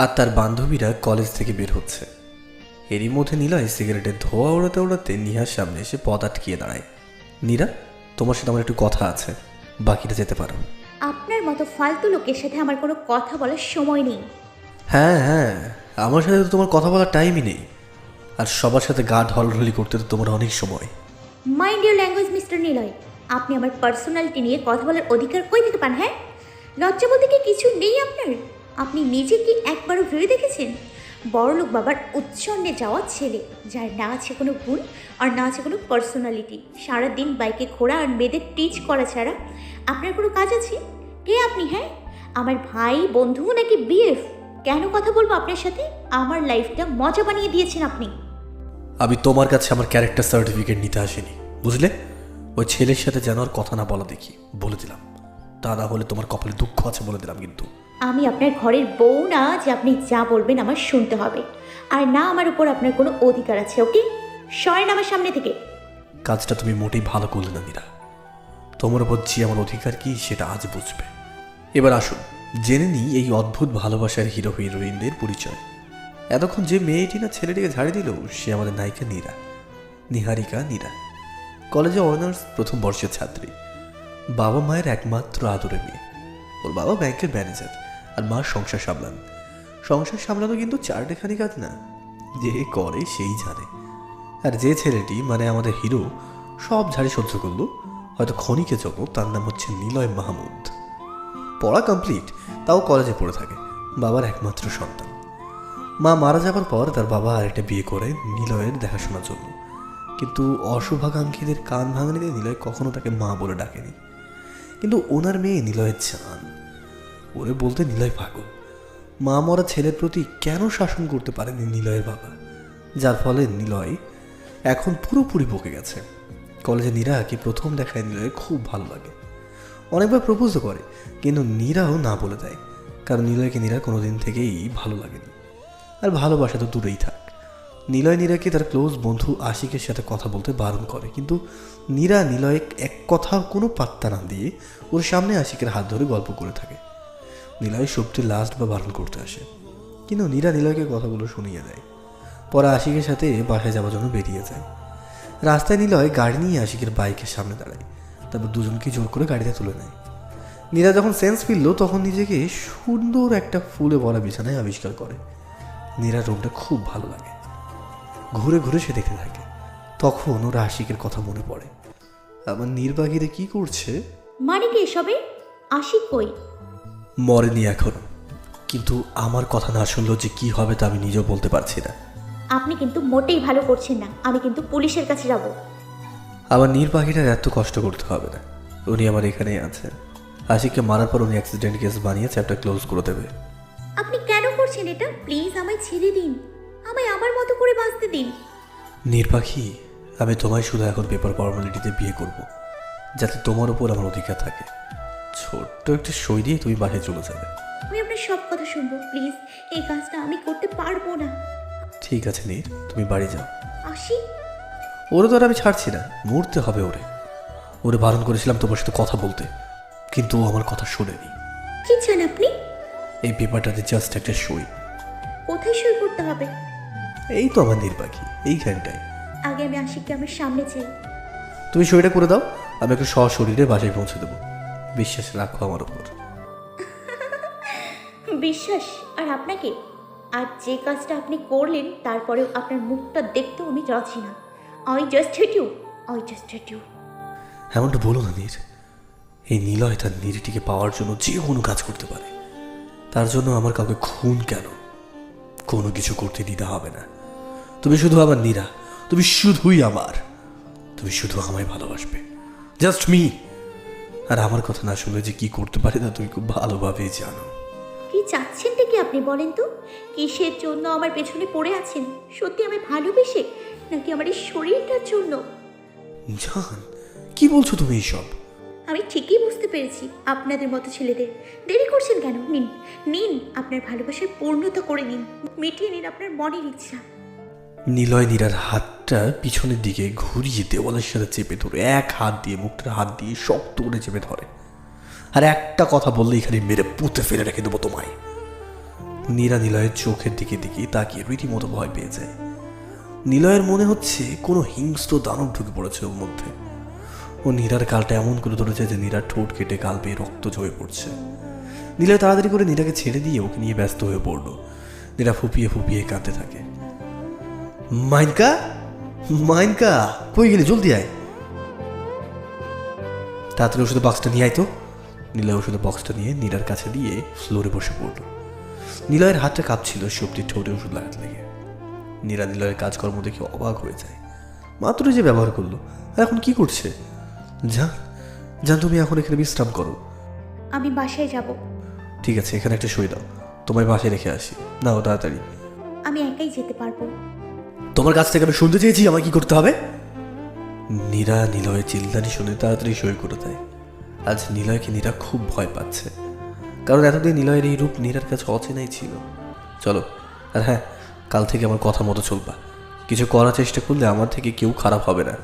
আর তার বান্ধবীরা কলেজ থেকে বের হচ্ছে। এরই মধ্যে নিলয় সিগারেটের ধোঁয়া ওড়াতে ওড়াতে নিহার সামনে এসে পথ আটকিয়ে দাঁড়ায়। নীরা, তোমার সাথে আমার একটু কথা আছে, বাকিটা যেতে পারো। আপনার মতো ফালতু লোকের সাথে আমার কোনো কথা বলার সময় নেই। হ্যাঁ হ্যাঁ, আমার সাথে তো তোমার কথা বলার টাইমই নেই, আর সবার সাথে গা ঢলঢলি করতে তো তোমার অনেক সময়। Mind your language mister Niloy. আপনি আমার পার্সোনালিটি নিয়ে কথা বলার অধিকার কই থেকে পান? হ্যাঁ, লজ্জা বলতে কি কিছু নেই আপনার? আপনি নিজে কি একবারও ভেবে দেখেছেন? বড়লোক বাবার উচ্ছন্নে যাওয়া ছেলে, যার না আছে কোনো গুণ আর না আছে কোনো পার্সোনালিটি, সারাদিন বাইকে ঘোরা আর মেয়েদের টিচ করা ছাড়া আপনার কোনো কাজ আছে? কে আপনি? হ্যাঁ, আমার ভাই, বন্ধু নাকি বিএফ? কেন কথা বলবো আপনার সাথে? আমার লাইফটা মজা বানিয়ে দিয়েছেন আপনি। আমি তোমার কাছে আমার ক্যারেক্টার সার্টিফিকেট নিতে আসিনি, বুঝলে? ওই ছেলের সাথে যেন আর কথা না বলা দেখি, বলে দিলাম। তা না হলে তোমার কপালে দুঃখ আছে বলে দিলাম কিন্তু। আমি আপনার ঘরের বউ না যে আপনি যা বলবেন আমার শুনতে হবে, আর না আমার উপর আপনার কোনো অধিকার আছে। ওকে, সরেন আমার সামনে থেকে। কাজটা তুমি মোটেই ভালো করলে না মীরা। তোমার ওপর যে আমার অধিকার কি সেটা আজ বুঝবে। এবার আসুন জেনে নিই এই অদ্ভুত ভালোবাসার হিরো হিরোইনদের পরিচয়। এতক্ষণ যে মেয়েটি না ছেলেটিকে ঝাড়ি দিল, সে আমাদের নায়িকা নীরা, নিহারিকা নীরা। কলেজে অনার্স প্রথম বর্ষের ছাত্রী, বাবা মায়ের একমাত্র আদরে মেয়ে। ওর বাবা ব্যাংকের ম্যানেজার আর মা সংসার সামলান। সংসার সামলানো কিন্তু চারটেখানি কাজ না, যে করে সেই জানে। আর যে ছেলেটি মানে আমাদের হিরো সব ঝাড়ি সহ্য করলো, হয়তো ক্ষণিকের জন্য, তার নাম হচ্ছে নিলয় মাহমুদ। পড়া কমপ্লিট, তাও কলেজে পড়ে থাকে, বাবার একমাত্র সন্তান। মা মারা যাবার পর তার বাবা আরেকটা বিয়ে করে নিলয়ের দেখাশোনার জন্য, কিন্তু অশুভাকাঙ্ক্ষীদের কান ভাঙানিতে নিলয় কখনো তাকে মা বলে ডাকেনি। কিন্তু ওনার মেয়ে নিলয়ের জান, ওরে বলতে নিলয় পাগল। মা মরা ছেলের প্রতি কেন শাসন করতে পারেনি নিলয়ের বাবা, যার ফলে নিলয় এখন পুরোপুরি বকে গেছে। কলেজে নীরাকে প্রথম দেখায় নিলয়ের খুব ভালো লাগে, অনেকবার প্রপোজও করে, কিন্তু নীরাও না বলে দেয়, কারণ নিলয়কে নীরা কোনোদিন থেকেই ভালো লাগেনি। আর ভালোবাসা তো দূরেই থাক, নিলয় নীরাকে তার ক্লোজ বন্ধু আশিকের সাথে কথা বলতে বারণ করে, কিন্তু নীরা নিলয় এক কথা কোনো পাত্তা না দিয়ে ওর সামনে আশিকের হাত ধরে গল্প করে থাকে। নিলয় সবচেয়ে লাস্ট বা বারণ করতে আসে, কিন্তু নীরা নিলয়কে কথাগুলো শুনিয়ে দেয়। পরে আশিকের সাথে বাসায় যাওয়ার জন্য বেরিয়ে যায়। রাস্তায় নিলয় গাড়ি নিয়ে আশিকের বাইকের সামনে দাঁড়ায়, তারপর দুজনকে জোর করে গাড়িতে তুলে নেয়। নীরা যখন সেন্স ফিরল, তখন নিজেকে সুন্দর একটা ফুলে ভরা বিছানায় আবিষ্কার করে। নীরার রুমটা খুব ভালো লাগে, ঘুরে ঘুরে সে দেখতে থাকে। তখন ওর আশিকের কথা মনে পড়ে, আমার নির্বাগীরে কি করছে। মানে কি এসবে? আশিক কই? মরেনি এখনো, কিন্তু আমার কথা না শুনলেও যে কি হবে তা আমি নিজেও বলতে পারছি না। আপনি কিন্তু মোটেই ভালো করছেন না। আমি কিন্তু পুলিশের কাছে যাব। আমার নির্বাহীটার এত কষ্ট করতে হবে না, উনি আমার এখানেই আছেন। আশিককে মারার পর উনি অ্যাক্সিডেন্ট কেস বানিয়ে চ্যাপ্টার ক্লোজ করে দেবে। আপনি কেন করছেন এটা? প্লিজ আমায় ছেড়ে দিন, আমায় আমার মতো করে বাঁচতে দিন। নির্বাহী, আমি তোমায় শুধু এখন পেপার ফর্মালিটিতে বিয়ে করব, যাতে তোমার উপর আমার অধিকার থাকে। ছোট্ট একটা সই দিয়ে তুমি বাসায় চলে যাবে। আমি আপনার সব কথা শুনবো, প্লিজ। এই কাজটা আমি করতে পারবো না। ঠিক আছে নীর, তুমি বাড়ি যাও। আশিক? ওরে তো আর আমি ছাড়ছি না, মরতে হবে ওরে। ওরে বারণ করেছিলাম তোমার সাথে কথা বলতে, কিন্তু ও আমার কথা শোনেনি। কি চান আপনি? এই পেপারটাতে জাস্ট একটা সই। কোথায় সই করতে হবে? এই তো আমার নির্বাহী, এইখানটায়। আগে আমি আশিককে আমার সামনে চাই। তুমি সইটা করে দাও, আমি একটু সশরীরে বাসায় পৌঁছে দেবো। বিশ্বাস রাখো আমার উপর। বিশ্বাস? আর আপনাকে? আর যে কাজটা আপনি করলেন তারপরেও আপনার মুখটা দেখতেও আমি রাজি না। I just hate you, I just hate you. এমনটা বলো না নীর। এই নিলয় তার নীরটিকে পাওয়ার জন্য যে কোনো কাজ করতে পারে, তার জন্য আমার কাউকে খুন কেন? কোনো কিছু করতে দিতে হবে না। তুমি শুধু আমার নীরা, তুমি শুধুই আমার, তুমি শুধু আমায় ভালোবাসবে, জাস্ট মি। আর আমার কথা না শুনলে যে কি করতে পারে না তুমি খুব ভালোভাবেই জানো। কি চাচ্ছেনটা কি আপনি বলেন তো? কিসের জন্য আমার পেছনে পড়ে আছেন? সত্যি আমি ভালোবেসে, নাকি আমার এই শরীরটার জন্য? জান, কি বলছো তুমি এইসব? আমি ঠিকই বুঝতে পেরেছি আপনাদের মতো ছেলেদের। দেরি করছেন কেন? নিন, নিন, আপনার ভালোবাসার পূর্ণতা করে নিন, মিটিয়ে নিন আপনার মনের ইচ্ছা। নিলয় নীরার হাতটা পিছনের দিকে ঘুরিয়ে দেওয়ালের সাথে চেপে ধরে এক হাত দিয়ে মুখটার হাত দিয়ে শক্ত করে চেপে ধরে। আর একটা কথা বললে এখানে মেরে পুঁতে ফেলে রেখে দেবো তোমায়। নীরা নিলয়ের চোখের দিকে দিকে তাকিয়ে রীতিমতো ভয় পেয়ে যায়। নিলয়ের মনে হচ্ছে কোনো হিংস্র দানব ঢুকে পড়েছে ওর মধ্যে। ও নীরার গালটা এমন করে ধরেছে যে নীরার ঠোঁট কেটে গাল বেয়ে রক্ত ঝরে পড়ছে। নীলয় তাড়াতাড়ি করে নীরাকে ছেড়ে দিয়ে ওকে নিয়ে ব্যস্ত হয়ে পড়ল। নীরা ফুপিয়ে ফুপিয়ে কাঁদতে থাকে। মাইনকা, মাইনকা, কই গেলি? জলদি আয়, তাড়াতাড়ি ওষুধের বক্সটা নিয়ে আয় তো। নীলয় ওষুধের বক্সটা নিয়ে নীরার কাছে দিয়ে ফ্লোরে বসে পড়ল। নিলয়ের হাতটা কাঁপছিল শক্তির ঠোঁটে ওষুধ লাগাতে লেগে। নীরা নিলয়ের কাজকর্ম দেখে অবাক হয়ে যায়। মাত্র যে ব্যবহার করলো, আর এখন কি করছে? যান যান, তুমি এখন এখানে বিশ্রাম করো। আমি বাসায় যাব। ঠিক আছে, এখানে একটা সই দাও, তোমায় বাসায় রেখে আসি। নাও তাড়াতাড়ি। আমি একাই যেতে পারবো। তোমার কাছ থেকে আমি শুনতে চেয়েছি আমায় কি করতে হবে। নীরা নিলয়ের চিল্লানি শুনে তাড়াতাড়ি সই করে দেয়। আজ নিলয়কে নীরা খুব ভয় পাচ্ছে, কারণ এতদিন নিলয়ের এই রূপ নীরার কাছে অচেনাই ছিল। চলো, আর হ্যাঁ, কাল থেকে আমার কথা মতো চলবা। কিছু করার চেষ্টা করলে আমার থেকে কেউ খারাপ হবে না।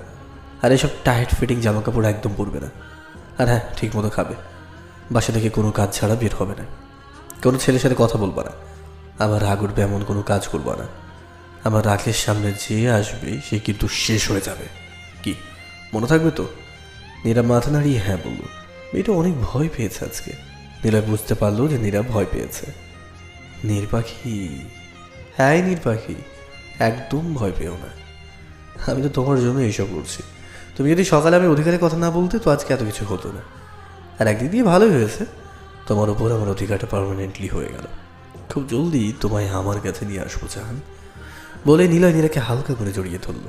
আর এসব টাইট ফিটিং জামা কাপড় একদম পরবে না। আর হ্যাঁ, ঠিক মতো খাবে। বাসা থেকে কোনো কাজ ছাড়া বের হবে না। কোনো ছেলের সাথে কথা বলবা না। আমার রাগ উঠবে এমন কোনো কাজ করবা না। আমার রাগের সামনে যে আসবে সে কিন্তু শেষ হয়ে যাবে। কি মনে থাকবে তো? নীরা মাথা নাড়িয়ে হ্যাঁ বলল। মেয়েটা অনেক ভয় পেয়েছে আজকে। নীরা বুঝতে পারলো যে নীরা ভয় পেয়েছে। নীর পাখি, হ্যাঁ নীর পাখি, একদম ভয় পেও না। আমি তো তোমার জন্য এইসব করছি। তুমি যদি সকালে আমি অধিকারের কথা না বলতে তো আজকে এত কিছু হতো না। আর একদিক দিয়ে ভালোই হয়েছে, তোমার উপর আমার অধিকারটা পার্মানেন্টলি হয়ে গেল। খুব জলদি তোমায় আমার কাছে নিয়ে আসবো জান, বলে নিলয় নীরাকে হালকা করে জড়িয়ে ধরল।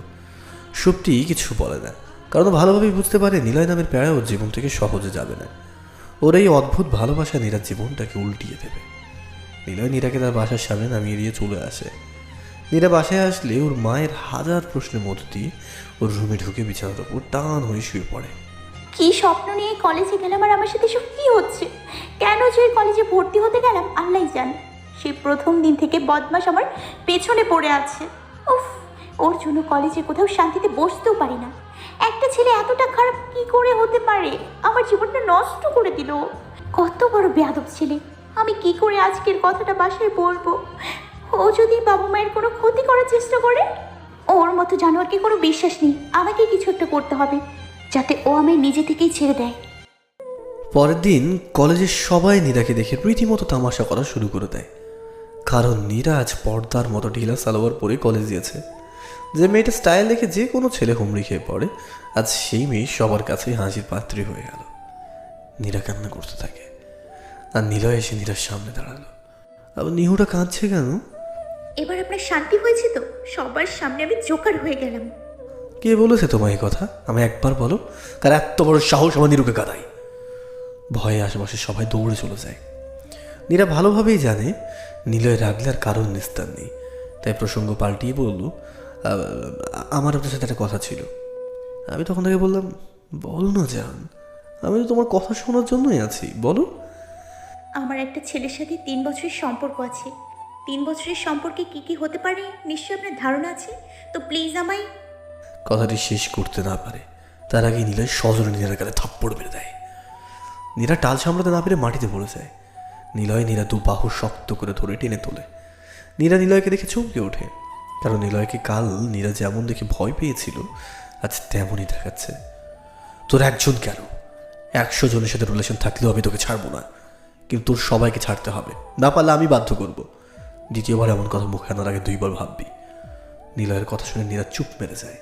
সুপ্তি কিছু বলে না, কারণ ভালোভাবেই বুঝতে পারে নিলয় নামের প্যারা ওর জীবন থেকে সহজে যাবে না। ওর এই অদ্ভুত ভালোবাসা নীরার জীবনটাকে উল্টিয়ে দেবে। নিলয় নীরাকে তার বাসার সামনে নামিয়ে দিয়ে চলে আসে। নীরা বাসায় আসলে ওর মায়ের হাজার প্রশ্নের মধ্য দিয়ে ওর রুমে ঢুকে বিছানার উপর টান হয়ে শুয়ে পড়ে। কি স্বপ্ন নিয়ে কলেজে গেলাম আর আমার সাথে সব কি হচ্ছে? কেন যে কলেজে ভর্তি হতে গেলাম আল্লাহই জানে। সেই প্রথম দিন থেকে বদমাস আমার পেছনে পড়ে আছে। উফ, ওর জন্য কলেজে কোথাও শান্তিতে বসতেও পারি না। একটা ছেলে এতটা খারাপ কি করে হতে পারে? আমার জীবনটা নষ্ট করে দিল। কত বড় বেয়াদব ছেলে। আমি কি করে আজকের কথাটা বাসায় বলবো? ও যদি বাবা মায়ের কোনো ক্ষতি করার চেষ্টা করে? ওর মতো জানোয়ারকে কোনো বিশ্বাস নেই। আমাকে কিছু একটা করতে হবে যাতে ও আমায় নিজে থেকেই ছেড়ে দেয়। পরের দিন কলেজের সবাই নীরাকে দেখে রীতিমতো তামাশা করা শুরু করে দেয়, কারণ নীরা আজ পর্দার মতো ঢিলা সালোয়ার পরে কলেজ গিয়েছে। যে মেয়েটা স্টাইল দেখে যে কোনো ছেলে হুমড়ি খেয়ে পড়ে, আজ সেই মেয়ে সবার কাছেই হাসির পাত্রী হয়ে গেল। নীরা কান্না করতে থাকে, আর নীলয় এসে নীরার সামনে দাঁড়ালো। আবার নিহুটা কাঁদছে কেন? এবার আপনার শান্তি হয়েছে তো? সবার সামনে আমি জোকার হয়ে গেলাম। কে বলেছে তোমায় এই কথা? আমি একবার বলো, তার এত বড় সাহস আমার নিরুকে কাঁদাই। ভয়ে আশেপাশে সবাই দৌড়ে চলে যায়। নীরা ভালোভাবেই জানে নিলয় রাগলে আর কারণ নিস্তার নেই, তাই প্রসঙ্গ পাল্টিয়ে বলল, আমার আপনার সাথে একটা কথা ছিল। আমি তখন থেকে বললাম, বল না জান, আমি তো তোমার কথা শোনার জন্যই আছি, বলো। আমার একটা ছেলের সাথে 3 বছরের সম্পর্ক আছে। 3 বছরের সম্পর্কে কি কি হতে পারে নিশ্চয়ই আপনার ধারণা আছে। তো প্লিজ আমায়। কথাটি শেষ করতে না পারে তার আগে নীলয় সজোরে নীরার গালে থাপ্পড় মেরে দেয়। নীরা টাল সামলাতে না পেরে মাটিতে পড়ে যায়। নিলয় নীরা দু বাহু শক্ত করে ধরে টেনে তোলে। নীরা নিলয়কে দেখে চমকে ওঠে, কারণ নিলয়কে কাল নীরা যেমন দেখে ভয় পেয়েছিল আজ তেমনই দেখাচ্ছে। তোর একজন কেন, 100 জনের সাথে রিলেশন থাকলেও আমি তোকে ছাড়বো না, কিন্তু তোর সবাইকে ছাড়তে হবে, না পারলে আমি বাধ্য করব। দ্বিতীয়বার এমন কথা মুখে আনার আগে 2বার ভাববি। নিলয়ের কথা শুনে নীরা চুপ মেরে যায়।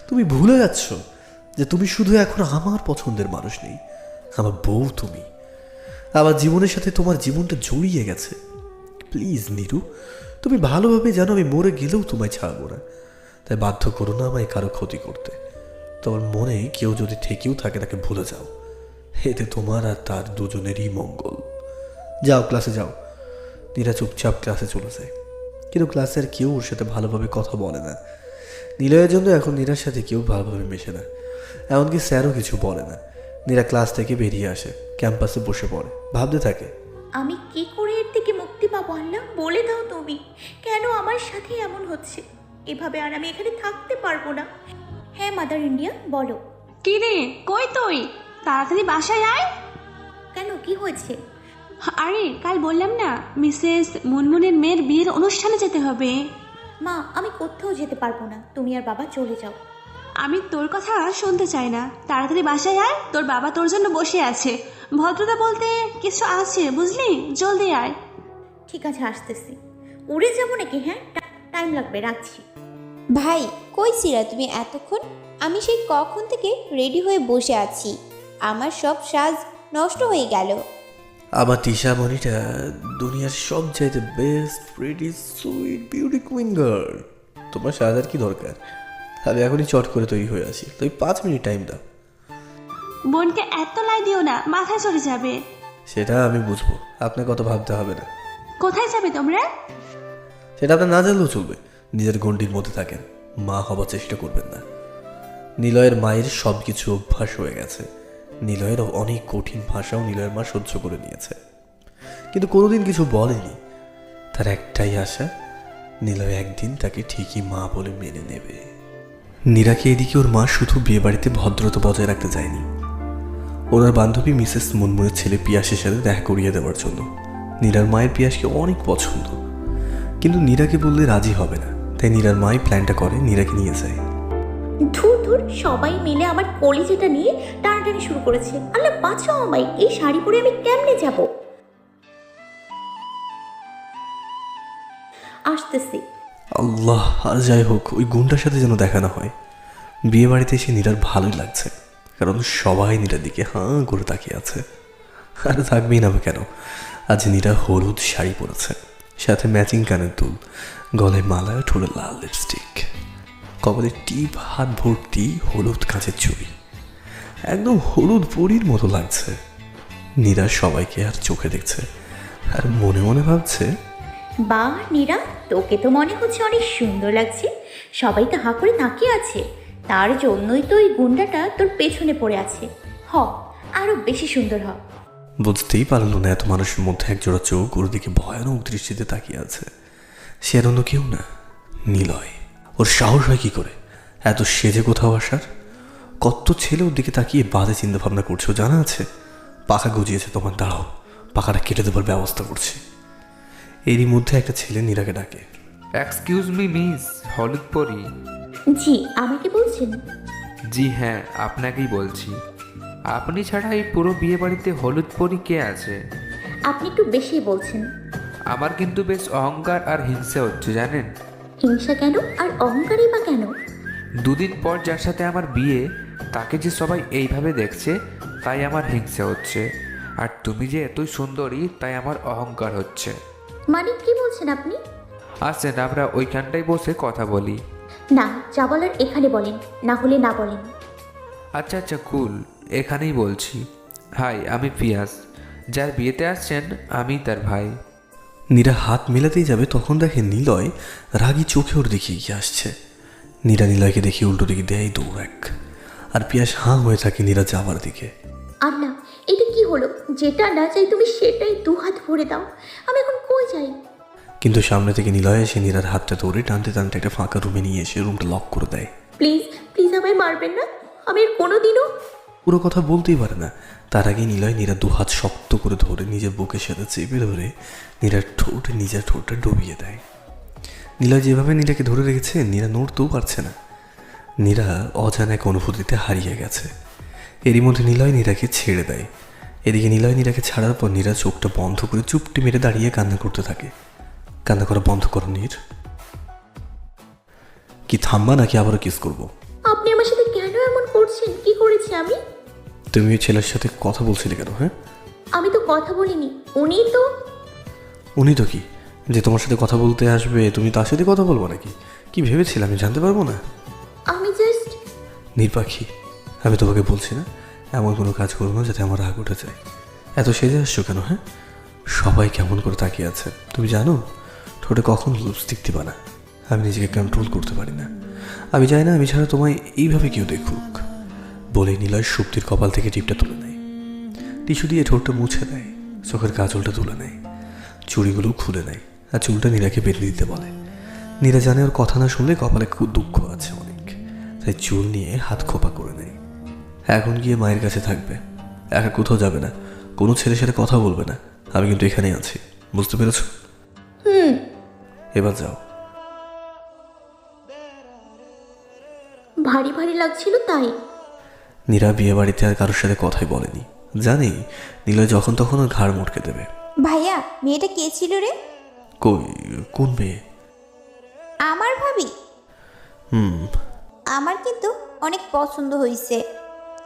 তুমি ভুলে যাচ্ছ যে তুমি শুধু এখন আমার পছন্দের মানুষ নেই, আমার বউ তুমি। আমার জীবনের সাথে তোমার জীবনটা জড়িয়ে গেছে। প্লিজ নীরু, তুমি ভালোভাবে জানো আমি মরে গেলেও তোমায় ছাড়বো না, তাই বাধ্য করো না আমায় কারো ক্ষতি করতে। তোমার মনে কেউ যদি থেকেও থাকে তাকে ভুলে যাও, এতে তোমার আর তার দুজনেরই মঙ্গল। যাও ক্লাসে যাও। নীরা চুপচাপ ক্লাসে চলে যায়, কিন্তু ক্লাসে আর কেউ ওর সাথে ভালোভাবে কথা বলে না। নিলয়ের জন্য এখন নীরার সাথে কেউ ভালোভাবে মেশে না, এমনকি স্যারও কিছু বলে না। নীরা ক্লাস থেকে বেরিয়ে আসে, ক্যাম্পাসে বসে পড়ে, ভাবতে থাকে, আমি কি করে এর থেকে মুক্তি পাবো? আল্লাহ বলে দাও তুমি, কেন আমার সাথে এমন হচ্ছে? এভাবে আর আমি এখানে থাকতে পারবো না। হ্যাঁ মাদার ইন্ডিয়া, বলো। কি রে, কই তুই? তাড়াতাড়ি বাসায় আয়। কেন, কি হয়েছে? আরে কাল বললাম না মিসেস মুনমুনের মেয়ের বিয়ের অনুষ্ঠানে যেতে হবে। মা, আমি কোথাও যেতে পারবো না, তুমি আর বাবা চলে যাও। আমি তোর কথা শুনতে চাই না, তাড়াতাড়ি বাসায় আয়, তোর বাবা তোর জন্য বসে আছে। ভদ্রতা বলতে কিছু আছে বুঝলি, জলদি আয়। ঠিক আছে, আসতেছি। উড়ে যাবো নাকি? হ্যাঁ, টাইম লাগবে, রাখছি। ভাই কই ছিলা তুমি এতক্ষণ? আমি সেই কখন থেকে রেডি হয়ে বসে আছি, আমার সব সাজ নষ্ট হয়ে গেল। আমার তিশা মনিটা দুনিয়ার সবচাইতে best pretty sweet beauty queen girl. তোমার সাজার কি দরকার? আমি এখনই চট করে তৈরি হয়ে আসি, তুই 5 মিনিট টাইম দাও। বোনকে এত লাই দিও না, মাথায় চড়ে যাবে। সেটা আমি বুঝবো, আপনাকে কত ভাবতে হবে না। কোথায় যাবে তোমরা? সেটা আপনার না জানলেও চলবে। নিজের গণ্ডির মধ্যে থাকেন, মা হবার চেষ্টা করবেন না। নিলয়ের মায়ের সব কিছু অভ্যাস হয়ে গেছে। নিলয়ের অনেক কঠিন ভাষাও নিলয়ের মা সহ্য করে নিয়েছে, কিন্তু কোনোদিন কিছু বলেনি। তার একটাই আশা, নিলয় একদিন তাকে ঠিকই মা বলে মেনে নেবে। নীরাকে এদিকে ওর মা শুধু বিয়ে বাড়িতে ভদ্রতা বজায় রাখতে চায়নি, ওনার বান্ধবী মিসেস মুনমুনের ছেলে পিয়াসের সাথে দেখা করিয়ে দেওয়ার জন্য। নীরার মায়ের পিয়াসকে অনেক পছন্দ, কিন্তু নীরাকে বললে রাজি হবে না। তাই নীরার মাই প্ল্যানটা করে নীরাকে নিয়ে যায়। ধুর ধুর, সবাই মিলে আমার কলিজাটা নিয়ে টানাটানি শুরু করেছে। আল্লাহ বাঁচাও আমায়, এই শাড়ি পরে আমি কেমনে যাব? আসতেছি। আল্লাহ, আর যাই হোক, ওই গুণটার সাথে যেন দেখা না হয়। বিয়ে বাড়িতে এসে নীরার ভালোই লাগছে, কারণ সবাই নীরার দিকে হাঁ করে তাকিয়ে আছে। আর থাকবেই না কেন, আজ নীরা হলুদ শাড়ি পরেছে, সাথে ম্যাচিং কানের দুল, গলায় মালা, ঠোঁটে লাল লিপস্টিক, কপালে টিপ, হাত ভর্তি হলুদ কাঁচের চুড়ি, একদম হলুদ পরীর মতো লাগছে। নীরা সবাইকে আর চোখে দেখছে, আর মনে মনে ভাবছে, বা নীরা, তোকে তো মনে হচ্ছে অনেক সুন্দর লাগছে। সবাই তো হাঁ করে তাকিয়ে আছে, তার জন্যই তো ওই গুন্ডাটা তোর পেছনে পড়ে আছে। হ, আরো বেশি সুন্দর হ। বুঝতেই পারল না এত মানুষের মধ্যে একজোড়া চোখ ওর দিকে ভয়ানক দৃষ্টিতে তাকিয়ে আছে। সে আর অন্য কেউ না, নিলয়। ওর সাহস হয় কি করে এত সেজে কোথাও আসার? কত ছেলে ওর দিকে তাকিয়ে বাজে চিন্তা ভাবনা করছে, ও জানা আছে। পাখা গজিয়েছে তোমার, দাঁড়াও, পাখাটা কেটে দেবার ব্যবস্থা করছি। এরই মধ্যে একটা ছেলে নীরাকে ডাকে। এক্সকিউজ মি মিস, হলুদ পরি। জি, আমাকে বলছেন? জি হ্যাঁ, আপনাকেই বলছি। আপনি ছাড়া এই পুরো বিয়ে বাড়িতে হলুদ পরি কে আছে? আপনি একটু বেশি বলছেন। আমার কিন্তু বেশ অহংকার আর হিংসা হচ্ছে জানেন। হিংসা কেন আর অহংকারই বা কেন? দুদিন পর যার সাথে আমার বিয়ে, তাকে যে সবাই এইভাবে দেখছে, তাই আমার হিংসা হচ্ছে। আর তুমি যে এতই সুন্দরী, তাই আমার অহংকার হচ্ছে। মানে কি বলছেন আপনি? আসেন আমরা ওইখানটায় বসে কথা বলি। না, যা বলার এখানে বলেন, না হলে না বলেন। আচ্ছা আচ্ছা কুল, এখানেই বলছি। হাই, আমি পিয়াস, যার বিয়েতে আসছেন আমি তার ভাই। নীরা হাত মেলাতেই যাবে, তখন দেখে নিলয় রাগী চোখে ওর দিকে এগিয়ে আসছে। নীরা নিলয়কে দেখে উল্টো দিকে দেয় দৌড় এক, আর পিয়াস হাঁ হয়ে থাকে নীরা যাওয়ার দিকে। আল্লাহ, এটা কি হলো? যেটা না চাই তুমি সেটাই দুহাত ভরে দাও। আমি এখন কই যাই? কিন্তু সামনে থেকে নিলয় এসে নীরার হাতটা ধরে টানতে টানতে একটা ফাঁকা রুমে নিয়ে এসে রুমটা লক করে দেয়। প্লিজ প্লিজ আমায় মারবেন না, আমি আর কোনোদিনও। পুরো কথা বলতেই পারে না, তার আগে নিলয় নীরা দুহাত শক্ত করে ধরে নিজের বুকের সাথে চেপে ধরে নীরার ঠোঁটে নিজের ঠোঁটটা ডুবিয়ে দেয়। নিলয় যেভাবে নীরাকে ধরে রেখেছে, নীরা নড়তেও পারছে না। নীরা অজানা এক অনুভূতিতে হারিয়ে গেছে। এরই মধ্যে নিলয় নীরাকে ছেড়ে দেয়। এদিকে নিলয় নীরাকে ছাড়ার পর নীরা চোখটা বন্ধ করে চুপটি মেরে দাঁড়িয়ে কান্না করতে থাকে। কান্না করা বন্ধ করো নীর। কি থামবা নাকি আবারও কিস করবো? আপনি আমার সাথে কেন এমন করছেন? কি করেছি আমি? তুমি ওই ছেলের সাথে কথা বলছিলে কেন? হ্যাঁ, আমি তো কথা বলিনি, উনি তো। উনি তো কি, যে তোমার সাথে কথা বলতে আসবে তুমি তার সাথে কথা বলবো নাকি? কি ভেবেছিলে আমি জানতে পারবো না? আমি জাস্ট। নির্পাখি, আমি তোমাকে বলছি না এমন কোনো কাজ করবো না যাতে আমার রাগ উঠে যায়। এত সেজে আসছো কেন? হ্যাঁ, সবাই কেমন করে তাকিয়ে আছে তুমি জানো? ঠোঁটে কখন লিপস্টিক দিবা না? আমি নিজেকে কন্ট্রোল করতে পারি না। আমি চাই না আমি ছাড়া তোমায় এইভাবে কেউ দেখুক। বলে নিলয় সুপ্তির কপাল থেকে টিপটা তুলে নেয়, টিস্যু দিয়ে ঠোঁটটা মুছে দেয়, চোখের কাজলটা তুলে নেয়, চুড়িগুলো খুলে নেয়, আর চুলটা নীরাকে বেঁধে দিতে বলে। নীরা জানে ওর কথা না শুনলে কপালে খুব দুঃখ আছে অনেক, তাই চুল নিয়ে হাত খোপা করে নেয়। এখন গিয়ে মায়ের কাছে থাকবে, একা কোথাও যাবে না, কোনো ছেলের সাথে কথা বলবে না, আমি কিন্তু এখানেই আছি, বুঝতে পেরেছ? এবার যাও। ভারী ভারী লাগছিল তাই। নীরা বিয়ে বাড়িতে আর কারোর সাথে কথাই বলেনি, জানি নিলয় যখন তখন ওর ঘাড় মোটকে দেবে। ভাইয়া, মেয়েটা কে ছিল রে? কই, কোন মেয়ে? আমার ভাবি। হুম। আমার কিন্তু অনেক পছন্দ হয়েছে,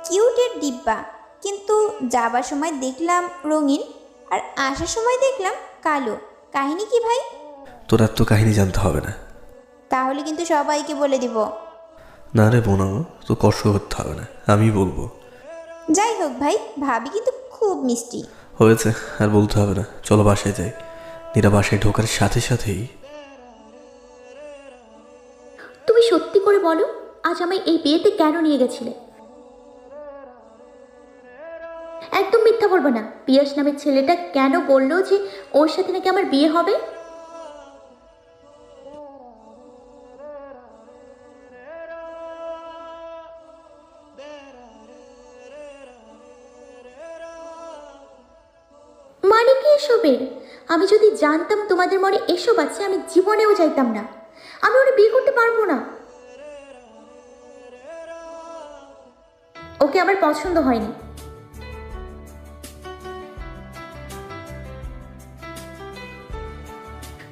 কিউটের ডিব্বা, কিন্তু যাবার সময় দেখলাম রঙিন আর আসার সময় দেখলাম কালো। কাহিনী কি ভাই? তোর আর তো কাহিনী জানতে হবে না। তাহলে কিন্তু সবাইকে বলে দিব। না রে বোনা, তো কষ্ট করতে হবে না, আমি বলবো। যাই হোক ভাই, ভাবি কিন্তু খুব মিষ্টি। হয়েছে, আর বলতে হবে না, চলো বাসায় যাই। নীরা বাসায় ঢোকার সাথে সাথেই তুমি সত্যি করে বলো, আজ আমায় এই বিয়েতে কেন নিয়ে গেছিলে? একদম মিথ্যা বলবো না। পিয়াস নামের ছেলেটা কেন বললো যে ওর সাথে নাকি আমার বিয়ে হবে? মানে কি এসবের? আমি যদি জানতাম তোমাদের মনে এসব আছে, আমি জীবনেও যাইতাম না। আমি ওরা বিয়ে করতে পারবো না। ওকে আমার পছন্দ হয়নি।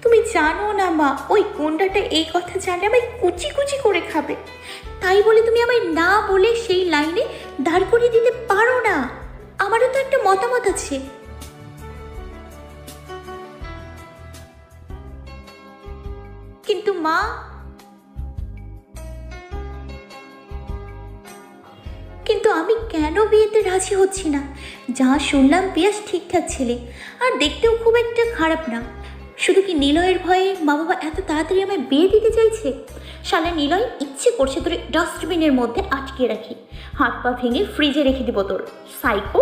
তুমি জানো না মা, ওই গুন্ডাটা এই কথা জানলে আমায় কুচি কুচি করে খাবে। তাই বলে তুমি আমায় না বলে সেই লাইনে দাঁড় করিয়ে দিতে পারো না। আমারও তো একটা মতামত আছে। কিন্তু মা, কিন্তু আমি কেন বিয়েতে রাজি হচ্ছি না? যা শুনলাম পিয়াস ঠিকঠাক ছেলে, আর দেখতেও খুব একটা খারাপ না। শুধু কি নিলয়ের ভয়ে মা বাবা এত তাড়াতাড়ি আমায় বিয়ে দিতে চাইছে? শালা নিলয় ইচ্ছে করছে তোর ডাস্টবিনের মধ্যে আটকে রাখি, হাত পা ভেঙে ফ্রিজে রেখে দিব তোর। সাইকো,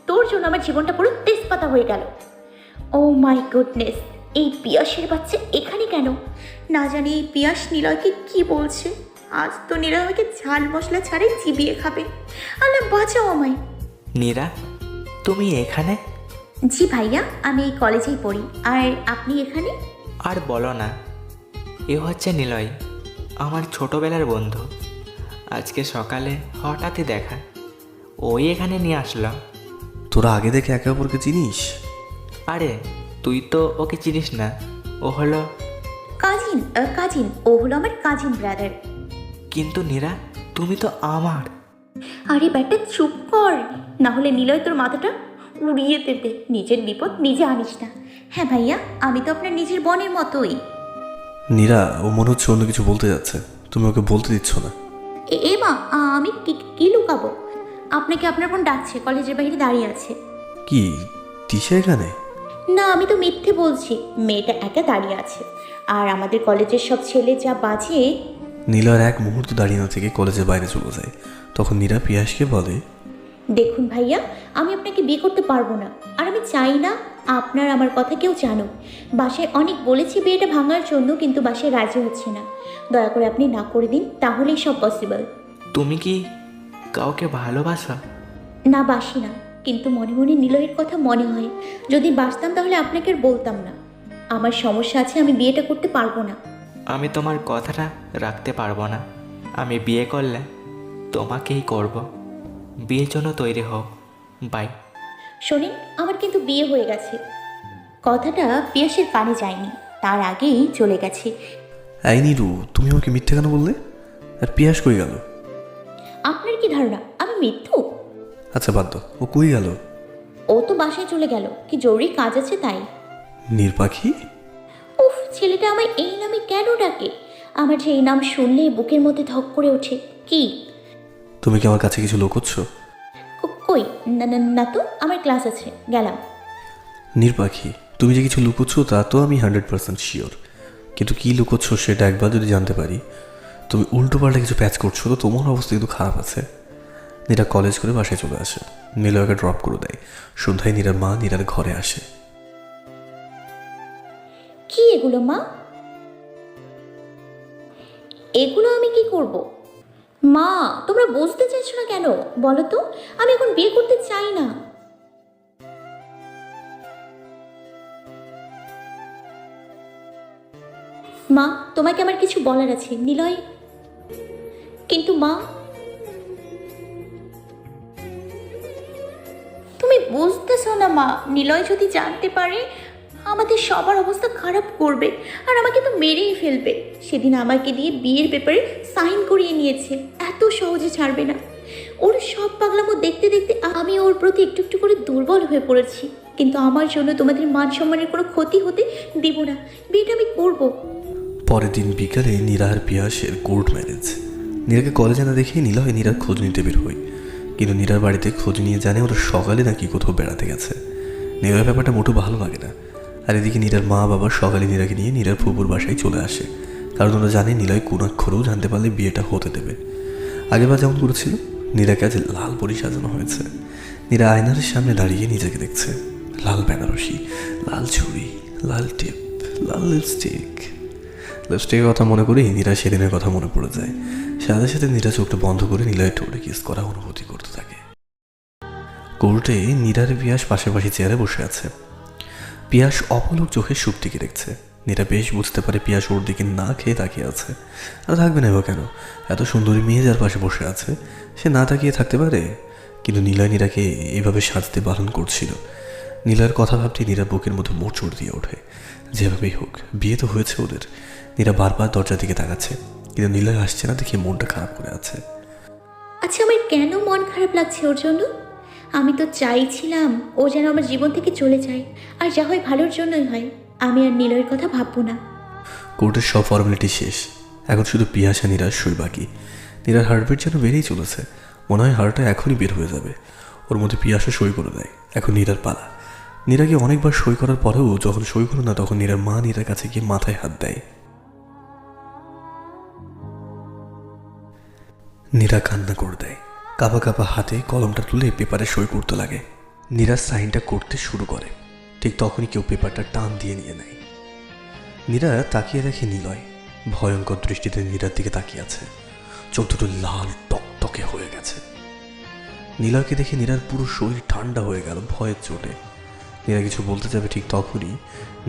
তোর জন্য আমার জীবনটা পুরো তেজপাতা হয়ে গেল। ও মাই গুডনেস, এই পিয়াসের বাচ্চা এখানে কেন? না জানি এই পিয়াস নিলয়কে কি বলছে। আজ তো নিলয় আমাকে ঝাল মশলা ছাড়াই চিবিয়ে খাবে। আল্লাহ বাঁচাও আমায়। নীরা, তুমি এখানে? জি ভাইয়া, আমি এই কলেজেই পড়ি। আর আপনি এখানে? আর বলো না, এ হচ্ছে নিলয়, আমার ছোটবেলার বন্ধু। আজকে সকালে হঠাৎই দেখা, ওই এখানে নিয়ে আসলো। তোরা আগে দেখে একে অপরকে চিনিস? আরে তুই তো ওকে চিনিস না, ও হলো কাজিন। ও হলো আমার কাজিন ব্রাদার। কিন্তু নীরা, তুমি তো আমার। আরে ব্যাটা চুপ কর, না হলে নিলয় তোর মাথাটা উড়িয়ে দেবে। নিজের বিপদ নিজে আনিস না। হ্যাঁ ভাইয়া, আমি তো আপনার নিজের বোনের মতোই। নীরা, ও মনে হচ্ছে অন্য কিছু বলতে যাচ্ছে, তুমি ওকে বলতে দিচ্ছ না। এ মা, আমি কি লুকাবো? আপনাকে আপনার বোন ডাকছে, কলেজের বাইরে দাঁড়িয়ে আছে। কি তিশা এখানে? না, আমি তো মিথ্যে বলছি। মেয়েটা একা দাঁড়িয়ে আছে, আর আমাদের কলেজের সব ছেলে যা বাজে। নীলার এক মুহূর্ত দাঁড়িয়ে না থেকে কলেজের বাইরে চলে যায়। তখন নীরা পিয়াসকে বলে, দেখুন ভাইয়া, আমি আপনাকে বিয়ে করতে পারবো না, আর আমি চাই না আপনার আমার কথা কেউ জানুক। বাসায় অনেক বলেছি বিয়েটা ভাঙার জন্য, কিন্তু বাসায় রাজি হচ্ছে না। দয়া করে আপনি না করে দিন, তাহলেই সব পসিবল। তুমি কি কাউকে ভালোবাসো? না, বাসি না, কিন্তু মনে মনে নিলয়ের কথা মনে হয়। যদি বাসতাম তাহলে আপনাকে আর বলতাম না। আমার সমস্যা আছে, আমি বিয়েটা করতে পারবো না। আমি তোমার কথাটা রাখতে পারবো না। আমি বিয়ে করলে তোমাকেই করব। বিয়ের জন্য তৈরি হও। বাই। শোনেন, আমার কিন্তু বিয়ে হয়ে গেছে। কথাটা পিয়াসের কানে যায়নি, তার আগেই চলে গেছে। এই নীরু, তুমি আমাকে মিথ্যে কেন বললে? আর পিয়াস কই গেল? আপনার কি ধারণা আমি মিথ্যু? আচ্ছা বাদ দাও, ও কই গেল? ও তো বাসায় চলে গেল, কি জরুরি কাজ আছে তাই। নীরপাখি? উফ, ছেলেটা আমায় এই নামে কেন ডাকে? আমার যে এই নাম শুনলেই বুকের মধ্যে ধক করে ওঠে। কি? তুমি কি আমার কাছে কিছু লুকোচ্ছ? কই, না না না তো, আমার ক্লাস আছে, গেলাম। নীরপাখি, তুমি যে কিছু লুকোচ্ছ তা তো আমি 100% শিওর, কিন্তু কি লুকোচ্ছ সেটা একবার যদি জানতে পারি। তুমি উল্টো পাল্টা কিছু প্যাচ করছো, তো তোমার অবস্থা কিন্তু খারাপ আছে। নীরা কলেজ করে বাসায় চলে আসে, নীলয়কে ড্রপ করে দেয়। সন্ধ্যায় নীরার মা নীরার ঘরে আসে। কি এগুলো মা? এগুলো আমি কি করব? মা, তোমরা বুঝতে চাইছো না কেন বলো তো? আমি এখন বিয়ে করতে চাই না। মা, তোমাকে আমার কিছু বলার আছে নিলয়। কিন্তু মা, তুমি বুঝতেছো না মা, নিলয় যদি জানতে পারে আমাদের সবার অবস্থা খারাপ করবে, আর আমাকে তো মেরেই ফেলবে। সেদিন আমাকে দিয়ে বিয়ের পেপারে সাইন করিয়ে নিয়েছে, এত সহজে ছাড়বে না। ওর সব পাগলামো দেখতে দেখতে আমি ওর প্রতি একটু একটু করে দুর্বল হয়ে পড়েছি। কিন্তু আমার জন্য তোমাদের মান সম্মানের কোনো ক্ষতি হতে দিব না, বিয়েটা আমি করবো। পরের দিন বিকালে নীরা আর পিয়াসের কোর্ট ম্যারেজ। নীরাকে কলেজে না দেখে নিলয় নীরার খোঁজ নিতে বের হয়, কিন্তু নীরার বাড়িতে খোঁজ নিয়ে জানে ওরা সকালে নাকি কোথাও বেড়াতে গেছে। নীরার ব্যাপারটা মোটেও ভালো লাগে না। আর এদিকে নীরার মা বাবা সকালে নীরাকে নিয়ে নীরার ফুপুর বাসায় চলে আসে, কারণ ওরা জানে নিলয় কোন অক্ষরেও জানতে পারলে বিয়েটা হতে দেবে। আগেবার যেমন করেছিল, নীরাকে আজ লাল পরি সাজানো হয়েছে। নীরা আয়নার সামনে দাঁড়িয়ে নিজেকে দেখছে। লাল বেনারসি, লাল ছুরি, লাল টিপ, লাল লিপস্টিকের কথা মনে করেই নীরা সেদিনের কথা মনে পড়ে যায়। সাথে সাথে নীরা চোখটা বন্ধ করে নিলয়ের ঠোঁটে কিস করা অনুভূতি করতে থাকে। কোর্টে নীরার পিয়াস পাশাপাশি চেয়ারে বসে আছে। পিয়াস অপলক চোখে সুপ্তিকে দেখছে। নীরা বেশ বুঝতে পারে পিয়াস ওর দিকে না খেয়ে তাকিয়ে আছে। আর থাকবে না কেন, এত সুন্দরী মেয়ে যার পাশে বসে আছে সে না তাকিয়ে থাকতে পারে? কিন্তু নিলয় নীরাকে এভাবে সাজতে বারণ করছিল। নীলার কথা ভাবতে নীরা বুকের মধ্যে মোচড় দিয়ে ওঠে। যেভাবেই হোক বিয়ে তো হয়েছে ওদের। নীরা বারবার দরজার দিকে তাকাচ্ছে, কিন্তু নিলয় আসছে না দেখে মনটা খারাপ করে আছে। আচ্ছা, আমার কেন মন খারাপ লাগছে ওর জন্য? আমি তো চাইছিলাম ও যেন আমার জীবন থেকে চলে যায়, আর যা হয় ভালোর জন্যই হয়। আমি আর নিলয়ের কথা ভাববো না। কোর্টের সব ফর্মালিটি শেষ, এখন শুধু পিয়াস আর নীরার সই বাকি। নীরার হার্টবিট যেন বেড়েই চলেছে, মনে হয় হার্টটা এখনই বের হয়ে যাবে। ওর মধ্যে পিয়াসও সই করে দেয়। এখন নীরার পালা। নীরাকে অনেকবার সই করার পরেও যখন সই করো না, তখন নীরার মা নীরার কাছে গিয়ে মাথায় হাত দেয়। নীরা কান্না করে দেয়। কাঁপা কাঁপা হাতে কলমটা তুলে পেপারে সই করতে লাগে। নীরা সাইনটা করতে শুরু করে, ঠিক তখনই কেউ পেপারটা টান দিয়ে নিয়ে নেয়। নীরা তাকিয়ে দেখে নিলয় ভয়ঙ্কর দৃষ্টিতে নীরার দিকে তাকিয়ে আছে। চোখ দুটো লাল টকটকে হয়ে গেছে। নিলয়কে দেখে নীরার পুরো শরীর ঠান্ডা হয়ে গেল ভয়ের চোটে। নীরা কিছু বলতে যাবে, ঠিক তখনই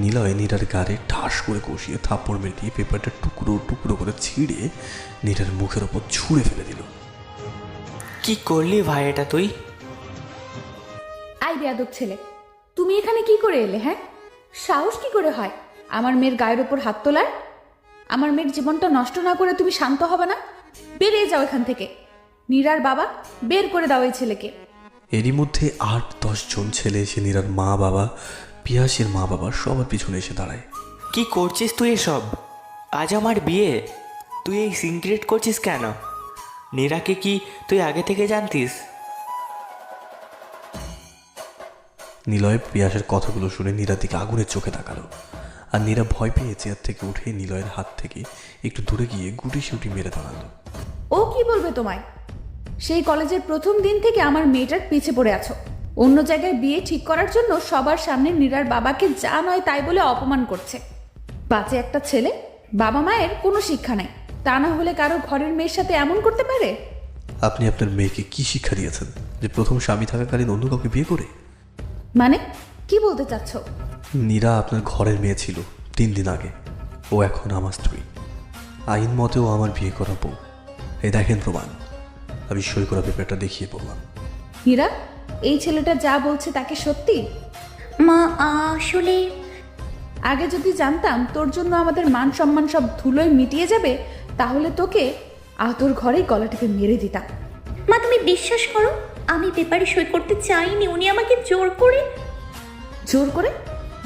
নিলয় নীরার গাড়ে ঠাস করে কষিয়ে থাপ্পড় মেরে দিয়ে পেপারটা টুকরো টুকরো করে ছিঁড়ে নীরার মুখের ওপর ছুঁড়ে ফেলে দিল। কি করলি ভাই এটা তুই? আই বেয়াদব ছেলে, তুমি এখানে কি করে এলে? হ্যাঁ, সাহস কি করে হয় আমার মেয়ের গায়ের ওপর হাত তোলার? আমার মেয়ের জীবনটা নষ্ট না করে তুমি শান্ত হবে না? বেরিয়ে যাও এখান থেকে। নীরার বাবা, বের করে দাও এই ছেলেকে। এরই মধ্যে 8-10 জন ছেলে এসে নীরার মা বাবা, পিয়াসের মা বাবা সবার পিছনে এসে দাঁড়ায়। কি করছিস তুই এসব? আজ আমার বিয়ে, তুই এই সিক্রেট করছিস কেন? নীরাকে কি তুই আগে থেকে জানতিস? নিলয় পিয়াসের কথাগুলো শুনে নীরার দিকে আগুনের চোখে তাকালো। আর নীরা ভয় পেয়ে চেয়ার থেকে উঠে নিলয়ের হাত থেকে একটু দূরে গিয়ে গুটি সুটি মেরে দাঁড়ালো। ও কি বলবে তোমায়? সেই কলেজের প্রথম দিন থেকে আমার মেয়েটার পিছে পড়ে আছো। অন্য জায়গায় বিয়ে ঠিক করার জন্য সবার সামনে নীরার বাবাকে যা নয় তাই বলে অপমান করছে। বাজে একটা ছেলে, বাবা মায়ের কোনো শিক্ষা নাই, তা না হলে কারো ঘরের মেয়ের সাথে এমন করতে পারে? আপনি আপনার মেয়েকে কি শিক্ষা দিয়েছেন যে প্রথম স্বামী থাকাকালীন অন্য কাউকে বিয়ে করে? মানে কি বলতে চাচ্ছ? নীরা আপনার ঘরের মেয়ে ছিল 3 দিন আগে, ও এখন আমার স্ত্রী। আইন মতেও আমার বিয়ে করা বউ। এই দেখেন প্রমাণ। আমি সই করা পেপারটা দেখিয়ে বললাম। হীরা, এই ছেলেটা যা বলছে তাকে সত্যি? মা, আসলে আগে যদি জানতাম তোর জন্য আমাদের মান সম্মান সব ধুলোয় মিটিয়ে যাবে, তাহলে তোকে তোর ঘরেই গলা টিপে মেরে দিতাম। মা, তুমি বিশ্বাস করো, আমি পেপারে সই করতে চাইনি, উনি আমাকে জোর করে। জোর করে?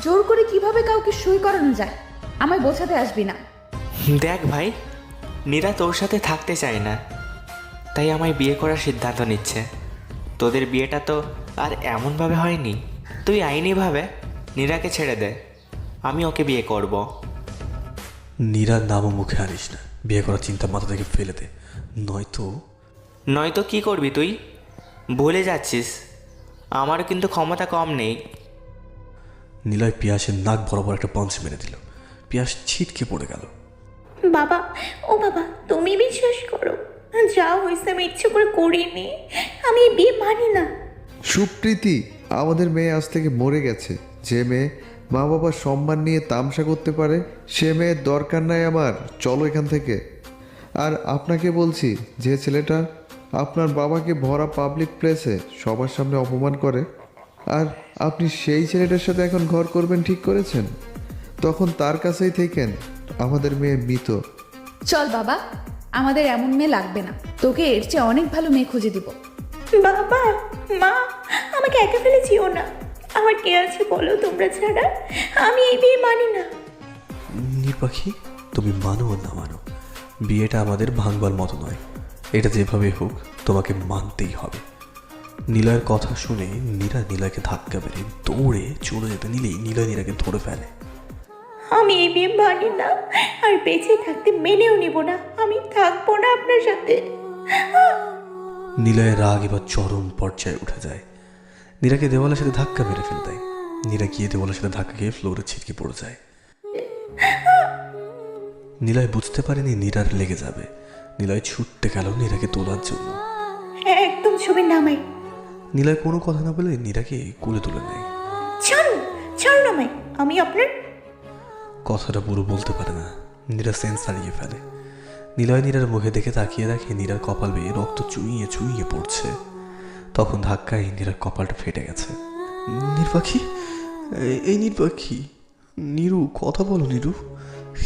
জোর করে কিভাবে কাউকে সই করানো যায়? আমায় বোঝাতে আসবি না। দেখ ভাই, নীরা তোর সাথে থাকতে চায় না, তাই আমায় বিয়ে করার সিদ্ধান্ত নিচ্ছে। তোদের বিয়েটা তো আর এমনভাবে হয়নি। তুই আইনিভাবে নীরাকে ছেড়ে দে, আমি ওকে বিয়ে করব। নীরার নামও মুখে আনিস না। বিয়ে করার চিন্তা মাথা থেকে ফেলে দে, নয়তো কি করবি তুই? ভুলে যাচ্ছিস আমার কিন্তু ক্ষমতা কম নেই। নিলয় পিয়াসের নাক বরাবর একটা পাঞ্চ মেরে দিল। পিয়াস ছিটকে পড়ে গেল। বাবা, ও বাবা, তুমি বিশ্বাস করো, যা হয়েছে আমি ইচ্ছে করে করিনি। আমি এই বিয়ে মানি না। সুপ্রীতি, আমাদের মেয়ে আজ থেকে মরে গেছে। যে মেয়ে মা বাবার সম্মান নিয়ে তামসা করতে পারে, সে মেয়ের দরকার নাই আমার, চলো এখান থেকে। আর আপনাকে বলছি, যে ছেলেটা আপনার বাবাকে ভরা পাবলিক প্লেসে সবার সামনে অপমান করে, আর আপনি সেই ছেলেটার সাথে এখন ঘর করবেন ঠিক করেছেন, তখন তার কাছেই থেকেন। আমাদের মেয়ে মৃত। চল বাবা, আমাদের এমন মেয়ে লাগবে না, তোকে এর চেয়ে অনেক ভালো মেয়ে খুঁজে দিব। বাবা, মা, আমাকে একা ফেলে যেও না। আমার কে আছে বলো তোমরা ছাড়া? আমি এই বিয়ে মানি না। নির্পাখি, তুমি মানো আর না মানো, বিয়েটা আমাদের ভাঙবার মতো নয়। এটা যেভাবে হোক তোমাকে মানতেই হবে। নীলয়ের কথা শুনে নীরা নীলাকে ধাক্কা মেরে দৌড়ে চলে যেতে নিলেই নীলয় নীরাকে ধরে ফেলে। আমি এই বিয়ে মানি না, আর বেঁচে থাকতে মেনেও নিব না। আমি থাকবো না আপনার সাথে। নীলয়ের রাগ এবার চরম পর্যায়ে উঠে যায়। নীরাকে দেওয়ালের সাথে ধাক্কা মেরে ফেলে দেয়। নীরা গিয়ে দেওয়ালের সাথে ধাক্কা খেয়ে ফ্লোরে ছিটকে পড়ে যায়। নীলয় বুঝতে পারেনি নীরার লেগে যাবে। নীলয় ছুটতে গেল নীরাকে তোলার জন্য। একদম ছবি নামাই। নীলয় কোনো কথা না বলে নীরাকে কোলে তুলে নেয়। ছাড়ুন, ছাড়ুন আমায়। আমি আপনার কথাটা পুরো বলতে পারে না। নীরা সেন্স হারিয়ে ফেলে। নীলয় নীরার মুখে দেখে তাকিয়ে দেখে নীরার কপাল বেয়ে রক্ত চুইয়ে চুইয়ে পড়ছে। তখন ধাক্কায় নীরার কপালটা ফেটে গেছে। নির্পাখি, এই নির্পাখি, নীরু, কথা বলো নীরু।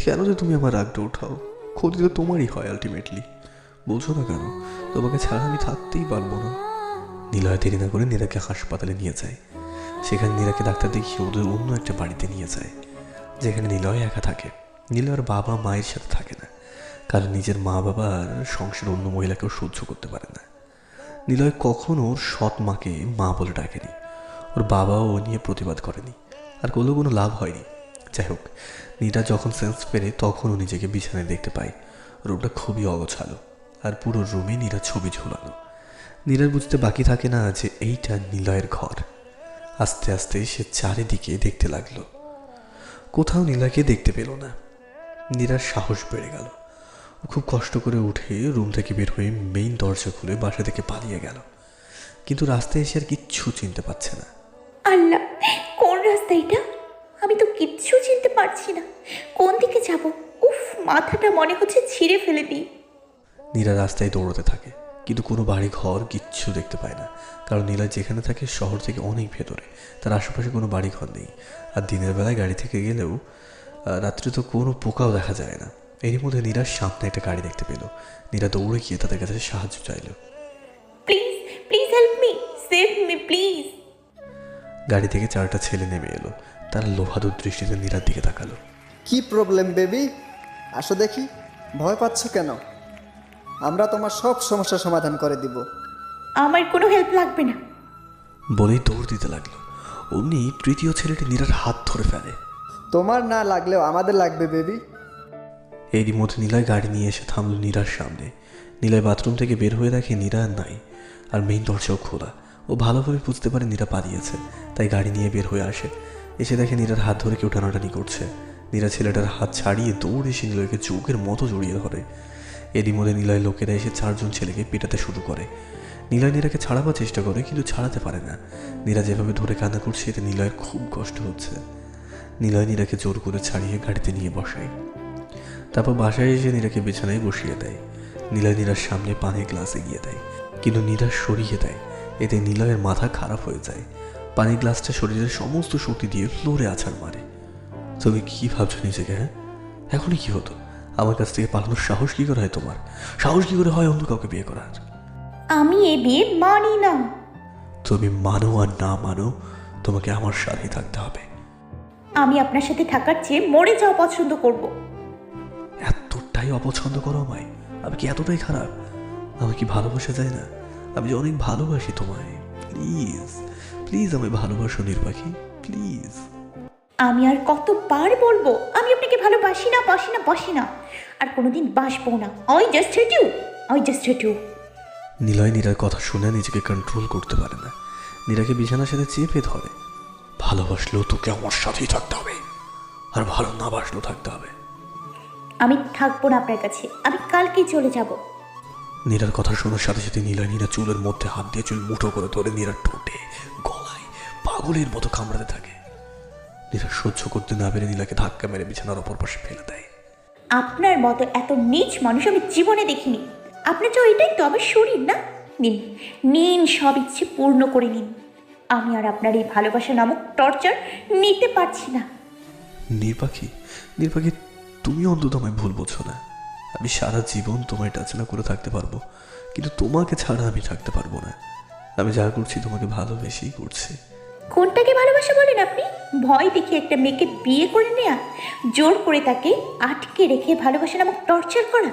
কেন যে তুমি আমার রাগটা ওঠাও? ক্ষতি তো তোমারই হয় আলটিমেটলি। বলছো না কেন? তোমাকে ছাড়া আমি থাকতেই পারবো না। নীলয় দেরি না করে নীরাকে হাসপাতালে নিয়ে যায়। সেখানে নীরাকে ডাক্তার দেখিয়ে ওদের অন্য একটা বাড়িতে নিয়ে যায়, যেখানে নীলয় একা থাকে। নীলয়ের বাবা মায়ের সাথে থাকে না, কারণ নিজের মা বাবার সংসার অন্য মহিলাকেও সহ্য করতে পারে না। নীলয় কখনো ওর সৎ মাকে মা বলে ডাকেনি। ওর বাবাও ও নিয়ে প্রতিবাদ করেনি, আর কোনো লাভ হয়নি। যাই হোক, নীরা যখন সেন্স পেরে তখন ও নিজেকে বিছানায় দেখতে পায়। রুমটা খুবই অগোছালো, আর পুরো রুমে নীরা ছবি ঝুলানো। নীরার বুঝতে বাকি থাকে না যে এইটা নীলয়ের ঘর। আস্তে আস্তে সে চারিদিকে দেখতে লাগলো, কোথাও নীলাকে দেখতে পেল না। নীরার সাহস বেড়ে গেল। ও খুব কষ্ট করে উঠে রুম থেকে বের হয়ে মেইন দরজা খুলে বাসা থেকে পালিয়ে গেল। কিন্তু রাস্তায় এসে আর কিচ্ছু চিনতে পারছে না। আল্লাহ, কোন রাস্তা এটা? আমি তো কিচ্ছু চিনতে পারছি না। কোন দিকে যাব? উফ, মাথাটা মনে হচ্ছে ছিঁড়ে ফেলে দিই। নীরা রাস্তায় দৌড়তে থাকে, কিন্তু কোনো বাড়ি ঘর কিচ্ছু দেখতে পায় না, কারণ নীলা যেখানে থাকে শহর থেকে অনেক ভেতরে। তার আশেপাশে কোনো বাড়ি ঘর নেই। আর দিনের বেলায় গাড়ি থেকে গেলেও রাত্রে তো কোনো পোকাও দেখা যায় না। এরই মধ্যে নীরার সামনে একটা গাড়ি দেখতে পেল। নীরা দৌড়ে গিয়ে তাদের কাছে সাহায্য চাইল। Please, please help me, save me please. গাড়ি থেকে 4টা ছেলে নেমে এলো। তারা লোহাদুর দৃষ্টিতে নীরার দিকে তাকালো। কি প্রবলেম বেবি? আসো দেখি, ভয় পাচ্ছ কেন? আমরা তোমার সব সমস্যার সমাধান করে দিব। আমার কোনো হেল্প লাগবে না। বলেই দৌড় দিতে লাগলো। অমনি তৃতীয় ছেলেটি নীরার হাত ধরে ফেলে। তোমার না লাগলেও আমাদের লাগবে বেবি। এরই মধ্যে নীলয় গাড়ি নিয়ে এসে থামলো নীরার সামনে। নীলয় বাথরুম থেকে বের হয়ে দেখে নীরা আর নাই, আর মেইন দরজাও খোলা। ও ভালোভাবে বুঝতে পারে নীরা পালিয়েছে, তাই গাড়ি নিয়ে বের হয়ে আসে। এসে দেখে নীরার হাত ধরে কেউ টানাটানি করছে। নীরা ছেলেটার হাত ছাড়িয়ে দৌড়ে এসে নীলয়কে চোখের মতো জড়িয়ে ধরে। এরই মধ্যে নীলয় লোকেরা এসে 4জন ছেলেকে পেটাতে শুরু করে। নীলয় নীরাকে ছাড়াবার চেষ্টা করে, কিন্তু ছাড়াতে পারে না। নীরা যেভাবে ধরে কান্না করছে এতে নীলয়ের খুব কষ্ট হচ্ছে। নীলয় নীরাকে জোর করে ছাড়িয়ে গাড়িতে নিয়ে বসায়। তারপর বাসায় এসে নীরাকে বিছানায় বসিয়ে দেয়। নীলয় নীরার সামনে পানির গ্লাস এগিয়ে দেয়, কিন্তু নীরা সরিয়ে দেয়। এতে নীলয়ের মাথা খারাপ হয়ে যায়। পানির গ্লাসটা শরীরের সমস্ত শক্তি দিয়ে ফ্লোরে আছাড় মারে। তুমি কি ভাবছো নিজেকে? হ্যাঁ, এখনই কি হতো? আমার কাছ থেকে পালানোর সাহস কি করে হয় তোমার? সাহস কি করে হয় অন্য কাউকে বিয়ে করার? আমি এই বিয়ে মানি না। তুমি মানো আর না মানো, তোমাকে আমার সাথে থাকতে হবে। আমি আপনার সাথে থাকার চেয়ে মরে যাওয়া পছন্দ করব। এতটাই অপছন্দ করো আমায়? আমি কি এতটাই খারাপ? আমি কি ভালোবাসা যায় না? আমি যে অনেক ভালোবাসি তোমায়। প্লিজ প্লিজ আমায় ভালোবাসো নির্বাহী, প্লিজ। আমি আর কতবার বলবো আমি আপনাকে ভালোবাসি না, বাসি না, বাসি না, আর কোনোদিন বাসবো না। I just hate you, I just hate you. Niloy নীরার কথা শুনে নিজেকে কন্ট্রোল করতে পারে না। নীরাকে বিছানার সাথে চেপে ধরে। ভালোবাসলেও তোকে আমার সাথেই থাকতে হবে, আর ভালো না বাসলেও থাকতে হবে। আমি থাকবো না আপনার কাছে, আমি কালকেই চলে যাব। নীরার কথা শোনার সাথে সাথে নীলয় নীরা চুলের মধ্যে হাত দিয়ে চুল মুঠো করে ধরে নীরার ঠোঁটে, গলায় পাগলের মতো কামড়াতে থাকে। নীরা সহ্য করতে না পেরে নীলাকে ধাক্কা মেরে বিছানার অপর পাশে ফেলে দেয়। আপনার মতো এত নীচ মানুষ আমি জীবনে দেখিনি। আপনার তো এটাই তো আমার শরীর না। নিন নিন, সব ইচ্ছে পূর্ণ করে নিন। আমি আর আপনার এই ভালোবাসা নামক টর্চার নিতে পারছি না। নির্পাখি, নির্পাখি, তুমি অন্তত আমায় ভুল বোঝো না। আমি সারা জীবন তোমায় টাচ না করে থাকতে পারবো, কিন্তু তোমাকে ছাড়া আমি থাকতে পারবো না। আমি যা করছি তোমাকে ভালোবেসেই করছি। কোনটাকে ভালোবাসা বলেন আপনি? ভয় দেখে একটা মেয়েকে বিয়ে করে নেয়া, জোর করে তাকে আটকে রেখে ভালোবাসা নামক টর্চার করা,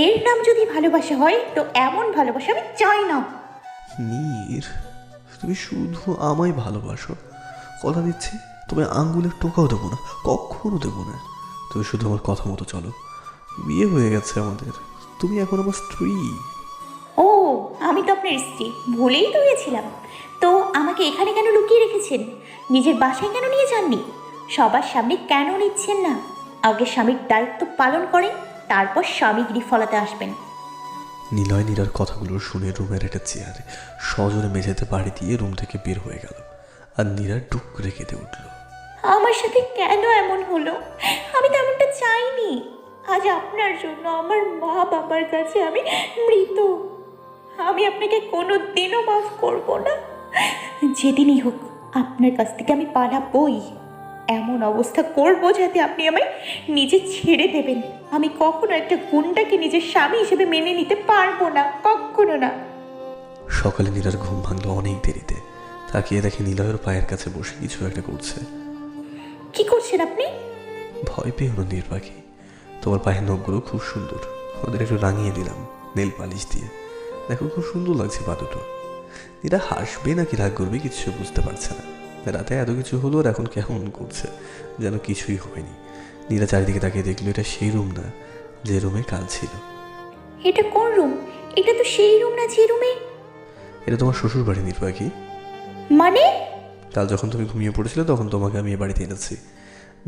এর নাম যদি ভালোবাসা হয় তো এমন ভালোবাসা আমি চাই না। নীর, তুমি শুধু আমায় ভালোবাসো। কথা দিচ্ছি তোমায় আঙ্গুলের টোকাও দেবো না, কখনো দেবো না। তুমি শুধু আমার কথা মতো চলো। বিয়ে হয়ে গেছে আমাদের, তুমি এখন আমার স্ত্রী। ও, আমি তো আপনার স্ত্রী, ভুলেই তো গেছিলাম। তো আমাকে এখানে কেন লুকিয়ে রেখেছেন? নিজের বাসায় কেন নিয়ে যাননি? সবার সামনে কেন নিচ্ছেন না? আগে স্বামীর দায়িত্ব পালন করেন, তারপর স্বামীগিরি ফলাতে আসবেন। নিলয় নীরার কথাগুলো শুনে রুমের একটা চেয়ারে সজোরে মেঝেতে বাড়ি দিয়ে রুম থেকে বের হয়ে গেল। আর নীরা ডুক করে কেঁদে উঠল। আমার সাথে কেন এমন হলো? আমি তো এমনটা চাইনি। আজ আপনার জন্য আমার মা বাবার কাছে আমি মৃত। আমি আপনাকে কোনো দিনও মাফ করব না। যেদিনই হোক আপনার কাছ থেকে আমি পালাবই। এমন অবস্থা করবো যাতে আপনি আমায় নিজে ছেড়ে দেবেন। আমি কখনো একটা গুন্ডাকে নিজের স্বামী হিসেবে মেনে নিতে পারবো না, কখনো না। সকালে নীরার ঘুম ভাঙলো অনেক দেরিতে। তাকিয়ে দেখে নিলয়ের পায়ের কাছে বসে কিছু একটা করছে। কি করছেন আপনি? ভয় পেও না নির্পাখি, তোমার পায়ের নখগুলো খুব সুন্দর, ওদের একটু রাঙিয়ে দিলাম নেল পালিশ দিয়ে। দেখো খুব সুন্দর লাগছে পা দুটো। নীরা হাসবে নাকি রাগ করবে কিছু বুঝতে পারছে না। রাতে এত কিছু হলো আর এখন কেমন করছে যেন কিছুই হয়নি। নীরা চারিদিকে তাকিয়ে দেখলো এটা সেই রুম না যে রুমে কাল ছিল। এটা কোন রুম? এটা তো সেই রুম না যে রুমে। এটা তোমার শ্বশুর বাড়ি নির্পাখি। মানে? কাল যখন তুমি ঘুমিয়ে পড়েছিলে তখন তোমাকে আমি এ বাড়িতে এনেছি।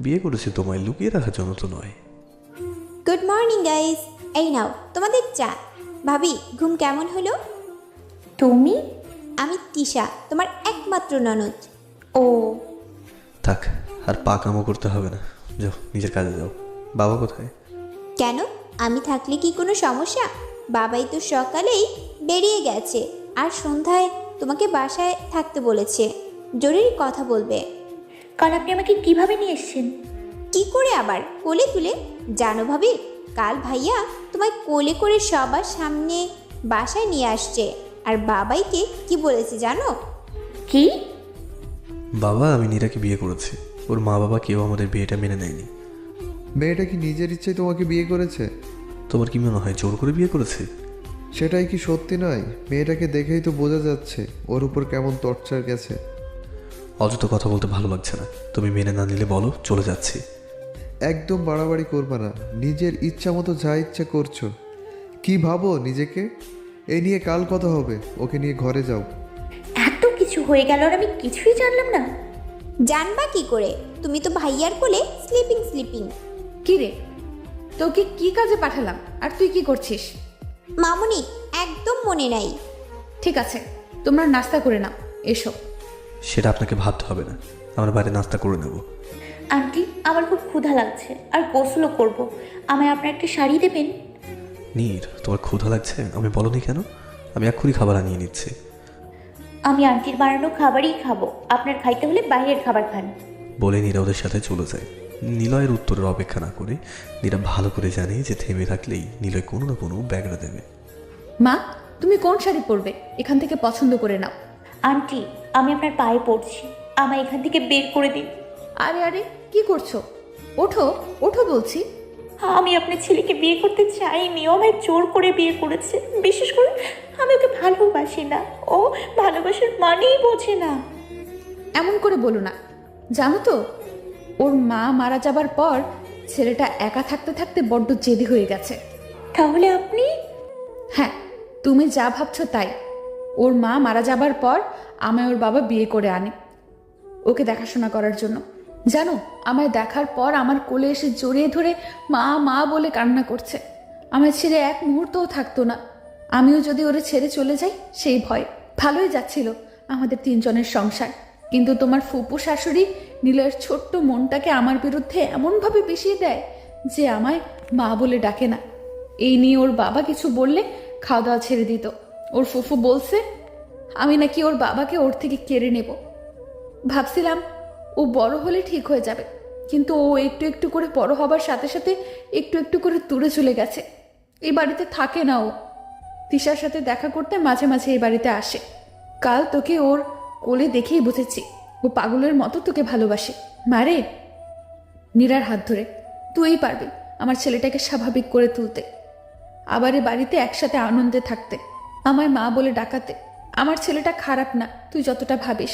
বিয়ে করেছি তোমায় লুকিয়ে রাখার জন্য তো নয়। গুড মর্নিং গাইস, এই নাও তোমাদের চা। ভাবি, ঘুম কেমন হলো? তুমি? আমি তিশা, তোমার একমাত্র ননদ। ও, থাক, আর পা কামও করতে হবে না, যাও নিজের কাজে যাও। বাবা কোথায়? কেন, আমি থাকলে কি কোনো সমস্যা? বাবাই তো সকালেই বেরিয়ে গেছে, আর সন্ধ্যায় তোমাকে বাসায় থাকতে বলেছে, জরুরি কথা বলবে। কাল আপনি আমাকে কিভাবে নিয়ে এসেছেন? কি করে আবার, কোলে তুলে। জানো ভাবি, কাল ভাইয়া তোমায় কোলে করে সবার সামনে বাসায় নিয়ে আসছে। আর বাবাইকে কি বলেছে জানো? কি? বাবা, আমি নীরাকে বিয়ে করেছি। ওর মা বাবা কেউ আমাদের বিয়েটা মেনে নেয়নি। মেয়েটা কি নিজের ইচ্ছায় তোমাকে বিয়ে করেছে? তোমার কি মনে হয় জোর করে বিয়ে করেছে? সেটাই কি সত্যি নয়? মেয়েটাকে দেখেই তো বোঝা যাচ্ছে ওর উপর কেমন টর্চার গেছে। অযথা কথা বলতে ভালো লাগছে না। তুমি মেনে না নিলে বলো, চলে যাচ্ছি। একদম বাড়াবাড়ি করবে না, নিজের ইচ্ছা মতো যা ইচ্ছা করছো। কি ভাবো নিজেকে? এই নিয়ে কাল কথা হবে, ওকে নিয়ে ঘরে যাও। এত কিছু হয়ে গেল আর আমি কিছুই জানলাম না। জানবা কি করে? তুমি তো ভাইয়ার কোলে স্লিপিং। কি রে, তোকে কি কাজে পাঠালাম আর তুই কি করছিস? মামুনি, একদম মনে নাই। ঠিক আছে, তোমরা নাস্তা করে নাও, এসো। সেটা আপনাকে ভাবতে হবে না, আমরা বাইরে নাস্তা করে নেব। আন্টি, আমার খুব ক্ষুধা লাগছে আর গোসলও করব। আমায় আপনার একটা শাড়ি দেবেন? নীর, তোমার ক্ষুধা লাগছে? আমি বলনি কেন? আমি এক্ষুনি খাবার আনিয়ে নিচ্ছি। আমি আন্টির বানানো খাবারই খাবো। আপনার খাইতে হলে বাইরের খাবার খান। বলে নীরা ওদের সাথে চলে যায়। নিলয়ের উত্তরের অপেক্ষা না করে নীরা ভালো করে জানে যে থেমে থাকলেই নিলয় কোনো না কোনো ব্যাগড়া দেবে। মা, তুমি কোন শাড়ি পরবে এখান থেকে পছন্দ করে নাও। আন্টি, আমি আপনার পায়ে পড়ছি, আমায় এখান থেকে বের করে দিন। আরে আরে, কি করছো? ওঠো ওঠো বলছি। আমি আপনার ছেলেকে বিয়ে করতে চাইনি, ও আমায় জোর করে বিয়ে করেছে। বিশেষ করে আমি ওকে ভালোবাসি না, ও ভালোবাসার মানেই বোঝে না। এমন করে বলো না। জানো তো, ওর মা মারা যাবার পর ছেলেটা একা থাকতে থাকতে বড্ড জেদি হয়ে গেছে। তাহলে আপনি? হ্যাঁ, তুমি যা ভাবছো তাই। ওর মা মারা যাবার পর আমায় ওর বাবা বিয়ে করে আনে ওকে দেখাশোনা করার জন্য। জানো, আমায় দেখার পর আমার কোলে এসে জড়িয়ে ধরে মা মা বলে কান্না করছে। আমায় ছেড়ে এক মুহূর্তও থাকতো না। আমিও যদি ওরে ছেড়ে চলে যাই সেই ভয়। ভালোই যাচ্ছিল আমাদের তিনজনের সংসার, কিন্তু তোমার ফুপু শাশুড়ি নিলয়ের ছোট্ট মনটাকে আমার বিরুদ্ধে এমনভাবে বিষিয়ে দেয় যে আমায় মা বলে ডাকে না। এই নিয়ে ওর বাবা কিছু বললে খাওয়া দাওয়া ছেড়ে দিত। ওর ফুফু বলছে আমি নাকি ওর বাবাকে ওর থেকে কেড়ে নেব। ভাবছিলাম ও বড় হলে ঠিক হয়ে যাবে, কিন্তু ও একটু একটু করে বড় হবার সাথে সাথে একটু একটু করে দূরে চলে গেছে। এই বাড়িতে থাকে না ও। তিশার সাথে দেখা করতে মাঝে মাঝে এই বাড়িতে আসে। কাল তোকে ওর কোলে দেখেই বুঝেছি ও পাগলের মতো তোকে ভালোবাসে। মারে, নীরার হাত ধরে তুই পারবি আমার ছেলেটাকে স্বাভাবিক করে তুলতে, আবার এ বাড়িতে একসাথে আনন্দে থাকতে, আমায় মা বলে ডাকাতে। আমার ছেলেটা খারাপ না তুই যতটা ভাবিস।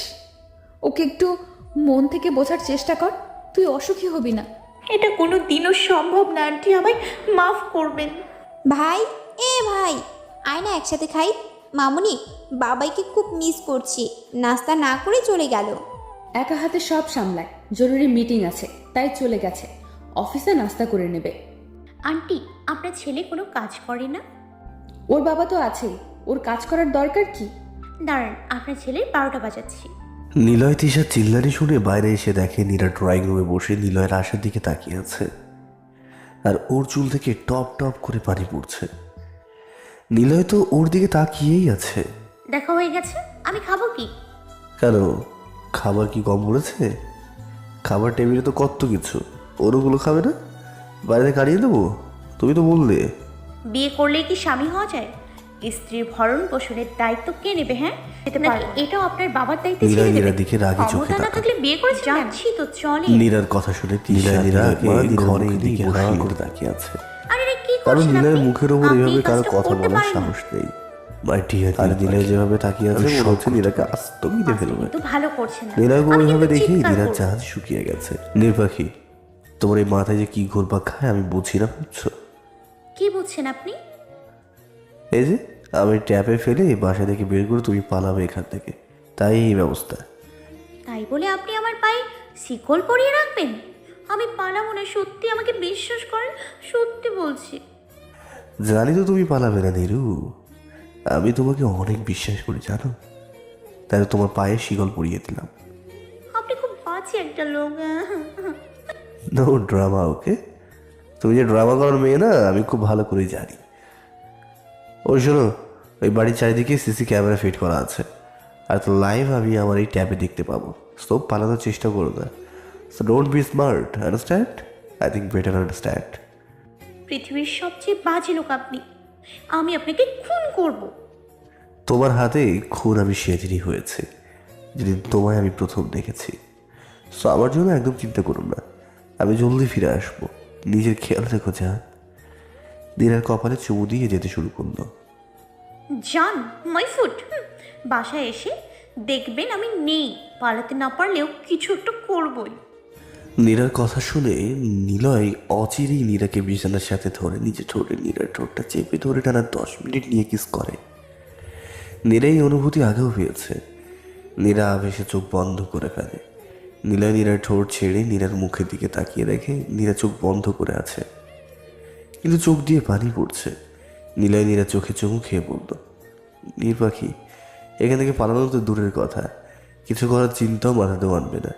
ওকে একটু মন থেকে বোঝার চেষ্টা কর, তুই অসুখী হবি না। এটা কোনো দিনও সম্ভব না আন্টি, আমায় মাফ করবেন। ভাই, ভাই আয় না একসাথে খাই। মামুনি, বাবাইকে খুব মিস করছি, নাস্তা না করে চলে গেল। একা হাতে সব সামলায়, জরুরি মিটিং আছে তাই চলে গেছে, অফিসে নাস্তা করে নেবে। আন্টি, আপনার ছেলে কোনো কাজ করে না? ওর বাবা তো আছেই, ওর কাজ করার দরকার কি? দাঁড়ান, আপনার ছেলের 12টা বাজাচ্ছি। নিলয় তিশার চিল্লানি শুনে বাইরে এসে দেখে নীরা ড্রয়িং রুমে বসে নিলয়ের আশার দিকে তাকিয়ে আছে, আর ওর চুল থেকে টপ টপ করে পানি পড়ছে। নিলয় তো ওর দিকে তাকিয়েই আছে। দেখা হয়ে গেছে, আমি খাবো কি? কেন, খাবার কি কম পড়েছে? খাবার টেবিলে তো কত কিছু, ওরগুলো খাবে না? বাইরে কাড়িয়ে দেবো? তুমি তো বললে। বিয়ে করলেই কি স্বামী হওয়া যায়? স্ত্রীর ভরণ পোষণের দায়িত্ব কে নেবে? হ্যাঁ, নাকি এটাও আপনার বাবার দায়িত্বে ছেড়ে দেবেন? নীরার দিকে রাগি চোখে ক্ষমতা না তাকায়। থাকলে বিয়ে করে যাচ্ছি তো চলে। নীরার কথা শুনে তিশা ঘরে দিকে হা করে তাকিয়ে আছে, আরে রে, কি কারণ করছেন নীলের আপনি? মুখের ওপর আপনি এভাবে কারো কাজটা কথা করতে বলার পারেন না। সাহস নেই। আর নীলয় যেভাবে তাকিয়ে আছে মনে হচ্ছে নীলাকে আস্ত মিটে ফেলবে। তো ভালো করছেন না। নীলাকে আমি ওইভাবে কিন্তু দেখেই চিৎকার নীলার করব। জাহাজ শুকিয়ে গেছে। নির্বাখী, তোমার এই মাথায় যে কি ঘুরপাক খায় আমি বুঝি না, বুঝছো? কি বুঝছেন আপনি? এই যে আমি ট্যাপে ফেলে বাসা থেকে বের করে তুমি পালাবে এখান থেকে, তাই এই ব্যবস্থা। তাই বলে আপনি আমার পায়ে শিকল পরিয়ে রাখবেন? আমি পালাবো না, সত্যি আমাকে বিশ্বাস করেন, সত্যি বলছি। জানি তো তুমি পালাবে না নীরু, আমি তোমাকে অনেক বিশ্বাস করি জানো, তাই তো তোমার পায়ে শিকল পরিয়ে দিলাম। আপনি খুব বাজে একটা লোক। নো ড্রামা, ওকে? তুমি যে ড্রামা করার মেয়ে না, আমি খুব ভালো করে জানি। ওই শোনো, ওই বাড়ির চারিদিকে সিসি ক্যামেরা ফিট করা আছে, আর তো লাইভ আমি আমার এই ট্যাবে দেখতে পাবো। সো পালানোর চেষ্টা করো না। So don't be smart, understand? I think better understand. পৃথিবীর সবচেয়ে বাজে লোক আপনি, আমি আপনাকে খুন করব। তোমার হাতে খুন আমি সেদিনই হয়েছে যেদিন তোমায় আমি প্রথম দেখেছি। সো আমার জন্য একদম চিন্তা করুন না, আমি জলদি ফিরে আসবো। নিজের খেয়াল রেখো যা। দিনের কপালে চুমু দিয়ে যেতে শুরু করলো। জান মাই ফুট। বাসায় এসে দেখবেন আমি নেই, পালাতে না পারলেও কিছু একটা করবই। নীরার কথা শুনে নিলয় অচিরেই নীরাকে বিছানার সাথে ধরে নিজে ঠোঁটে নীরার ঠোঁটটা চেপে ধরে টানা 10 মিনিট নিয়ে কিস করে। নীরা এই অনুভূতি আগেও পেয়েছে। নীরা আবেশে চোখ বন্ধ করে ফেলে। নিলয় নীরার ঠোঁট ছেড়ে নীরার মুখের দিকে তাকিয়ে দেখে নীরা চোখ বন্ধ করে আছে, কিন্তু চোখ দিয়ে পানি পড়ছে। নিলয় নীরা চোখে চুমু খেয়ে বলল, নীর পাখি, এখান থেকে পালানো তো দূরের কথা, কিছু করার চিন্তাও মাথাতেও আনবে না,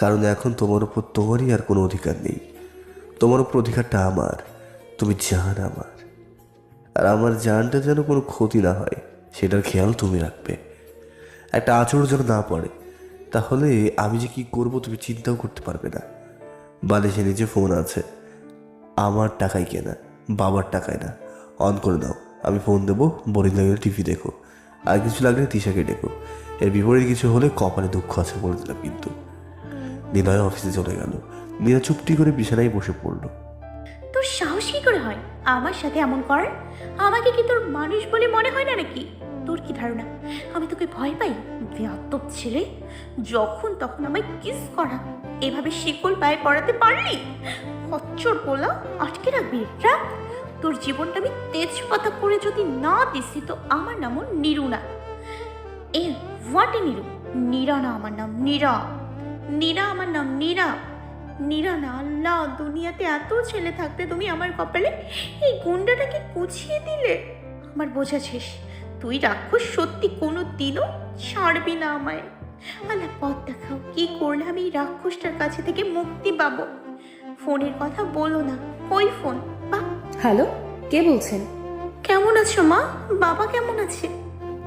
কারণ এখন তোমার উপর তোমারই আর কোনো অধিকার নেই। তোমার উপর অধিকারটা আমার, তুমি জান আমার, আর আমার জানটা যেন কোনো ক্ষতি না হয় সেটার খেয়াল তুমি রাখবে। একটা আঁচড় যেন না পড়ে, তাহলে আমি যে কি করব তুমি চিন্তাও করতে পারবে না। বালিশে নিচে ফোন আছে, আমার টাকায় কেনা, বাবার টাকায় না। অন করে দাও, আমি ফোন দেবো, বোরিং লাগলে টিভি দেখো, আর কিছু লাগলে তিশাকে ডেকো। এর বিপরীত কিছু হলে কপালে দুঃখ আছে বলে দিলাম কিন্তু। নিলয় অফিসে চলে গেল। নীরা চুপটি করে বিছানায় বসে পড়ল। তোর সাহস কি করে হয় আমার সাথে এমন করার? আমাকে কি তোর মানুষ বলে মনে হয় না নাকি? তোর কি ধারণা আমি তোকে ভয় পাই? বেয়াদব ছেলে, যখন তখন আমায় কিস করা, এভাবে শিকল পায়ে পড়াতে পারলি? খচ্চর পোলা, আটকে রাখবি? রাখ, তোর জীবনটা আমি তেজপাতা করে যদি না দিছি তো আমার নামও নিরু না। এ হোয়াট এ নিরু? নীরা না আমার নাম, নীরা। নীরা আমার নাম, নীরা। নীরা না। আল্লাহ, দুনিয়াতে এত ছেলে থাকতে তুমি আমার কপালে এই গুন্ডাটাকে কুচিয়ে দিলে। আমার বোঝা শেষ, তুই রাক্ষস সত্যি কোনো দিনও ছাড়বি না আমায়। আল্লাহ পথ দেখাও, কি করলে আমি এই রাক্ষসটার কাছে থেকে মুক্তি পাবো? ফোনের কথা বলো না, ওই ফোন। হ্যালো, কে বলছেন? কেমন আছো মা? বাবা কেমন আছে?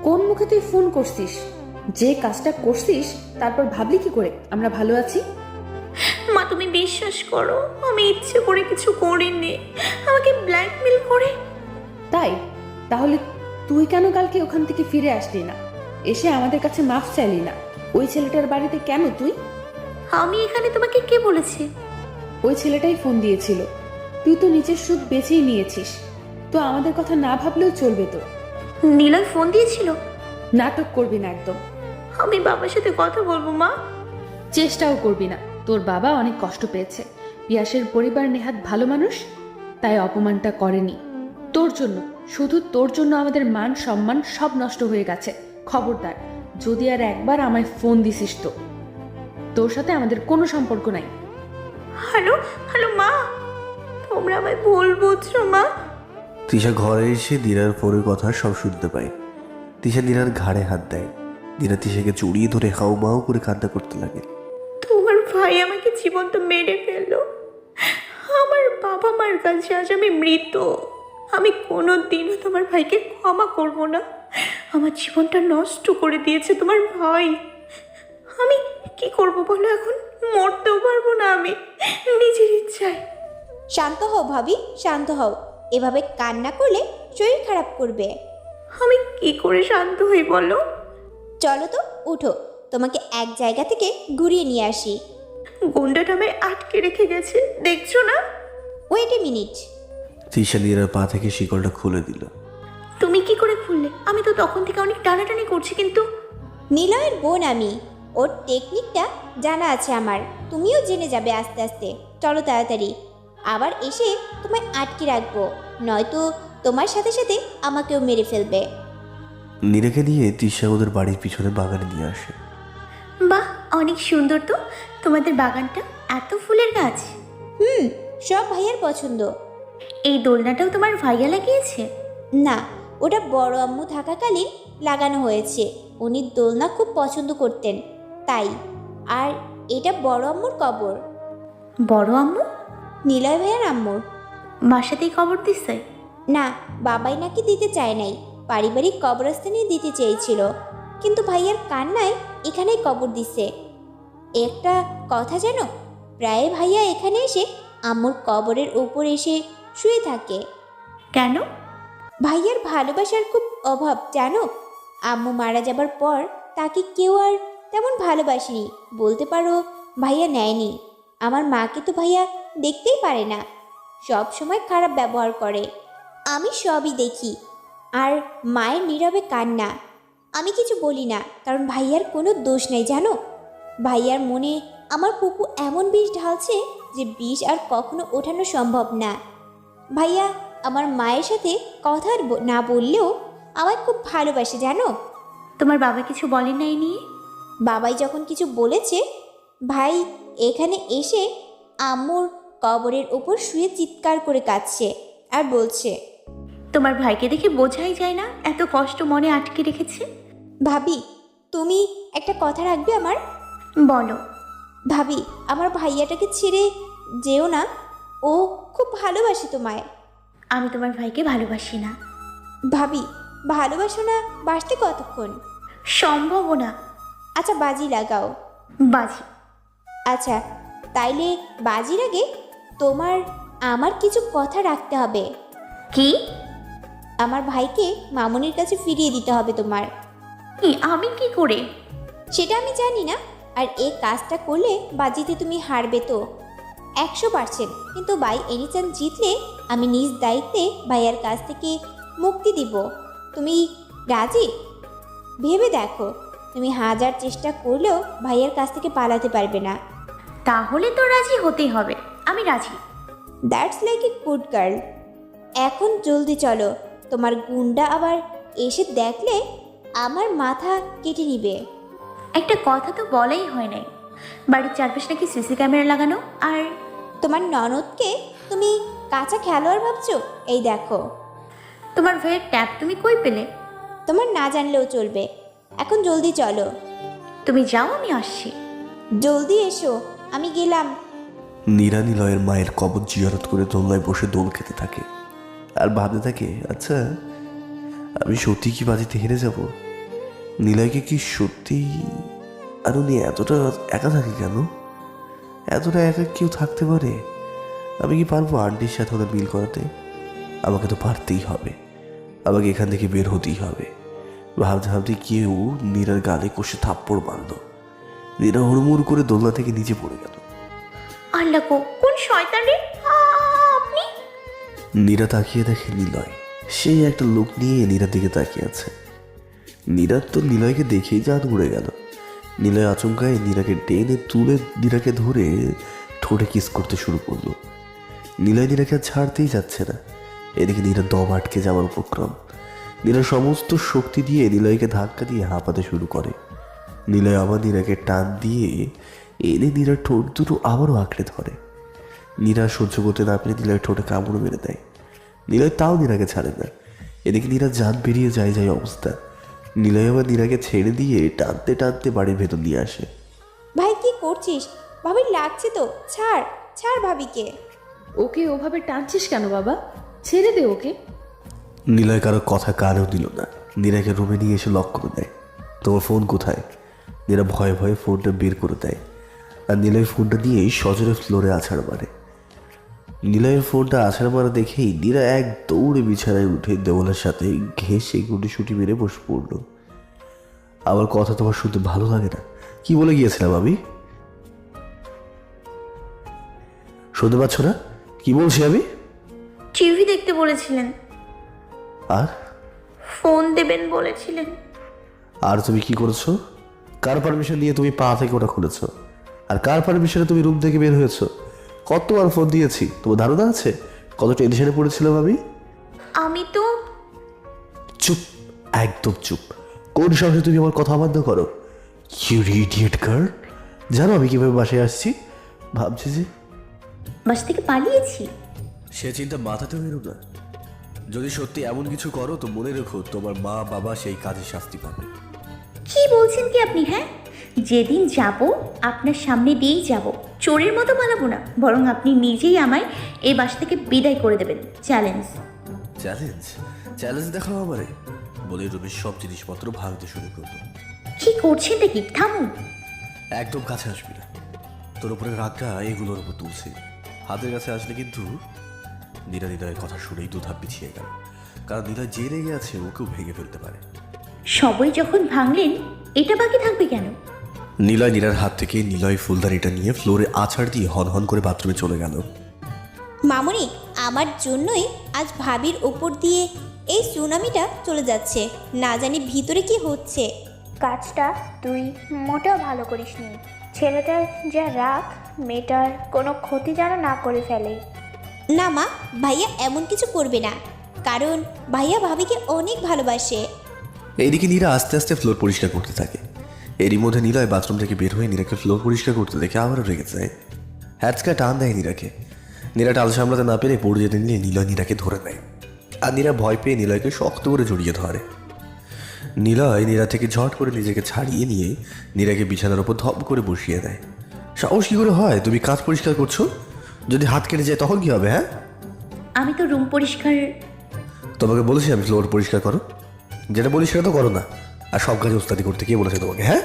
কোন মুখে তুই ফোন করছিস? যে কাজটা করছিস তারপর ভাবলি কি করে আমরা ভালো আছি? মা তুমি বিশ্বাস করো, আমি ইচ্ছে করে কিছু করিনি, আমাকে ব্ল্যাকমেল করে। তাই? তাহলে তুই কেন কালকে ওখান থেকে ফিরে আসলি না, এসে আমাদের কাছে মাফ চাইলি না? ওই ছেলেটার বাড়িতে কেন তুই? আমি এখানে তোমাকে কে বলেছে? ওই ছেলেটাই ফোন দিয়েছিল। তুই তো নিজের সুখ বেছেই নিয়েছিস, তো আমাদের কথা না ভাবলেও চলবে তো। নিলয় ফোন দিয়েছিল? নাটক করবি না একদম। আমি বাবার সাথে কথা বলবো মা। চেষ্টাও করবি না। তোর বাবা অনেক কষ্ট পেয়েছে। পিয়াসের পরিবার নেহাত ভালো মানুষ, তাই অপমানটা করেনি। তোর জন্য, শুধু তোর জন্য আমাদের মান সম্মান সব নষ্ট হয়ে গেছে। খবরদার, যদি আর একবার আমায় ফোন দিছিস তো তোর সাথে আমাদের কোনো সম্পর্ক নাই। হ্যালো হ্যালো মা, তোমরা আমায় ভুল বুঝছো মা। তিশা ঘরে এসে দিনার ফোনের কথা সব শুনতে পায়। তিশা দিনার ঘাড়ে হাত দেয়। দিনা তিশাকে জড়িয়ে ধরে হাউমাউ করে কান্না করতে লাগে। তোমার ভাই আমাকে জীবন্ত মেরে ফেললো। আমার বাবা মার কাছে আজ আমি মৃত। আমি কোনো দিনও তোমার ভাইকে ক্ষমা করব না। আমার জীবনটা নষ্ট করে দিয়েছে তোমার ভাই। আমি কি করব বলো এখন? মরতেও পারবো না আমি নিজের ইচ্ছায়। শান্ত হও ভাবি, শান্ত হও। এভাবে কান্না করলে শরীর খারাপ করবে। আমি কি করে শান্ত হই বলো? চলো তো, উঠো, তোমাকে এক জায়গা থেকে ঘুরিয়ে নিয়ে আসি। গুন্ডাটা আমায় আটকে রেখে গেছে, দেখছো না? Wait a minute. তিশা দিনার পা থেকে শিকলটা খুলে দিল। তুমি কি করে খুললে? আমি তো তখন থেকে অনেক টানাটানি করছি কিন্তু। নিলয়ের বোন আমি, ওর টেকনিকটা জানা আছে আমার। তুমিও জেনে যাবে আস্তে আস্তে। চলো তাড়াতাড়ি, আবার এসে তোমায় আটকে রাখবো, নয়তো তোমার সাথে সাথে আমাকেও মেরে ফেলবে। নীরাকে নিয়ে তিশা ওদের বাড়ির পিছনে বাগানে নিয়ে আসে। বাহ, অনেক সুন্দর তো তোমাদের বাগানটা, এত ফুলের গাছ। সব ভাইয়ার পছন্দ। এই দোলনাটাও তোমার ভাইয়া লাগিয়েছে? না, ওটা বড় আম্মু থাকাকালীন লাগানো হয়েছে। উনি দোলনা খুব পছন্দ করতেন তাই। আর এটা বড় আম্মুর কবর। বড় আম্মু? নিলয় ভাইয়ার আম্মুর। বাসাতেই কবর দিছে? না, বাবাই নাকি দিতে চায় নাই, পারিবারিক কবরস্থানে দিতে চেয়েছিল, কিন্তু ভাইয়ার কান্নায় এখানেই কবর দিছে। একটা কথা জানো, প্রায় ভাইয়া এখানে এসে আম্মুর কবরের উপর এসে শুয়ে থাকে। কেন? ভাইয়ার ভালোবাসার খুব অভাব জানো। আম্মু মারা যাবার পর তাকে কেউ আর তেমন ভালোবাসেনি, বলতে পারো ভাইয়া নেয়নি। আমার মাকে তো ভাইয়া দেখতেই পারে না, সব সময় খারাপ ব্যবহার করে। আমি সবই দেখি, আর মায়ের নীরবে কান্না। আমি কিছু বলি না, কারণ ভাইয়ার কোনো দোষ নেই জানো। ভাইয়ার মনে আমার পুপু এমন বিষ ঢালছে যে বিষ আর কখনো ওঠানো সম্ভব না। ভাইয়া আমার মায়ের সাথে কথা না বললেও আমায় খুব ভালোবাসে জানো। তোমার বাবা কিছু বলেন না এই নিয়ে? বাবাই যখন কিছু বলেছে, ভাই এখানে এসে আম্মুর কবরের ওপর শুয়ে চিৎকার করে কাঁদছে আর বলছে, তোমার ভাইকে দেখে বোঝাই যায় না এত কষ্ট মনে আটকে রেখেছে। ভাবি তুমি একটা কথা রাখবে আমার? বলো। ভাবি, আমার ভাইয়াটাকে ছেড়ে যেও না, ও খুব ভালোবাসে তোমায়। আমি তোমার ভাইকে ভালোবাসি না। ভাবি, ভালোবাসো না, বাসতে কতক্ষণ? সম্ভব না। আচ্ছা বাজি লাগাও। বাজি? আচ্ছা তাইলে বাজির আগে তোমার আমার কিছু কথা রাখতে হবে। কি? আমার ভাইকে মামুনির কাছে ফিরিয়ে দিতে হবে তোমার। কি? আমি কি করে? সেটা আমি জানি না, আর এই কাজটা করলে বাজিতে তুমি হারবে তো 100%, কিন্তু বাই এনি চান্স জিতলে আমি নিজ দায়িত্বে ভাইয়ার কাছ থেকে মুক্তি দিব। তুমি রাজি? ভেবে দেখো, তুমি 1000 চেষ্টা করলেও ভাইয়ার কাছ থেকে পালাতে পারবে না। তাহলে তো রাজি হতেই হবে। আমি রাজি। That's like a good girl. এখন জলদি চলো, তোমার গুন্ডা আবার এসে দেখলে আমার মাথা কেটে নিবে। একটা কথা তো বলাই হয় নাই, বাড়ির চারপাশে নাকি সিসি ক্যামেরা লাগানো। আর তোমার ননদকে তুমি কাঁচা খেলোয়াড় ভাবছো? এই দেখো। তোমার ভাইয়ের ট্যাব তুমি কই পেলে? তোমার না জানলেও চলবে। এখন জলদি চলো। তুমি যাও, আমি আসছি। জলদি এসো, আমি গেলাম। নীরা নিলয়ের মায়ের কবর জিয়ারত করে দোলনায় বসে দোল খেতে থাকে আর ভাবতে থাকে, আচ্ছা আমি সত্যি কি বাজিতে হেরে যাব? নিলয়কে কি সত্যি আর উনি এতটা একা থাকে কেন? এতটা একা কেউ থাকতে পারে? আমি কি পারবো আন্টির সাথে ওদের মিল করাতে? আমাকে তো পারতেই হবে, আমাকে এখান থেকে বের হতেই হবে। ভাবতে ভাবতে কেউ নীরার গালে কষে থাপ্পড় মারল। নীরা হুড়মুড় করে দোলনা থেকে নিচে পড়ে গেল। আল্লাহ গো, কোন শয়তান রে আপনি? নীরা তাকিয়ে দেখে নিলয় সেই একটা লোক নিয়ে নীরার দিকে তাকিয়ে আছে। নীরার তো নিলয়কে দেখেই জাত উড়ে গেল। নিলয় আচমকায় নীরাকে টেনে তুলে নীরাকে ধরে ঠোঁটে কিস করতে শুরু করলো। নিলয় নীরাকে আর ছাড়তেই যাচ্ছে না। এদিকে নীরা দম আটকে যাওয়ার উপক্রম। নীরা সমস্ত শক্তি দিয়ে নিলয়কে ধাক্কা দিয়ে হাঁপাতে শুরু করে। নিলয় আবার নীরাকে টান দিয়ে এনে নীরার ঠোঁট দুটো আবারও আঁকড়ে ধরে। নীরা সহ্য করতে না পেরে নিলয়ের ঠোঁটে কামড় মেরে দেয়। নিলয় তাও নীরাকে ছাড়ে না। এদিকে নীরা জান বেরিয়ে যায় অবস্থা। নিলয় আবার নীরাকে ছেড়ে দিয়ে টানতে টানতে বাড়ির ভেতর নিয়ে আসে। ভাই কি করছিস? ভাবির লাগছে তো, ছাড় ছাড় ভাবিকে। ওকে ওভাবে টানছিস কেন বাবা? ছেড়ে দে ওকে। নিলয় কারো কথা কানেও দিল না। নীরাকে রুমে নিয়ে এসে লক করে দেয়। তোমার ফোন কোথায়? নীরা ভয়ে ভয়ে ফোনটা বের করে দেয় আর নিলয় ফোনটা দিয়েই সজোরে ফ্লোরে আছাড় মারে। নিলয়ের ফোনটা আছাড় মারা দেখেই নীরা এক দৌড়ে বিছানায় উঠে দেওয়ালের সাথে ঘেঁষে গুটিসুটি মেরে বসে পড়ল। আমার কথা তোমার শুনতে ভালো লাগে না? কি বলে গিয়েছিলাম আমি? শুনতে পাচ্ছ না কি বলছি আমি? টিভি দেখতে বলেছিলেন, আর ফোন দেবেন বলেছিলেন। আর তুমি কি করেছো? কার পারমিশন নিয়ে তুমি পা থেকে ওটা খুলেছো? আর কার পারমিশনে তুমি রুম থেকে বের হয়েছো? কতবার ফোন দিয়েছি, তোমার ধারণা আছে কত টেনশনে পড়েছিলাম আমি? আমি তো চুপ, একদম চুপ। কোন সাহসে তুমি আমার কথা অমান্য করো? You idiot girl. জানো আমি কিভাবে বাসায় আসছি? ভাবছি যে বাসা থেকে পালিয়েছি। সে চিন্তা মাথাতেও এলো না। যদি সত্যি এমন কিছু করো তো মনে রেখো তোমার মা বাবা সেই কাজে শাস্তি পাবে। কি বলছেন কি আপনি? হ্যাঁ, যেদিন যাব আপনার সামনে দিয়েই যাব, চোরের মতো পালাবো না, বরং আপনি নিজেই আমায় এই বাসা থেকে বিদায় করে দেবেন। চ্যালেঞ্জ। চ্যালেঞ্জ? চ্যালেঞ্জ দেখাও আমারে বলে রুমের সব জিনিসপত্র ভাঙতে শুরু করলো। কি করছেন দেখি, থামুন। একদম কাছে আসবি না, তোর উপরে রাগটা এগুলোর উপর তুলছে। হাতের কাছে আসলে কিন্তু নীরা নিলয়ের কথা শুনেই দুধাপ পিছিয়ে গেল, কারণ নিলয় যে রেগে আছে ওকেও ভেঙে ফেলতে পারে। সবাই যখন ভাঙলেন, এটা বাকি থাকবে কেন? নিলয় নীরার হাত থেকে নিলয় ফুলদানিটা নিয়ে ফ্লোরে আছাড় দিয়ে হন করে বাথরুমে চলে গেল। মামুনি, আমার জন্যই আজ ভাবির ওপর দিয়ে এই সুনামিটা চলে যাচ্ছে। না জানি ভিতরে কি হচ্ছে। কাজটা তুই মোটেও ভালো করিসনি। ছেলেটার যা রাগ, মেয়েটার কোনো ক্ষতি যেন না করে ফেলে। না মা, ভাইয়া এমন কিছু করবে না, কারণ ভাইয়া ভাবিকে অনেক ভালোবাসে। এইদিকে নীরা আস্তে আস্তে ফ্লোর পরিষ্কার করতে থাকে। এরই মধ্যে নিলয় বাথরুম থেকে বের হয়ে নীরাকে ফ্লোর পরিষ্কার করতে দেখে আবারও রেগে যায়। হ্যাচকা টান দেয় নীরাকে। নীরা টাল সামলাতে না পেরে পড়ে যেতে নিয়ে নিলয় নীরাকে ধরে নেয় আর নীরা ভয় পেয়ে নিলয়কে শক্ত করে জড়িয়ে ধরে। নিলয় নীরা থেকে ঝট করে নিজেকে ছাড়িয়ে নিয়ে নীরাকে বিছানার ওপর ধপ করে বসিয়ে দেয়। সাহস কি করে হয়? তুমি কাজ পরিষ্কার করছো, যদি হাত কেটে যায় তখন কি হবে? হ্যাঁ, আমি তো রুম পরিষ্কার। তোমাকে বলেছি আমি ফ্লোর পরিষ্কার করো, যেটা বলি সেটা তো করো না। আর সব কাজে ওস্তাদি করতে কে বলেছে তোমাকে? হ্যাঁ।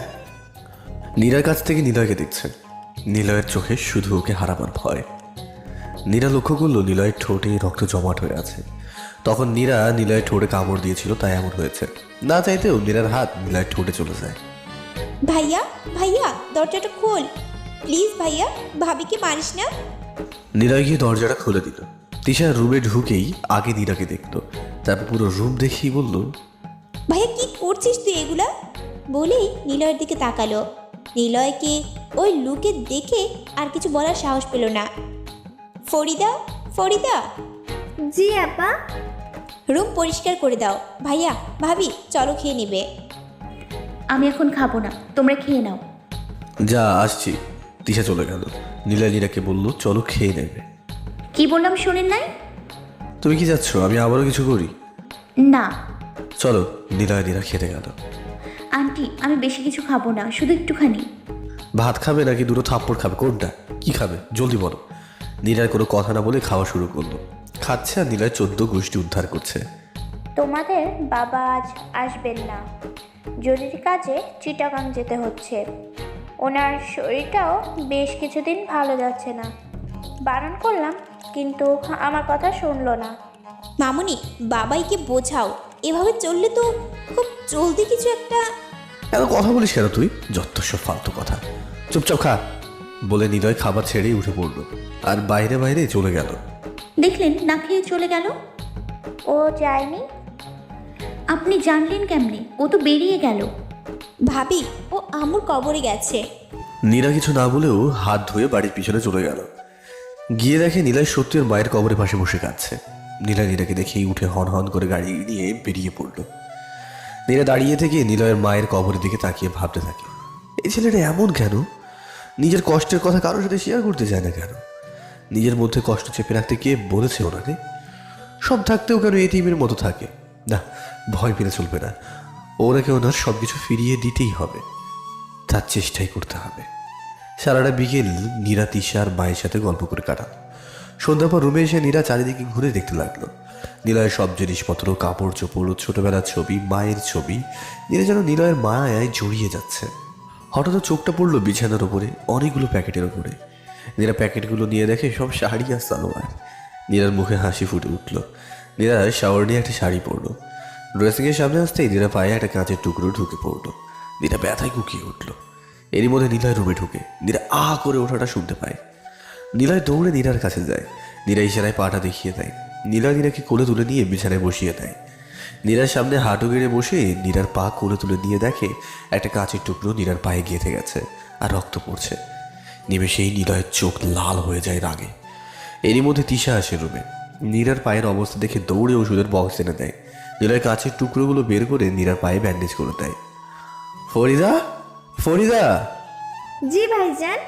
নীরার কাছ থেকে নিলয়কে দেখছেন। নিলয়ের চোখে শুধু ওকে হারাবার ভয়। নীরা লক্ষ্য করলো নিলয়ের ঠোঁটে রক্ত জমাট হয়ে আছে। তখন নীরা নিলয়ের ঠোঁটে কামড় দিয়েছিল, তাই এমন হয়েছে। না চাইতেও নীরার হাত নিলয়ের ঠোঁটে চলে যায়। ভাইয়া ভাইয়া দরজাটা খোল প্লিজ, ভাইয়া ভাবিকে মারিস না। নীরা গিয়ে দরজাটা খুলে দিল। তিশা রুমে ঢুকেই আগে নীরাকে দেখলো, তারপর পুরো রুম দেখেই বলল, ভাইয়া কি করছিস তুই এগুলা? বলেই নিলয়ের দিকে তাকালো। নিলয়কে ওই লুকে দেখে আর কিছু বলার সাহস পেল না। ফরিদা, ফরিদা। জি আপা। রুম পরিষ্কার করে দাও। ভাইয়া ভাবি চলো খেয়ে নেবে। আমি এখন খাবো না, তোমরা খেয়ে নাও। যা আসছি। তিশা চলে গেল। নীলা নীরাকে বলল, চলো খেয়ে নেবে। কি বললাম শোনেন নাই? তুমি কি যাচ্ছ আমি আবারও কিছু করি? না। চলো। নীলা নীরা খেতে গেল। আন্টি আমি বেশি কিছু খাবো না, শুধু একটুখানি। ভাত খাবে নাকি দুটো থাপ্পড় খাবে, কোনটা? কি খাবে জলদি বলো। নীলার কোনো কথা না বলে খাওয়া শুরু করলো। খাচ্ছে আর নীলার 14 গোষ্ঠী উদ্ধার করছে। তোমাদের বাবা আজ আসবেন না, জরুরি কাজে চিটাগাং যেতে হচ্ছে। ওনার শরীরটাও বেশ কিছুদিন ভালো যাচ্ছে না। বারণ করলাম কিন্তু আমার কথা শুনলো না। মামুনি, বাবাইকে বোঝাও, এভাবে চললে তো খুব জলদি কিছু একটা। এত কথা বলিস কেন তুই? যথেষ্ট ফালতু কথা, চুপচাপ খা বলে নিলয় খাবার ছেড়েই উঠে পড়লো আর বাইরে বাইরে চলে গেল। দেখলেন না খেয়ে চলে গেল। ও যায়নি? আপনি জানলেন কেমনে? ও তো বেরিয়ে গেল। ভাবি, ও আম্মুর কবরে গেছে। নীরা কিছু না বলেও হাত ধুয়ে বাড়ির পিছনে চলে গেল। গিয়ে দেখে নীলয় সত্যি ওর মায়ের কবরের পাশে বসে কাঁদছে। নীরাকে দেখেই উঠে হন হন করে গাড়ি নিয়ে বেরিয়ে পড়লো। নীরা দাঁড়িয়ে থেকে নিলয়ের মায়ের কবরের দিকে তাকিয়ে ভাবতে থাকে, এই ছেলেটা এমন কেন? নিজের কষ্টের কথা কারোর সাথে শেয়ার করতে চায় না কেন? নিজের মধ্যে কষ্ট চেপে রাখতে কে বলেছে ওনাকে? সব থাকতেও কেন এতিমের মতো থাকে? না, ভয় পেলে চলবে না, ওনাকে ওনার সব কিছু ফিরিয়ে দিতেই হবে, তার চেষ্টাই করতে হবে। সারাটা বিকেল নীরা তিশা আর মায়ের সাথে গল্প করে কাটান। সন্ধ্যা পর রুমে এসে নীরা চারিদিকে ঘুরে দেখতে লাগলো। নিলয়ের সব জিনিসপত্র, কাপড় চোপড়, ছোটবেলার ছবি, মায়ের ছবি, নীরা যেন নিলয়ের মায়ায় জড়িয়ে যাচ্ছে। হঠাৎ চোখটা পড়লো বিছানার উপরে অনেকগুলো প্যাকেটের উপরে। নীরা প্যাকেটগুলো নিয়ে দেখে সব শাড়ি আর সালোয়ার। নীরার মুখে হাসি ফুটে উঠল। নীরা শাওয়ার নিয়ে একটা শাড়ি পরলো। ড্রেসিংয়ের সামনে আসতেই নীরা পায়ে একটা কাঁচের টুকরো ঢুকে পড়লো। নীরা ব্যথায় কুকিয়ে উঠল। এরই মধ্যে নীলয় রুমে ঢুকে নীরা আ করে ওঠাটা শুনতে পায়। নীলয় দৌড়ে নীরার কাছে যায়। নীরা ইশারায় পাটা দেখিয়ে দেয়। নীলয় নীরাকে কোলে তুলে নিয়ে বিছানায় বসিয়ে দেয়। নীরার সামনে হাঁটু গেড়ে বসে নীরার পা কোলে তুলে নিয়ে দেখে একটা কাঁচের টুকরো নীরার পায়ে গেঁথে গেছে আর রক্ত পড়ছে। নিমেষেই নীলয়ের চোখ লাল হয়ে যায় রাগে। এরই মধ্যে তিশা আসে রুমে। নীরার পায়ের অবস্থা দেখে দৌড়ে ওষুধের বক্স এনে দেয়। নীলয় কাঁচের টুকরোগুলো বের করে নীরার পায়ে ব্যান্ডেজ করে দেয়। ফরিদা, ফরিদা! জি ভাইজান।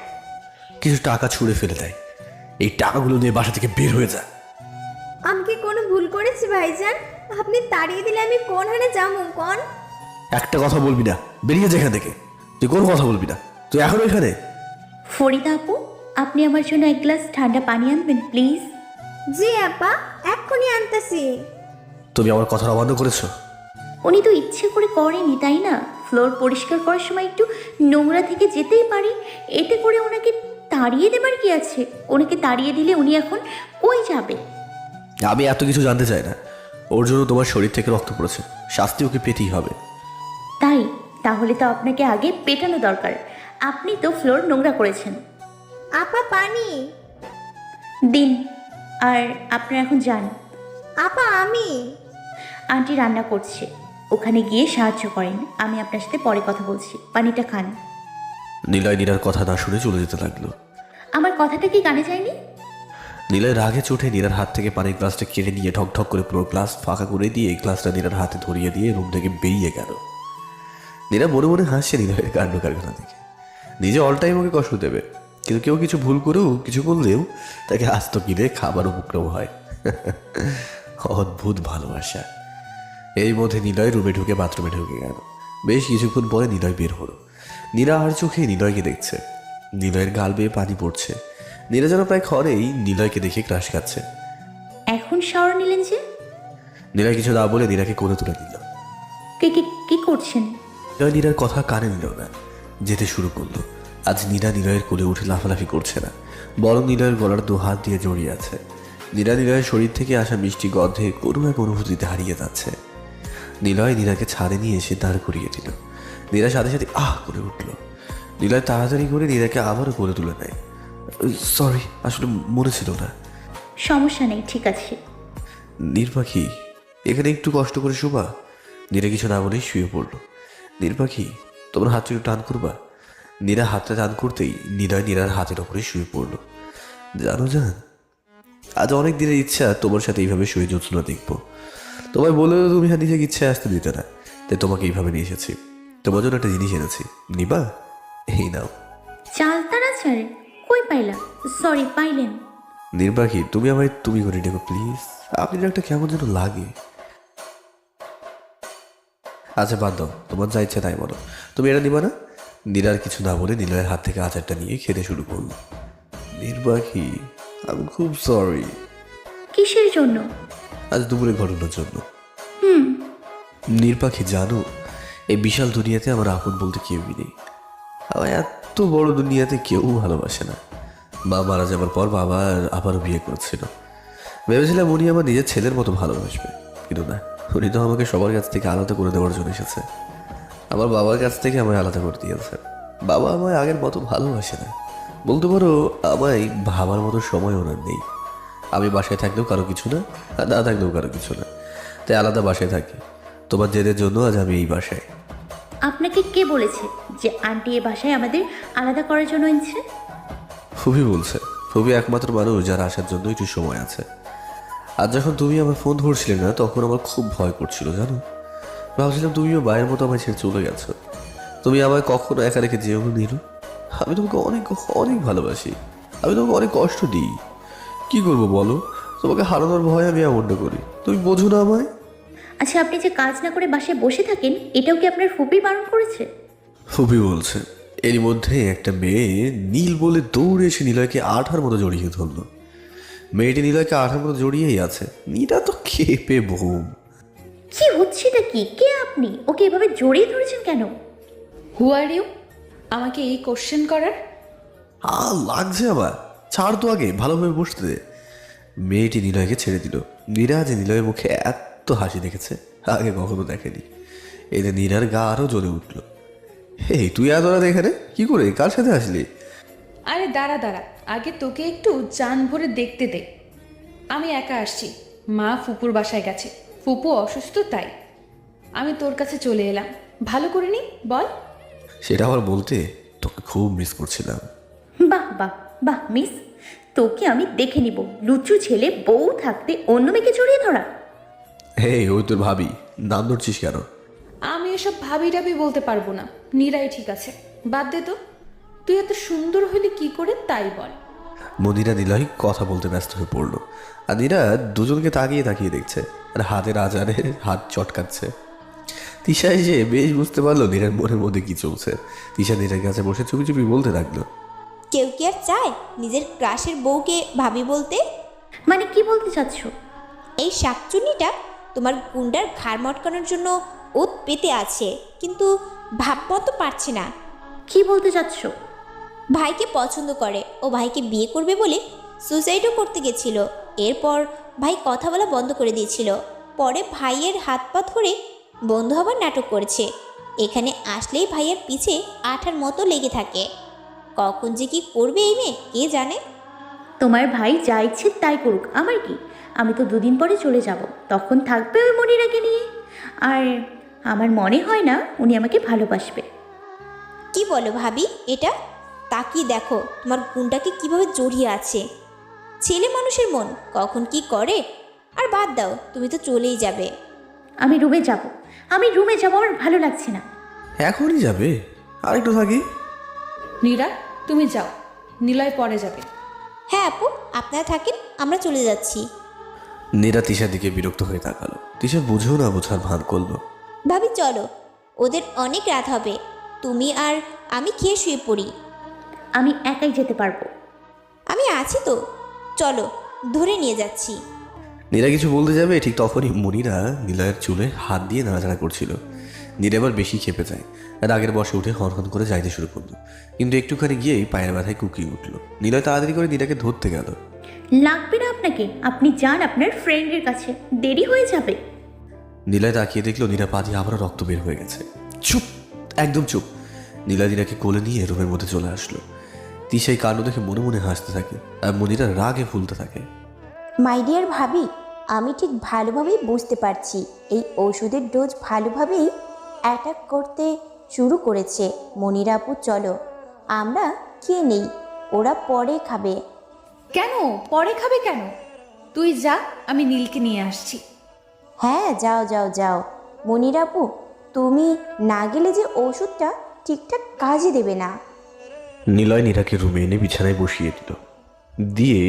কিছু টাকা ছুঁড়ে ফেলে দেয়। এই টাকাগুলো নিয়ে বাসা থেকে বের হয়ে যা। আমি কি কোনো ভুল করেছি ভাইজান? আপনি তাড়িয়ে দিলে আমি কোন হানে যাবো কোন? একটা কথা বলবি না, বেরিয়ে যা এখান থেকে। তুই কোনো কথা বলবি না, তুই এখনো এখানে? ফরিদা আপু, আপনি আমার জন্য এক গ্লাস ঠান্ডা পানি আনবেন প্লিজ। জি আপা, এক্ষুনি আনতেছি। তুমি আমার কথার অমান্য করেছো। উনি তো ইচ্ছে করে করেনি, তাই না? ফ্লোর পরিষ্কার করার সময় একটু নোংরা থেকে যেতেই পারি, এতে করে ওনাকে তাড়িয়ে দেবার কি আছে? ওনাকে তাড়িয়ে দিলে উনি এখন কই যাবে? আমি এত কিছু জানতে চাই না। ওর জন্য তোমার শরীর থেকে রক্ত পড়েছে, শাস্তি ওকে পেতেই হবে। তাই? তাহলে তো আপনাকে আগে পেটানো দরকার। আপনি তো ফ্লোর নোংরা করেছেন। আপা পানি। দিন। আর আপনারা এখন যান। আপা আমি। আন্টি রান্না করছে, ওখানে গিয়ে সাহায্য করেন। আমি আপনার সাথে পরে কথা বলছি, পানিটা খান। নীলয় নীরার কথা না শুনে চলে যেতে লাগলো। আমার কথাটা কি কানে যায়নি? নীলয় রাগে চোটে নীরার হাত থেকে পানির গ্লাসটা কেড়ে নিয়ে ঠক ঠক করে পুরো গ্লাস ফাঁকা করে দিয়ে গ্লাসটা নীরার হাতে ধরিয়ে দিয়ে রুম থেকে বেরিয়ে গেল। নীরা মনে মনে হাসছে নীলয়ের কাণ্ড কারখানা থেকে। নিজে অল টাইম ওকে কষ্ট দেবে, কিন্তু কেউ কিছু ভুল করেও কিছু করলেও তাকে আস্ত কিনে খাবার উপক্রম হয়। অদ্ভুত ভালোবাসা। এর মধ্যে নিলয় রুমে ঢুকে বাথরুমে ঢুকে গেল। বেশ কিছুক্ষণ পরে নিলয় বের হলো। নীরা আর চোখে নিলয়কে দেখছে। নিলয়ের গাল বেয়ে পানি পড়ছে। নীরা যেন প্রায় খড়েই নিলয়কে দেখে ক্রাশ খাচ্ছে। এখন শাওয়ার নিলেন যে? নীলয় কিছু না বলে নীরাকে কোলে তুলে নিল। কি করছেন? নিলয় নীরার কথা কানে নিল না, যেতে শুরু করলো। আজ নীরা নিলয়ের কোলে উঠে লাফালাফি করছে না, বরং নিলয়ের গলার দু হাত দিয়ে জড়িয়ে আছে। নীরা নিলয়ের শরীর থেকে আসা মিষ্টি গন্ধে কোনো এক অনুভূতিতে হারিয়ে যাচ্ছে। নিলয় নীরাকে ছাদে নিয়ে এসে দাঁড় করিয়ে দিল। নীরা সাথে সাথে আহ করে উঠল। নিলয় তাড়াতাড়ি করে নীরাকে আবারও কোলে তুলে নেয়। সরি, আসলে মনে ছিল না। সমস্যা নেই, ঠিক আছে। নীরপাখি, এখানে একটু কষ্ট করে শোবা। নীরা কিছু না বলেই শুয়ে পড়ল। নীরপাখি, তোমার হাতটা একটু টান করবা। নীরা হাতটা টান করতেই নিলয় নীরার হাতের ওপরে শুয়ে পড়ল। জানো জান, আজ অনেক দিনের ইচ্ছা তোমার সাথে এইভাবে শুয়ে জোৎস্না দেখবো। তোমায় বলেও তুমি নিজেকে ইচ্ছে আসতে দিতে না, তাই তোমাকে এইভাবে নিয়ে এসেছি। তোমার জন্য একটা জিনিস এনেছি, নিবা? এই নাও। চালতারা ছাড়েন, কই পাইলা? সরি, পাইলেন? নীরপাখি, তুমি আমায় তুমি করে ডেকো প্লিজ। আপনি একটা কেমন যেন লাগে। আচ্ছা বাদ দাও, তোমার যা ইচ্ছা তাই বলো। তুমি এটা দিবা না? নীরার কিছু না বলে নিলয়ের হাত থেকে আচারটা নিয়ে খেতে শুরু করলো। নির্বাহী, আমি খুব সরি। কিসের জন্য? আজ দুপুরে ঘটনার জন্য। নির্বাহী, জানো এই বিশাল দুনিয়াতে আমার আপন বলতে কেউই নেই। আমার এত বড় দুনিয়াতে কেউ ভালোবাসে না। মা মারা যাবার পর বাবা আবারও বিয়ে করেছিল। ভেবেছিলাম উনি আমার নিজের ছেলের মতো ভালোবাসবে, কিন্তু না, উনি তো আমাকে সবার কাছ থেকে আলাদা করে দেওয়ার জন্য এসেছে। আমার বাবার কাছ থেকে আমায় আলাদা করে দিয়েছে। বাবা আমায় আগের মতো ভালোবাসে না, বলতে পারো আমায় ভাবার মতো সময় ওনার নেই। আমি বাসায় থাকলেও কারো কিছু না, আর না থাকলেও কারো কিছু না, তাই আলাদা বাসায় থাকি। তোমার জেদের জন্য আজ আমি এই বাসায়। আপনাকে কে বলেছে যে আন্টি এ বাসায় আমাদের আলাদা করার জন্য এনেছে? ফুবি বলছে। ফুবি একমাত্র মানুষ যার আসার জন্য একটু সময় আছে। আর যখন তুমি আমার ফোন ধরছিলে না, তখন আমার খুব ভয় করছিল জানো। ভাবছিলাম তুমিও বাইরের মতো আমায় ছেড়ে চলে গেছো। তুমি আমায় কখনো একা রেখে যেও না নীরু। আমি তোমাকে অনেক অনেক ভালোবাসি। আমি তোমাকে অনেক কষ্ট দিই। কি করবো বলো? তোমাকে হারানোর ভয় আমি এমনটা করি। তুমি বোঝো না আমায়? আচ্ছা, আপনি যে কাজ না করে বাসায় বসে থাকেন, এটাও কি আপনার ফুপি বারণ করেছে? ফুবি বলছে। এরই মধ্যে একটা মেয়ে নীল বলে দৌড়ে এসে নিলয়কে আঠার মতো জড়িয়ে ধরলো। মেয়েটি নিলয়কে আঠার মতো জড়িয়েই আছে। নীরা তো খেপে বোম। কি হচ্ছেটা কি? কে আপনি? ওকে এভাবে জড়িয়ে ধরেছেন কেন? হু আর ইউ আমাকে এই কোশ্চেন করার? লাগছে আবার। ছাড় তো, আগে ভালোভাবে বসতে দে। মেয়েটি নিলয়কে ছেড়ে দিল। নীরা যে নিলয়ের মুখে এত হাসি দেখেছে আগে কখনো দেখেনি। এতে নীরার গা আরও জ্বলে উঠল। হে, তুই এত রাত এখানে কি করে? কার সাথে আসলি? আরে দাঁড়া দাঁড়া, আগে তোকে একটু জান ভরে দেখতে দে। আমি একা আসছি, মা ফুপুর বাসায় গেছে, ফুপু অসুস্থ, তাই আমি তোর কাছে চলে এলাম। ভালো করে নি বল। সেটা আবার বলতে, তোকে খুব মিস করছিলাম। বাহ বাহ বাহ মিস, তোকে আমি দেখে নিব। লুচু ছেলে বউ থাকতে অন্য মেয়েকে জড়িয়ে ধরা। হে, ওই তোর ভাবি, নাম ধরছিস কেন? আমি এসব ভাবি টাবি বলতে পারবো না। নীরাই ঠিক আছে, বাদ দে তো। তুই এত সুন্দর হলি কি করে তাই বল। মনিরা নিলয় কথা বলতে ব্যস্ত হয়ে পড়লো। আর নীরা দুজনকে তাকিয়ে তাকিয়ে দেখছে, আর হাতের আজারে হাত চটকাচ্ছে। তিশা এসে বেশ বুঝতে পারলো নীরার মনের মধ্যে কি চলছে। তিশা নীরার কাছে বসে চুপি চুপি বলতে লাগলো, কেউ কি আর চায় নিজের ক্রাশের বউকে ভাবি বলতে? মানে কি বলতে চাচ্ছ? এই শাকচুন্নিটা তোমার গুন্ডার ঘাড় মটকানোর জন্য ওত পেতে আছে, কিন্তু ভাবমতো পারছে না। কি বলতে চাচ্ছ? ভাইকে পছন্দ করে, ও ভাইকে বিয়ে করবে বলে সুসাইডও করতে গেছিল। এরপর ভাই কথা বলা বন্ধ করে দিয়েছিল। পরে ভাইয়ের হাত পা ধরে বন্ধু হবার নাটক করেছে। এখানে আসলেই ভাইয়ের পিছে আঠার মতো লেগে থাকে। কখন যে কি করবে এই মেয়ে কে জানে। তোমার ভাই যা ইচ্ছে তাই করুক, আমার কি? আমি তো দুদিন পরে চলে যাব, তখন থাকবে ওই মনিরাকে নিয়ে। আর আমার মনে হয় না উনি আমাকে ভালোবাসবে। কি বলো ভাবি এটা? তাকিয়ে দেখো তোমার গুণটাকে কিভাবে জড়িয়ে আছে। ছেলে মানুষের মন কখন কি করে। আর বাদ দাও, তুমি তো চলেই যাবে। আমি রুমে যাব, আমার ভালো লাগছে না। এখনই যাবে? আরেকটু থাকি। নীরা তুমি যাও, নিলয় পরে যাবে। হ্যাঁ আপু, আপনারা থাকেন, আমরা চলে যাচ্ছি। নীরা তিশার দিকে বিরক্ত হয়ে তাকালো। তিশা বুঝেও না বোঝার ভান করলো। ভাবি চলো, ওদের অনেক রাত হবে। তুমি আর আমি খেয়ে শুয়ে পড়ি। আমি একাই যেতে পারবো। আমি আছি তো, চলো ধরে নিয়ে যাচ্ছি। নীরা কিছু বলতে যাবে, ঠিক তখনই মনিরা নিলয়ের চুলে হাত দিয়ে নাড়াচাড়া করছিল। নীরা এবার বেশি খেপে যায়, রাগের বসে উঠে হন করে যাইতে শুরু করলো। কিন্তু একটুখানি গিয়েই পায়ের ব্যথায় কুকিয়ে উঠলো। নিলয় তাড়াতাড়ি করে নীরাকে ধরতে গেল। লাগবে না আপনাকে, আপনি যান আপনার ফ্রেন্ডের কাছে, দেরি হয়ে যাবে। নিলয় তাকিয়ে দেখলো নীরা পা দিয়ে আবারও রক্ত বের হয়ে গেছে। চুপ, একদম চুপ। নিলয় নীরাকে কোলে নিয়ে রুমের মধ্যে চলে আসলো। তিশাই কাণ্ড দেখে মনে মনে হাসতে থাকে, আর মনিরা রাগে ফুলতে থাকে। মাই ডিয়ার ভাবি, আমি ঠিক ভালোভাবেই বুঝতে পারছি এই ওষুধের ডোজ ভালোভাবেই অ্যাটাক করতে শুরু করেছে। মনিরা আপু চলো আমরা খেয়ে নেই, ওরা পরে খাবে। কেন পরে খাবে কেন? তুই যা, আমি নীলকে নিয়ে আসছি। হ্যাঁ যাও যাও যাও। মনিরা আপু তুমি না গেলে যে ওষুধটা ঠিকঠাক কাজই দেবে না। নিলয় নীরাকে রুমে এনে বিছানায় বসিয়ে দিল, দিয়ে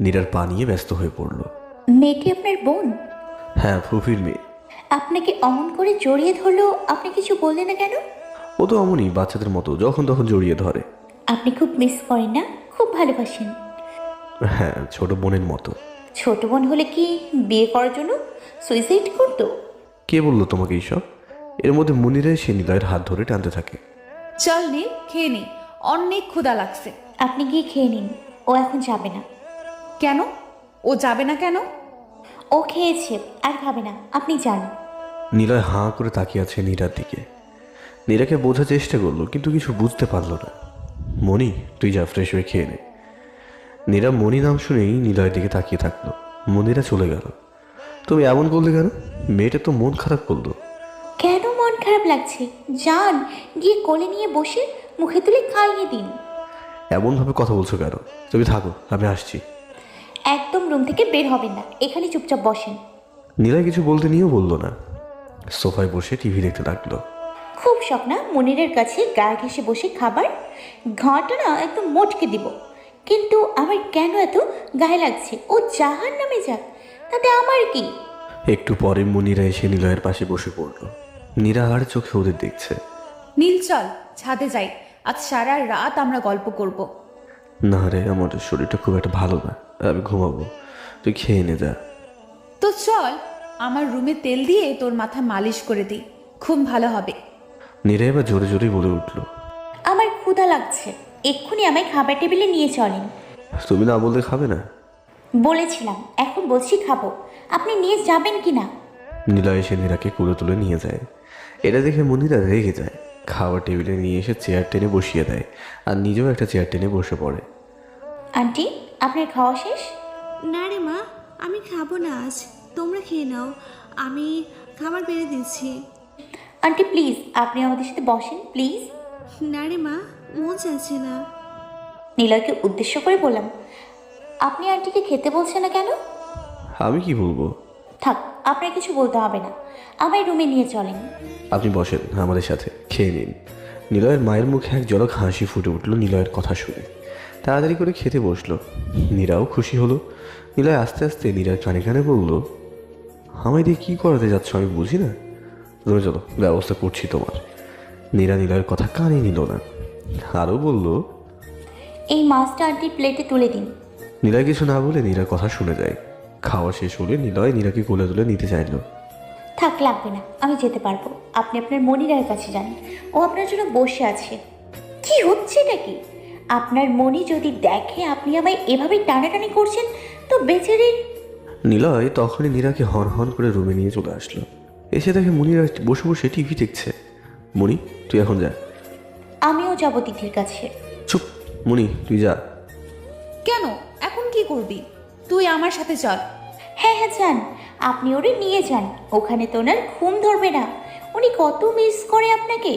নীরার পা নিয়ে ব্যস্ত হয়ে পড়ল। মেয়েটি আপনার বোন? হ্যাঁ, ফুফির মেয়ে। আপনাকে অমন করে জড়িয়ে ধরলো, আপনি কিছু বললেন না কেন? ও তো অমনই, বাচ্চাদের মতো যখন তখন জড়িয়ে ধরে। আপনি খুব মিস করেন না? খুব ভালোবাসেন? হ্যাঁ, ছোট বোনের মতো। ছোট বোন হলে কি বিয়ে করার জন্য সুইসাইড করতো? কে বললো তোমাকে এইসব? এর মধ্যে মুনিরা এসে নিলয়ের হাত ধরে টানতে থাকে। চল নীল, খেয়ে নি, অনেক ক্ষুধা লাগছে। আপনি গিয়ে খেয়ে নিন, ও এখন যাবে না। কেন? ও যাবে না কেন? ও খেয়েছে আর খাবে না, আপনি যান। নিলয় হাঁ করে তাকিয়ে আছে নীরার দিকে। নীরাকে বোঝার চেষ্টা করলো কিন্তু কিছু বুঝতে পারলো না। মনি, তুই যা, ফ্রেশ হয়ে খেয়ে নে। নীরা মনি নাম শুনেই নিলয়ের দিকে তাকিয়ে থাকলো। মনিরা চলে গেল। তুমি এমন করলে কেন? মেয়েটা তো মন খারাপ করলো। কেন মন খারাপ লাগছে? যান, গিয়ে কোলে নিয়ে বসে মুখে তুলে খাইয়ে দিন। এমনভাবে কথা বলছো কেন? তুমি থাকো, আমি আসছি। একদম রুম থেকে বের হবেন না, এখানে চুপচাপ বসেন। নীলয় কিছু বলতে নিয়েও বললো না। সোফায় বসে টিভি দেখতে লাগলো। খুব শখ না মনিরের কাছে গা ঘেঁষে বসে খাবার? ঘাটা না একদম মোটকে দিব। কিন্তু আমার কেন এত গায়ে লাগছে? ও জাহান নামে যাক, তাতে আমার কি? একটু পরে মনিরা এসে নিলয়ের পাশে বসে পড়লো। নীরা আর চোখে ওদের দেখছে। নীল চল ছাদে যাই, আজ সারা রাত আমরা গল্প করব। না রে, আমার শরীরটা খুব একটা ভালো না, আমি ঘুমাবো। তুই খেয়ে নে যা। তো চল, আমার রুমে তেল দিয়ে তোর মাথা মালিশ করে দিই, খুব ভালো হবে। নীরা এবার জোরে জোরে বলে উঠলো। আমার ক্ষুধা লাগছে, এক্ষুনি আমায় খাবার টেবিলে নিয়ে চলেন। তুমি না বললে খাবে না? বলেছিলাম, এখন বলছি খাবো, আপনি নিয়ে যাবেন কি না? নিলয় এসে নীরাকে কোলে তুলে নিয়ে যায়। এটা দেখে মনিরা রেগে যায়। খাবার টেবিলে নিয়ে এসে চেয়ার টেনে বসিয়ে দেয় আর নিজেও একটা চেয়ার টেনে বসে পড়ে। আন্টি, আপনার খাওয়া শেষ? না রে মা, আমি খাবো না আজ, তোমরা খেয়ে নাও, আমি খাবার বেড়ে দিচ্ছি। আন্টি প্লিজ, আপনি আমাদের সাথে বসেন প্লিজ। না রে মা, মন চাচ্ছে না। নিলয়কে উদ্দেশ্য করে বললাম, আপনি আন্টিকে খেতে বলছেন না কেন? আমি কি বলবো? থাক, আপনার কিছু বলতে হবে না, আমায় রুমে নিয়ে চলেন। আপনি বসেন আমাদের সাথে, খেয়ে নিন। নিলয়ের মায়ের মুখে এক ঝলক হাসি ফুটে উঠলো নিলয়ের কথা শুনে। তাড়াতাড়ি করে খেতে বসলো। নীরাও খুশি হলো। নিলয় আস্তে আস্তে নীরার কানে কানে বলল, আমায় দিয়ে কী করাতে যাচ্ছ আমি বুঝি না। রয়ে চলো, ব্যবস্থা করছি তোমার। নীরা নিলয়ের কথা কানে নিল না, আরও বলল, এই মাছটা আন্টির প্লেটে তুলে দিন। নিলয় কিছু না বলে নীরার কথা শুনে যায়। খাওয়া শেষ হলে নিলয় নীরাকে কোলে তুলে নিতে চাইল। থাক, লাগবে না, আমি যেতে পারবো। আপনি আপনার মনিরার কাছে যান, ও আপনার জন্য বসে আছে। কি হচ্ছে নাকি? আপনার মনি যদি দেখে আপনি আমায় এভাবে টানাটানি করছেন, তো বেচারি। নিলয় তখনই নীরাকে হন হন করে রুমে নিয়ে চলে আসলো। এসে দেখে মনিরা বসে বসে টিভি দেখছে। মনি, তুই এখন যা। আমিও যাবো দিদির কাছে। চুপ মনি, তুই যা। কেন? এখন কি করবি? তুই আমার সাথে চল। হ্যাঁ হ্যাঁ যান, আপনি ওরে নিয়ে যান, ওখানে তো ওনার ঘুম ধরবে না। উনি কত মিস করে আপনাকে।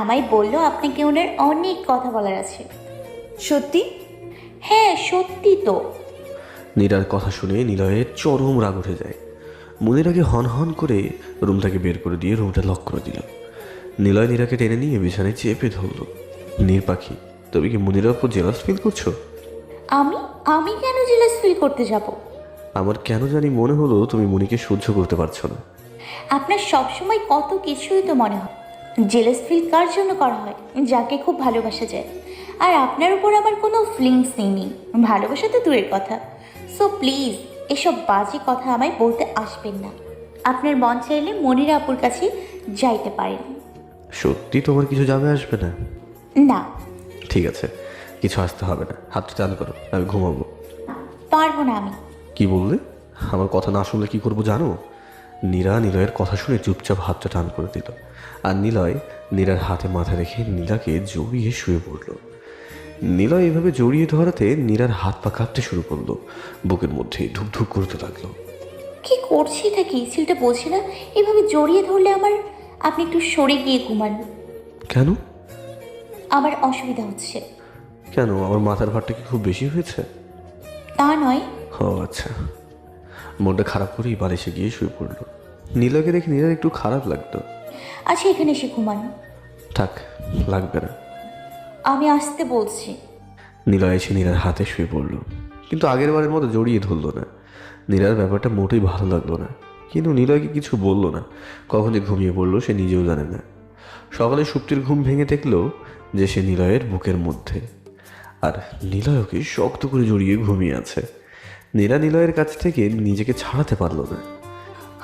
আমায় বললো আপনাকে ওনার অনেক কথা বলার আছে। সত্যি? হ্যাঁ সত্যি তো। নীরার কথা শুনে নিলয়ের চরম রাগ উঠে যায়। মনিরাকে হন হন করে রুম থেকে বের করে দিয়ে রুমটা লক করে দিল। নিলয় নীরাকে টেনে নিয়ে বিছানায় চেপে ধরল। নীর পাখি, তুমি কি মনিরার উপর জেলাস ফিল করছো? আমি আমি কেন জেলাস ফিল করতে যাব? আমার কেন জানি মনে হলো তুমি মনিকে সহ্য করতে পারছো না। আপনার সবসময় কত কিছুই তো মনে হয়। জেলাস ফিল কার জন্য করা হয়? যাকে খুব ভালোবাসা যায়। আর আপনার উপর আমার কোনো ফিলিংস নেই, ভালোবাসা তো দূরের কথা। সো প্লিজ এসব বাজে কথা আমায় বলতে আসবেন না। আপনার মন চাইলে মনিরা আপুর কাছে যাইতে পারেন। সত্যি তোমার কিছু যাবে আসবে না? না। ঠিক আছে, কিছু আসতে হবে না, হাতটা চান করো, আমি ঘুমাবো। পারবো না আমি। কি বললে? আমার কথা না শুনলে কি করবো জানো? নীরা নিলয়ের কথা শুনে চুপচাপ হাতটা টান করে দিল। আর নিলয় নীরার হাতে মাথা রেখে নীলাকে জড়িয়ে শুয়ে পড়ল। নিলয় এভাবে জড়িয়ে ধরাতে নীরার হাত পা কাঁপতে শুরু করলো। বুকের মধ্যে ধুকধুক করতে লাগলো। কি করছি এটা কি ছেলেটা বলছে না এভাবে জড়িয়ে ধরলে আমার। আপনি একটু সরে গিয়ে ঘুমান। কেন? আমার অসুবিধা হচ্ছে। কেন, আমার মাথার ভারটা কি খুব বেশি হয়েছে? তা নয়। ও আচ্ছা। মনটা খারাপ করেই বালিশে গিয়ে শুয়ে পড়লো। নীলাকে দেখে নীলার একটু খারাপ লাগতো। আচ্ছা এখানে এসে ঘুমান। থাক, লাগবে না। আমি আসতে বলছি। নীলয় এসে নীরার হাতে শুয়ে পড়লো, কিন্তু আগের বারের মতো জড়িয়ে ধরলো না। নীরার ব্যাপারটা মোটেই ভালো লাগলো না। কিন্তু নিলয়কে কিছু বলল না। কখন যে ঘুমিয়ে পড়লো সে নিজেও জানে না। সকালে সুপ্তির ঘুম ভেঙে দেখলো যে সে নিলয়ের বুকের মধ্যে, আর নিলয়কে শক্ত করে জড়িয়ে ঘুমিয়ে আছে। নীরা নিলয়ের কাছ থেকে নিজেকে ছাড়াতে পারলো না।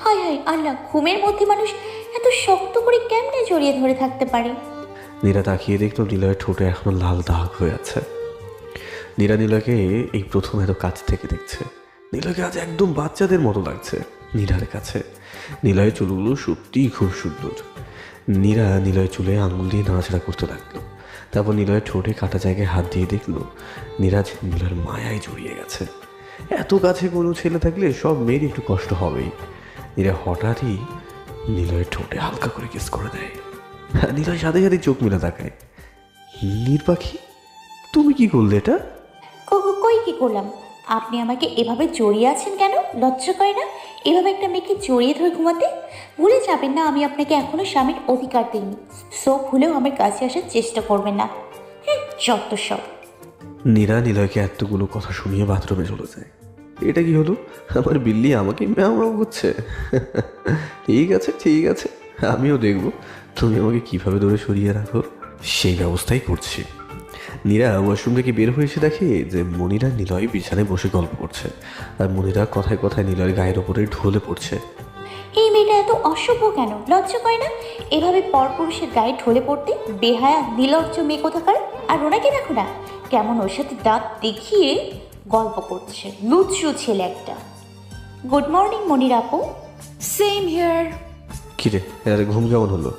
হায় হায় আল্লাহ, ঘুমের মধ্যে মানুষ এত শক্ত করে কেমনে জড়িয়ে ধরে থাকতে পারে? নীরা তাকিয়ে দেখলো নিলয়ের ঠোঁটে এখনো লাল দাগ হয়ে আছে। নীরা নিলয়কে এই প্রথম এত কাছ থেকে দেখছে। নিলয়কে আজ একদম বাচ্চাদের মতো লাগছে নীরার কাছে। নিলয়ের চুলগুলো সত্যিই খুব সুন্দর। নীরা নিলয়ের চুলে আঙুল দিয়ে নাড়াচাড়া করতে লাগলো। তারপর নিলয়ের ঠোঁটে কাটা জায়গায় হাত দিয়ে দেখলো নীরাজ নিলয়ের মায়ায় জড়িয়ে গেছে। এত কাছে কোনো ছেলে থাকলে সব মেয়েরই একটু কষ্ট হবেই। নীরা হঠাৎই নিলয়ের ঠোঁটে হালকা করে কিস করে দেয়। নিলয় সাথে সাথে চোখ মেলে তাকায়। নীর পাখি, তুমি কি করলে এটা? কই কি করলাম? আপনি আমাকে এভাবে জড়িয়ে আছেন কেন? লজ্জা করে না এভাবে একটা মেয়েকে জড়িয়ে ধরে ঘুমাতে? ভুলে যাবেন না আমি আপনাকে এখনো স্বামীর অধিকার দিইনি। সো ভুলেও আমার কাছে আসার চেষ্টা করবেন না। যত সব। নীরা নিলয়কে এতগুলো কথা শুনিয়ে বাথরুমে চলে যায়। এটা কি হলো? আমার বিল্লি আমাকে ম্যাও ম্যাও করছে। ঠিক আছে ঠিক আছে, আমিও দেখবো তুমি আমাকে কিভাবে ধরে সরিয়ে রাখো। সেই ব্যবস্থাই করছি। নীরা ওয়াশরুম থেকে বের হয়ে এসে দেখে যে মনিরা নিলয় বিছানায় বসে গল্প করছে, আর মনিরা কথায় কথায় নিলয়ের গায়ের ওপরে ঢলে পড়ছে। এই মেয়েটা এত অসভ্য কেন? লজ্জা করে না এভাবে পরপুরুষের গায়ে ঢলে পড়তে? বেহায়া নির্লজ্জ মেয়ে কোথাকার। আর ওনাকে দেখো না কেমন ওর সাথে দাঁত দেখিয়ে গল্প করছে, লুচ্চু ছেলে একটা। গুড মর্নিং মনির আপু। Same here. কিরে, এর ঘুম কেমন হলো?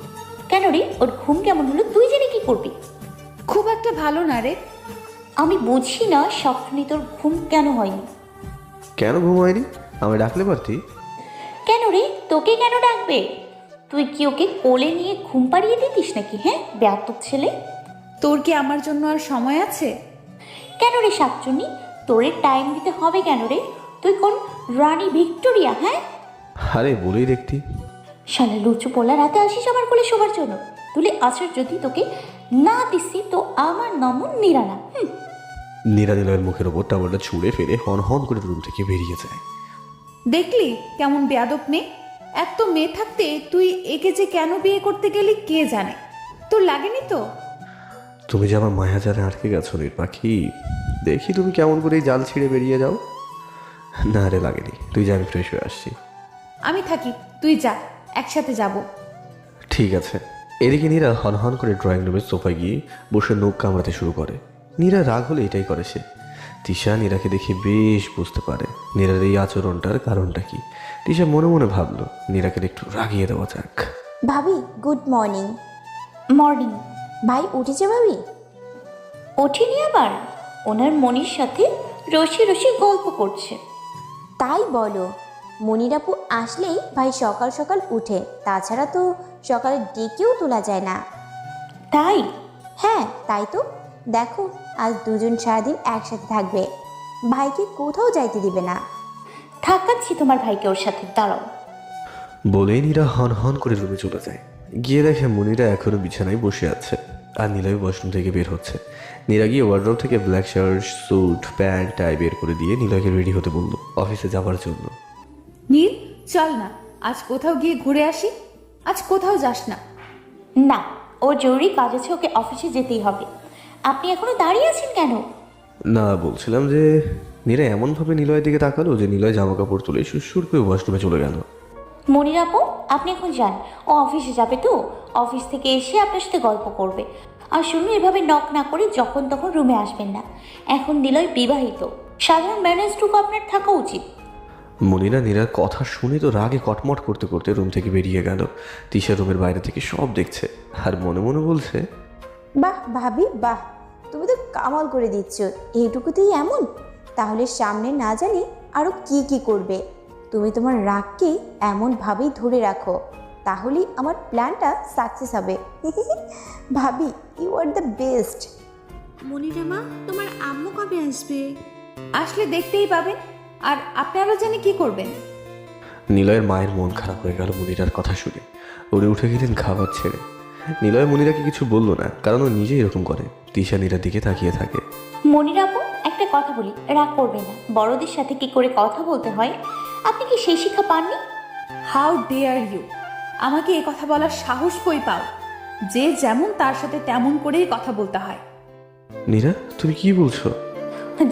কেন রে, ওর ঘুম কেমন হলো? তুই জেনে কি করবি? খুব একটা ভালো না রে। আমি বুঝি না স্বপ্নে তোর ঘুম কেন হয়নি। কেন ঘুম হয়নি? আমায় ডাকলে পারতি। কেন রে, তোকে কেন ডাকবে? তুই কি ওকে কোলে নিয়ে ঘুম পাড়িয়ে দিতিস নাকি? হ্যাঁ, বেয়াদব ছেলে। তোর কি আমার জন্য আর সময় আছে? কেন রে শাকচুনি, তোরে টাইম দিতে হবে কেন রে? তুই কোন রানী ভিক্টোরিয়া? হ্যাঁ, আরে বলেই দেখতি। শালা লুচু পোলা, রাতে আসিস আমার কোলে শোবার জন্য। তুলে আসার যদি তোকে না দিছি তো আমার নামও নিরানা। নীরা নিলয়ের মুখের ওপর টাওয়ালটা ছুঁড়ে ফেলে হন হন করে রুম থেকে বেরিয়ে যায়। দেখলি কেমন বেয়াদব মেয়ে? এত মেয়ে থাকতে তুই একে যে কেন বিয়ে করতে গেলি কে জানে। তোর লাগেনি তো? তুমি যে আমার মায়াজালে আটকে গেছো নীর পাখি, দেখি তুমি কেমন করে এই জাল ছিঁড়ে বেরিয়ে যাও। না রে, লাগেনি। তুই যা, আমি ফ্রেশ হয়ে আসছি। আমি থাকি, তুই যা, একসাথে যাব। ঠিক আছে। এদিকে নীরা হন হন করে ড্রয়িং রুমের সোফায় গিয়ে বসে নখ কামড়াতে শুরু করে। নীরা রাগ হলে এটাই করে সে। তিশা নীরাকে দেখে বেশ বুঝতে পারে নীরার এই আচরণটার কারণটা কি। তিশা মনে মনে ভাবলো নীরাকে একটু রাগিয়ে দেওয়া যাক। ভাবি গুড মর্নিং। মর্নিং। ভাই উঠেছে ভাবি? ওঠেনি আবার? ওনার মনির সাথে রসি রসি গল্প করছে। তাই বলো, মনিরাপু আসলেই ভাই সকাল সকাল উঠে, তাছাড়া তো সকালে ডেকেও তোলা যায় না। তাই? হ্যাঁ তাই তো। দেখো আজ দুজন সারাদিন একসাথে থাকবে, ভাইকে কোথাও যাইতে দিবে না। থাকাচ্ছি তোমার ভাইকে ওর সাথে, দাঁড়াও। বলে নীরা হন হন করে রুমে চলে যায়। গিয়ে দেখে মনিরা এখনো বিছানায় বসে আছে, আর নীলয় ওয়াশরুম থেকে বের হচ্ছে। নীরা গিয়ে ওয়ার্ডরোব থেকে ব্ল্যাক শার্ট, স্যুট, প্যান্ট, টাই বের করে দিয়ে নীলয়কে রেডি হতে বলল অফিসে যাওয়ার জন্য। নীল, চল না আজ কোথাও গিয়ে ঘুরে আসি। আজ কোথাও যাস না? না, ওর জরুরি কাজ আছে, ওকে অফিসে যেতেই হবে। আপনি এখনো দাঁড়িয়ে আছেন কেন? না, বলছিলাম যে নীরা এমনভাবে নিলয়ের দিকে তাকালো যে নিলয় জামা কাপড় তুলে সুরসুর করে ওয়াশরুমে চলে গেল। মনির আপু, আপনি এখন যান, ও অফিসে যাবে তো। অফিস থেকে এসে আপনার সাথে গল্প করবে। আর শুনুন, এভাবে নক না করে যখন তখন রুমে আসবেন না। এখন নিলয় বিবাহিত, সাধারণ ম্যানেজটুকু আপনার থাকা উচিত। মনিরা নীরার কথা শুনে তো রাগে কটমট করতে করতে রুম থেকে বেরিয়ে গেল। তিশা রুমের বাইরে থেকে সব দেখছে আর মনে মনে বলছে, বাহ ভাবি বাহ, তুমি তো কামাল করে দিচ্ছ। এইটুকুতেই এমন? তাহলে সামনে না জানি আরও কি কি করবে। তুমি তোমার রাগকে এমনভাবেই ধরে রাখো, তাহলেই আমার প্ল্যানটা সাকসেস হবে। ভাবি you are the best. Monira মা, তোমার আম্মু কবে আসবে? আসলে দেখতেই পাবেন। আর আপনারা জানি কি করবেন। নিলয়ের মায়ের মন খারাপ হয়ে গেল মনিরার কথা শুনে। উনি উঠে গেলেন খাবার ছেড়ে। নিলয় মনিরাকে কিছু বলল না, কারণ ও নিজেই এরকম করে। তিশা নীরার দিকে তাকিয়ে থাকে। মনির আপু, একটা কথা বলি, রাগ করবেন না। বড়দের সাথে কি করে কথা বলতে হয় আপনি কি সেই শিক্ষা পাননি? How dare you! আমাকে এ কথা বলার সাহস কই পাও? যে যেমন তার সাথে তেমন করেই কথা বলতে হয়। নীরা, তুমি কি বলছো?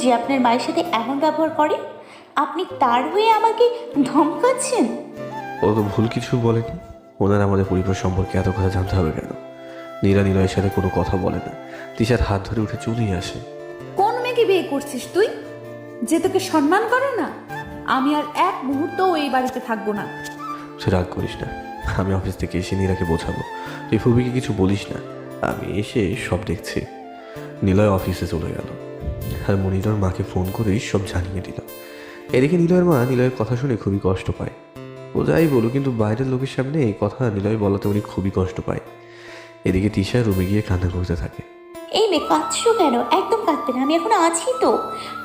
যে আপনার মায়ের সাথে এমন ব্যবহার করে আপনি তার হয়ে আমাকে ধমকাচ্ছেন? ও তো ভুল কিছু বলেনি। ওনার আমাদের পরিবার সম্পর্কে এত কথা জানতে হবে কেন? নীরা নিলয়ের সাথে কোনো কথা বলে না, তিশার হাত ধরে উঠে চলেই আসে। কোন মেয়েকে বিয়ে করছিস তুই, যে তোকে সম্মান করে না? আমি আর এক মুহূর্তও এই বাড়িতে থাকবো না। তুই রাগ করিস না, আমি অফিস থেকে এসে নীরাকে বোঝাবো। তুই ফুবিকে কিছু বলিস না, আমি এসে সব দেখছি। নিলয় অফিসে চলে গেল আর মনিরর মাকে ফোন করে সব জানিয়ে দিল। এদিকে নিলয়ের মা নিলয়ের কথা শুনে খুবই কষ্ট পায়। ও যাই বলো, কিন্তু বাইরের লোকের সামনে এই কথা নিলয় বলাতে উনি খুবই কষ্ট পায়। এদিকে তিশা রুমে গিয়ে কান্না করতে থাকে। এই মেয়ে কাঁদছো কেন? একদম কাঁদবে না, আমি এখন আছি তো।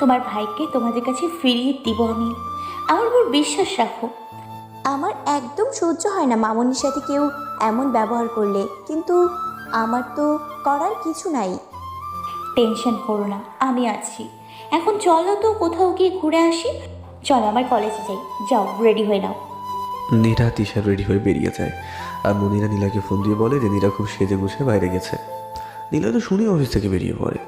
তোমার ভাইকে তোমাদের কাছে ফিরিয়ে দিব আমি, আমার উপর বিশ্বাস রাখো। আমার একদম সহ্য হয় না মামনির সাথে কেউ এমন ব্যবহার করলে, কিন্তু আমার তো করার কিছু নাই। টেনশন করো না, আমি আছি। এখন চলো তো কোথাও গিয়ে ঘুরে আসি। চলো আমার কলেজে যাই, যাও রেডি হয়ে নাও। নীরা তিশা রেডি হয়ে বেরিয়ে যায় আর মনিরা নীলাকে ফোন দিয়ে বলে যে নীরা খুব সেজে গুছে বাইরে গেছে। নীলা তো শুনে অফিস থেকে বেরিয়ে পড়ে।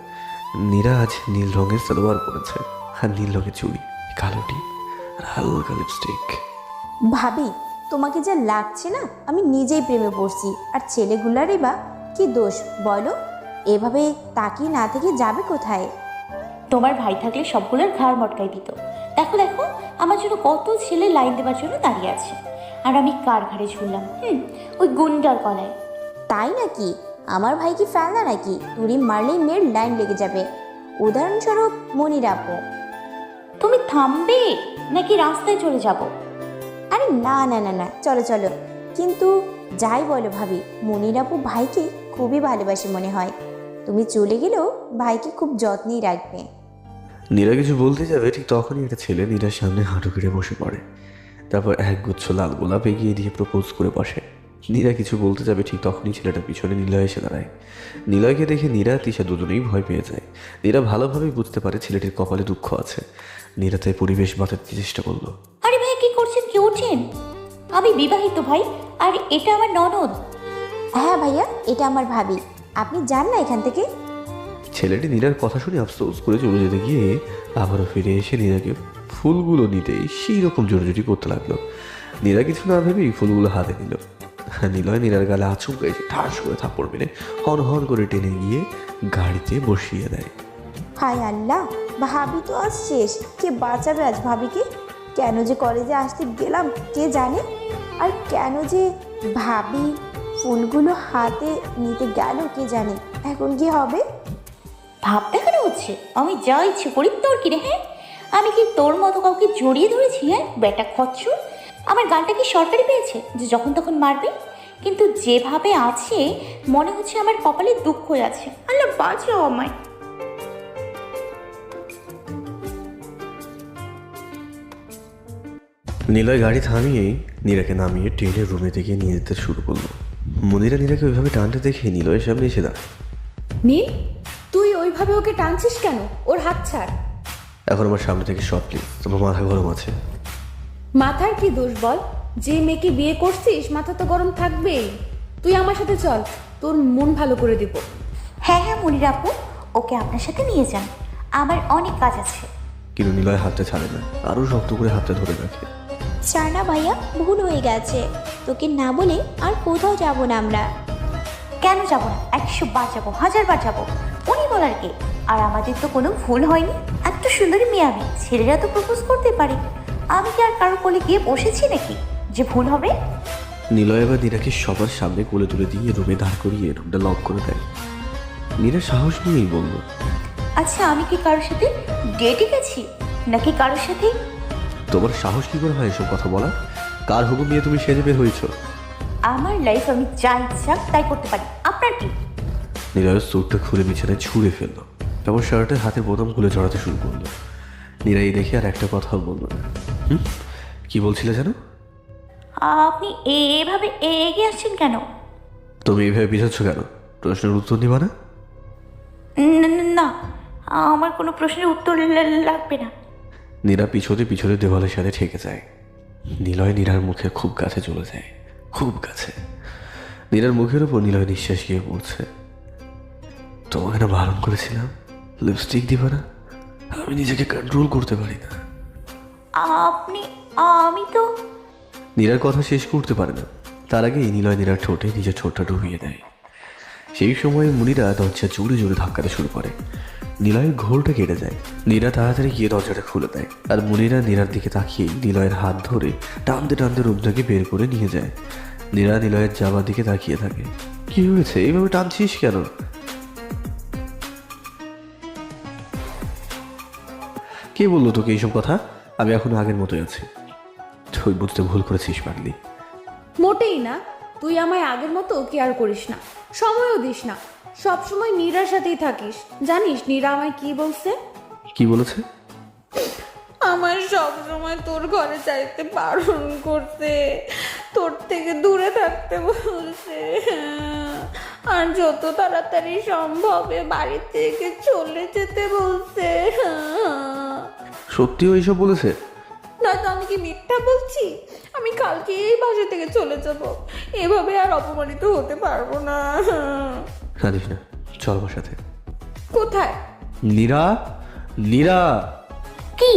নীরা আজ নীল রঙের সালোয়ার পরেছে আর নীল রঙের চুড়ি, কালো টিপ আর হালকা লিপস্টিক। ভাবি, তোমাকে যা লাগছে না, আমি নিজেই প্রেমে পড়ছি। আর ছেলেগুলারই বা কি দোষ বলো? এভাবে তাকিয়ে না থেকে যাবে কোথায়? তোমার ভাই থাকলে সবগুলোর ঘাড় মটকাই দিত। দেখো দেখো, আমার জন্য কত ছেলে লাইন দেওয়ার জন্য দাঁড়িয়ে আছে, আর আমি কার ঘাড়ে ঝুললাম? ওই গুন্ডার গলায়। তাই নাকি? আমার ভাই কি ফেলনা নাকি? তুড়ি মারলেই মেয়ের লাইন লেগে যাবে। উদাহরণস্বরূপ মনির আপু। তুমি থামবে নাকি রাস্তায় চলে যাব? আরে না না না না, চলো চলো। কিন্তু যাই বলো ভাবি, মনির আপু ভাইকে খুবই ভালোবাসে মনে হয়। তুমি চলে গেলেও ভাইকে খুব যত্নেই রাখবে। নীরা কিছু বলতে যাবে, ঠিক তখনই একটা ছেলে নীরার সামনে হাঁটু কেটে বসে পড়ে। তারপর এক গুচ্ছ লাল গোলাপ এগিয়ে দিয়ে প্রপোজ করে বসে। নীরা কিছু বলতে যাবে, ঠিক তখনই ছেলেটার পিছনে নিলয় এসে দাঁড়ায়। নিলয়কে দেখে নীরা তিশা দুজনেই ভয় পেয়ে যায়। নীরা ভালোভাবেই বুঝতে পারে ছেলেটির কপালে দুঃখ আছে। নীরা তাই পরিবেশ বাঁচাতে চেষ্টা করলো। আরে ভাই, কি করছেন? কি উঠছেন? আমি বিবাহিত ভাই, আর এটা আমার ননদ। হ্যাঁ ভাইয়া, এটা আমার ভাবি। আপনি যান না এখান থেকে। ছেলেটি নীরার কথা শুনে আফসোস করে চলে যেতে গিয়ে আবারও ফিরে এসে নীরাকে ফুলগুলো নিতেই সেই রকম জোরাজুরি করতে লাগলো। নীরা কিছু না ভেবেই ফুলগুলো হাতে নিল। নিলয় নীরার গালে আচমকা এসে ঠাস করে থাপ্পড় মেরে হন হন করে টেনে গিয়ে গাড়িতে বসিয়ে দেয়। হায় আল্লাহ, ভাবি তো আজ শেষ। কে বাঁচাবে আজ ভাবিকে? কেন যে কলেজে আসতে গেলাম কে জানে, আর কেন যে ভাবি ফুলগুলো হাতে নিতে গেল কে জানে। এখন কি হবে? ভাব দেখানো হচ্ছে আমি যা ইচ্ছে করি, তোর কি রে? হ্যাঁ, আমি কি তোর মতো কাউকে জড়িয়ে ধরেছি? হ্যাঁ বেটা খচ্চর, আমার গালটা কি সরকারি পেয়েছে যে যখন তখন মারবে? কিন্তু যেভাবে আছে মনে হচ্ছে আমার কপালে দুঃখ আছে। আল্লাহ বাঁচাও আমায়। নিলয় গাড়ি থামিয়েই নীরাকে নামিয়ে ট্রেনে রুমে থেকে নিয়ে যেতে শুরু করলো। মনিরা নীরাকে ওইভাবে টানতে দেখে নিলয়ের সামনে এসে দাঁড়ায়। নীল, তুই ওইভাবে ওকে টানছিস কেন? ওর হাত ছাড়। এখন আমার সামনে থেকে সব প্লিজ, তোমার মাথা গরম আছে। মাথার কি দোষ বল? যে মেয়েকে বিয়ে করছিস মাথা তো গরম থাকবেই। তুই আমার সাথে চল, তোর মন ভালো করে দিব। হ্যাঁ হ্যাঁ মনির আপু, ওকে আপনার সাথে নিয়ে যান, আমার অনেক কাজ আছে। কিন্তু নিলয় হাতটা ছাড়ে না, আরও শক্ত করে হাতটা ধরে রাখে। ছাড় না ভাইয়া, ভুল হয়ে গেছে। তোকে না বলে আর কোথাও যাব না আমরা। কেন যাব না? 100 বার যাবো, 1000 বার যাবো। উনি বলার কে? আর আমাদের তো কোনো ভুল হয়নি। এত সুন্দরী মেয়ে আমি, ছেলেরা তো প্রপোজ করতে পারে। আমি কি আর কারো কোলে গিয়ে বসেছি নাকি যে ভুল হবে? নিলয় এবার নীরাকে সবার সামনে কোলে তুলে দিয়ে রুমে দাঁড় করিয়ে রুমটা লক করে দেয়। নীরা সাহস নিয়েই বলল, আচ্ছা, আমি কি কারোর সাথে ডেটে গেছি নাকি কারোর সাথে? তোমার সাহস কি করে হয় এসব কথা বলা? কার হুকুম নিয়ে তুমি সেজে বের হয়েছ? আমার লাইফ আমি যা ইচ্ছা তাই করতে পারি, আপনার কি? নিলয়ের স্যুটটা খুলে বিছানায় ছুঁড়ে ফেললো। তারপর শার্টের হাতের বোতাম খুলে জড়াতে শুরু করলো। নীরা এই দেখে আর একটা কথাও বলল না। কি বলছিলে জানো? আপনি এভাবে এগিয়ে আসছেন কেন? তুমি এইভাবে পিছাচ্ছ কেন? প্রশ্নের উত্তর দিবা না? না, আমার কোনো প্রশ্নের উত্তর লাগবে না। নীরা পিছনে পিছনে দেওয়ালের সাথে ঠেকে যায়। নিলয় নীরার মুখে খুব কাছে চলে যায়, খুব কাছে। নীরার মুখের উপর নিলয় নিঃশ্বাস গিয়ে পড়ছে। তোমাকে না বারণ করেছিলাম লিপস্টিক দিবা না? আমি নিজেকে কন্ট্রোল করতে পারি না। আমি তো নীরার কথা শেষ করতে পারে না, তার আগেই নিলয় নীরার ঠোঁটে নিজের ঠোঁটটা ডুবিয়ে দেয়। সেই সময় মুনিরা দরজা জোরে জোরে ধাক্কাতে শুরু করে। নিলয়ের ঘোরটা কেটে যায়। নীরা তাড়াতাড়ি গিয়ে দরজাটা খুলে দেয়, আর মুনিরা নীরার দিকে তাকিয়ে নিলয়ের হাত ধরে টানতে টানতে রুম থেকে বের করে নিয়ে যায়। নীরা নিলয়ের যাবার দিকে তাকিয়ে থাকে। কি হয়েছে, এইভাবে টানছিস কেন? কে বললো তোকে এইসব কথা? আমি এখন আগের মতোই আছি। তুই বুঝতে ভুল করেছিস পাগলি। মোটেই না। তুই আমায় আগের মতো কেয়ার করিস না, সময়ও দিস না, সবসময় নীরার সাথেই থাকিস। জানিস নীরা আমায় কি বলছে? কি বলেছে? আমার সব সময় তোর ঘরে চাইতে বারণ করতে, তোর থেকে দূরে থাকতে বলছে, আর যত তাড়াতাড়ি সম্ভব এ বাড়ি থেকে চলে যেতে বলছে। সত্যিও এইসব বলেছে? নয়তো আমি কি মিথ্যা বলছি? আমি কালকে এই বাসা থেকে চলে যাব, এভাবে আর অপমানিত হতে পারবো না। জানিস না, চল আমার সাথে। কোথায়? নীরা, নীরা, কি?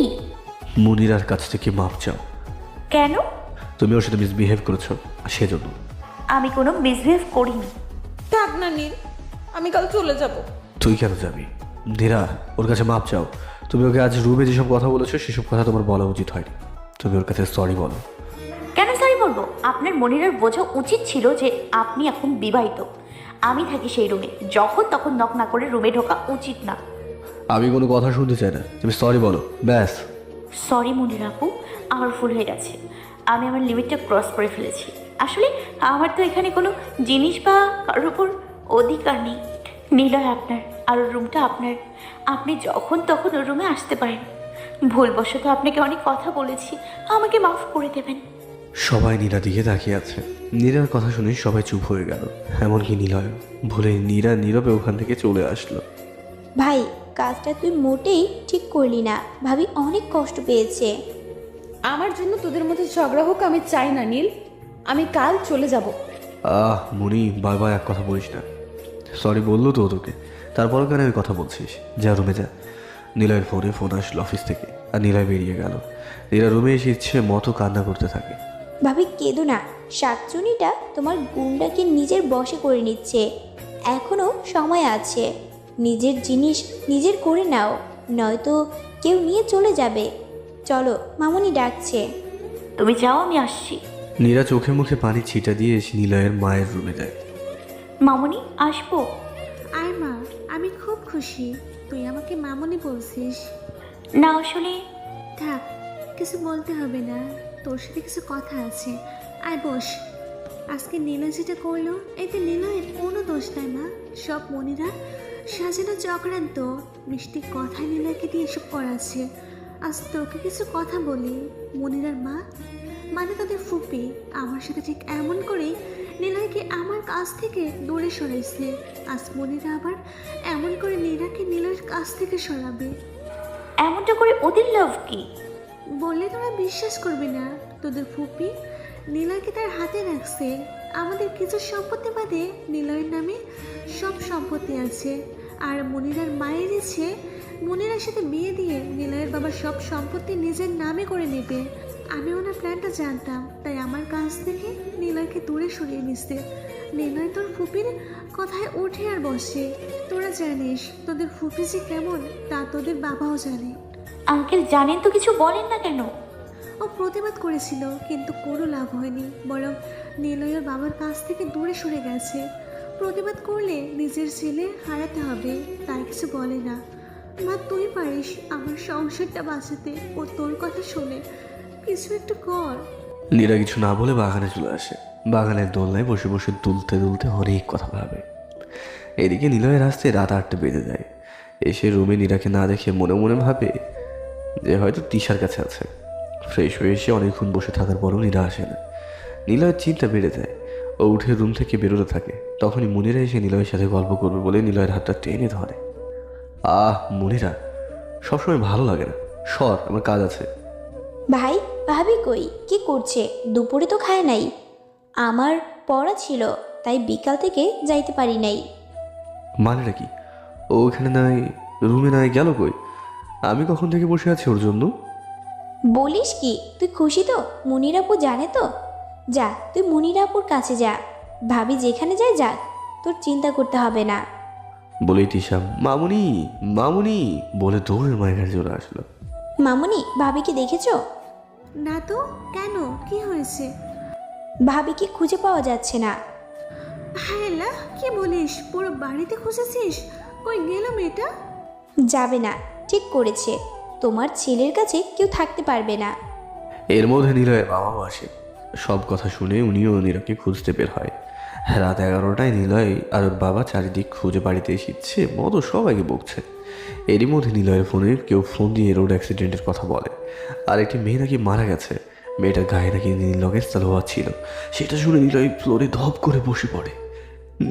মুনিরার কাছ থেকে মাপ চাও। কেন? তুমি ওর সাথে মিসবিহেভ করেছো, আর সেজন্য। আমি কোনো মিসবিহেভ করিনি। থাক না নীল, আমি কাল চলে যাব। তুই কেন যাবি? নীরা, ওর কাছে মাপ চাও। তুমি ওকে আজ রুমে যেসব কথা বলেছো সেসব কথা তোমার বলা উচিত হয়নি। তুমি ওর কাছে সরি বলো। কেন সরি বলবো? আপনার মনিরার বোঝা উচিত ছিল যে আপনি এখন বিবাহিত। আমি থাকি সেই রুমে, যখন তখন নক না করে রুমে ঢোকা উচিত না। আমি কোনো কথা শুনতে চাই না, তুমি সরি বলো, ব্যাস। সরি মনির আপু, আমার ভুল হয়ে গেছে। আমি আমার লিমিটটা ক্রস করে ফেলেছি। আসলে আমার তো এখানে কোনো জিনিস বা কারোর উপর অধিকার নেই। নিলয় আপনার, আর রুমটা আপনার। আপনি যখন তখন ওর রুমে আসতে পারেন। ভুলবশত আপনাকে অনেক কথা বলেছি, আমাকে মাফ করে দেবেন। সবাই নীরা দিকে তাকিয়ে আছে। নীরার কথা শুনে সবাই চুপ হয়ে গেল, এমনকি নিলয়। ভুলে নীরা নীরবে ওখান থেকে চলে আসলো। ভাই, কাজটা তুই মোটেই ঠিক করলি না। ভাবি অনেক কষ্ট পেয়েছে। আমার জন্য তোদের মধ্যে ঝগড়া হোক আমি চাই না নীল। আমি কাল চলে যাব। মুনি, বারবার এক কথা বলিস না। সরি বললো তো তোকে, তারপর কেন ওই কথা বলছিস? যা রুমে যা। নিলয়ের ফোনে ফোন আসলো অফিস থেকে, আর নিলয় বেরিয়ে গেল। নীরা রুমে এসে ইচ্ছে মতো কান্না করতে থাকে। ভাবি কেঁদো না, শাকচুনিটা তোমার গুন্ডাকে নিজের বশে করে নিচ্ছে। এখনো সময় আছে, নিজের জিনিস নিজের করে নাও, নয়তো কেউ নিয়ে চলে যাবে। চলো, মামুনি ডাকছে। তুমি যাও, আমি আসছি। নীরা চোখে মুখে পানি ছিটা দিয়ে এসে নিলয়ের মায়ের রুমে যায়। মামুনি, আসবো? আর মা, আমি খুব খুশি তুই আমাকে মামনি বলছিস। না, আসলে থাক, কিছু বলতে হবে না, তোর সাথে কিছু কথা আছে। আয় বস। আজকে নীলয় যেটা করলো এতে নীলয়ের কোনো দোষ নাই মা, সব মনিরা সাজানো চক্রান্ত। মিষ্টি কথায় নীলয়কে দিয়ে এসব করাচ্ছে। আজ তোকে কিছু কথা বলি, মনিরার মা মানে তাদের ফুপি আমার সাথে ঠিক এমন করেই নীলয়কে আমার কাছ থেকে দূরে সরাইছে। আজ মনিরা আবার এমন করে নীরাকে নীলয়ের কাছ থেকে সরাবে। এমনটা করে ওদের লাভ কি? বললে তোরা বিশ্বাস করবি না, তোদের ফুপি নীলয়কে তার হাতে রাখছে। আমাদের কিছু সম্পত্তি বাদে নীলয়ের নামে সব সম্পত্তি আছে। আর মনিরার মায়ের ইচ্ছে মনিরার সাথে বিয়ে দিয়ে নীলয়ের বাবা সব সম্পত্তি নিজের নামে করে নেবে। আমি ওনার প্ল্যানটা জানতাম, তাই আমার কাছ থেকে নীলয়কে দূরে সরিয়ে নিচ্ছে। নীলয় তোর ফুপির কথায় ওঠে আর বসে। তোরা জানিস তোদের ফুপি যে কেমন, তা তোদের বাবাও জানে। আঙ্কেল জানেন তো, কিছু বলেন না কেন? ও প্রতিবাদ করেছিল, কিন্তু কোনো লাভ হয়নি, বরং নীলয়ের বাবার কাছ থেকে দূরে সরে গেছে। প্রতিবাদ করলে নিজের ছেলে হারাতে হবে, তাই কিছু বলে না। মা, তুই পারিস আমার সংসারটা বাঁচাতে, ও তোর কথা শোনে, কিছু একটু কর। নীরা কিছু না বলে বাগানে চলে আসে। বাগানের দোলনায় বসে বসে দুলতে দুলতে অনেক কথা ভাবে। এদিকে নিলয়ের আসতে রাত 8টা বেজে যায়। এসে রুমে নীরাকে না দেখে মনে মনে ভাবে যে হয়তো তিশার কাছে আছে। ফ্রেশ হয়ে এসে অনেকক্ষণ বসে থাকার পরও নীরা আসে না। নিলয়ের চিন্তা বেড়ে যায়। ও উঠে রুম থেকে বেরোতে থাকে। তখনই মুনিরা এসে নিলয়ের সাথে গল্প করবে বলে নিলয়ের হাতটা টেনে ধরে। মুনিরা, সবসময় ভালো লাগে না, সর, আমার কাজ আছে। ভাই, ভাবি কই কি করছে? দুপুরে তো খায় নাই। আমার পড়া ছিল, তাই বিকাল থেকে যাইতে পারি নাই। মানেটা কি? ও ওখানে নাই, রুমে নাই, গেল কই? আমি কখন থেকে বসে আছি ওর জন্য। বলিস কি? তুই খুশি তো? মুনির আপু জানে তো? যা, তুই মুনির আপুর কাছে যা। ভাবি যেখানে যায় যাক, তোর চিন্তা করতে হবে না। বলেই তিশা মামুনি মামুনি বলে দৌড়ের মায়ের কাছে চলে আসলো। মামুনি, ভাবিকে দেখেছো? না তো, কেন, কি হয়েছে? ভাবিকে খুঁজে পাওয়া যাচ্ছে না। হ্যাঁ লা, কি বলিস? পুরো বাড়িতে খুঁজেছিস? কই গেল মেয়েটা? যাবে না, ঠিক করেছে। তোমার ছেলের কাছে কেউ থাকতে পারবে না। এর মধ্যে নিলয়ের বাবাও আসে। সব কথা শুনে উনিও নীরাকে খুঁজতে বের হয়। রাত 11টায় নিলয় আর ওর বাবা চারিদিক খুঁজে বাড়িতে এসেছে মতো সবাইকে বকছে। এরই মধ্যে নিলয়ের ফোনে কেউ ফোন দিয়ে রোড অ্যাক্সিডেন্টের কথা বলে, আর একটি মেয়ে নাকি মারা গেছে। মেয়েটার গায়ে নাকি নীলকের সালোয়ার ছিল। সেটা শুনে নিলয় ফ্লোরে ধপ করে বসে পড়ে।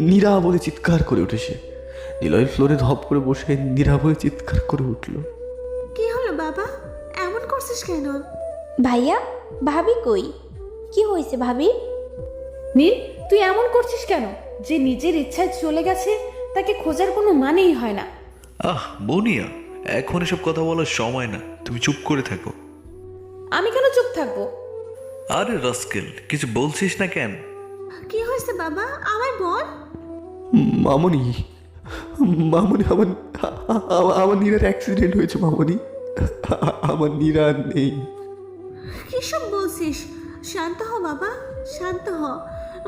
নীরা বলে চিৎকার করে উঠে সে। নিলয় ফ্লোরে ধপ করে বসে নীরা বলে চিৎকার করে উঠল। কি হলো বাবা, এমন করছিস কেন? ভাইয়া, ভাবি কই? কি হয়েছে ভাবির? নীল, তুই এমন করছিস কেন? যে নিজের ইচ্ছায় চলে গেছে তাকে খোঁজার কোনো মানেই হয় না। বনিয়া, এখন এসব কথা বলার সময় না, তুমি চুপ করে থাকো। আমি কেন চুপ থাকবো? আরে রাস্কেল, কিছু বলছিস না কেন? কি হয়েছে বাবা, আমার বল। মামনি মামনি আমার আমার নীরার অ্যাক্সিডেন্ট হয়েছে মামনি। আমার নীরা নেই। কিসব বলছিস? শান্ত হ বাবা, শান্ত হ।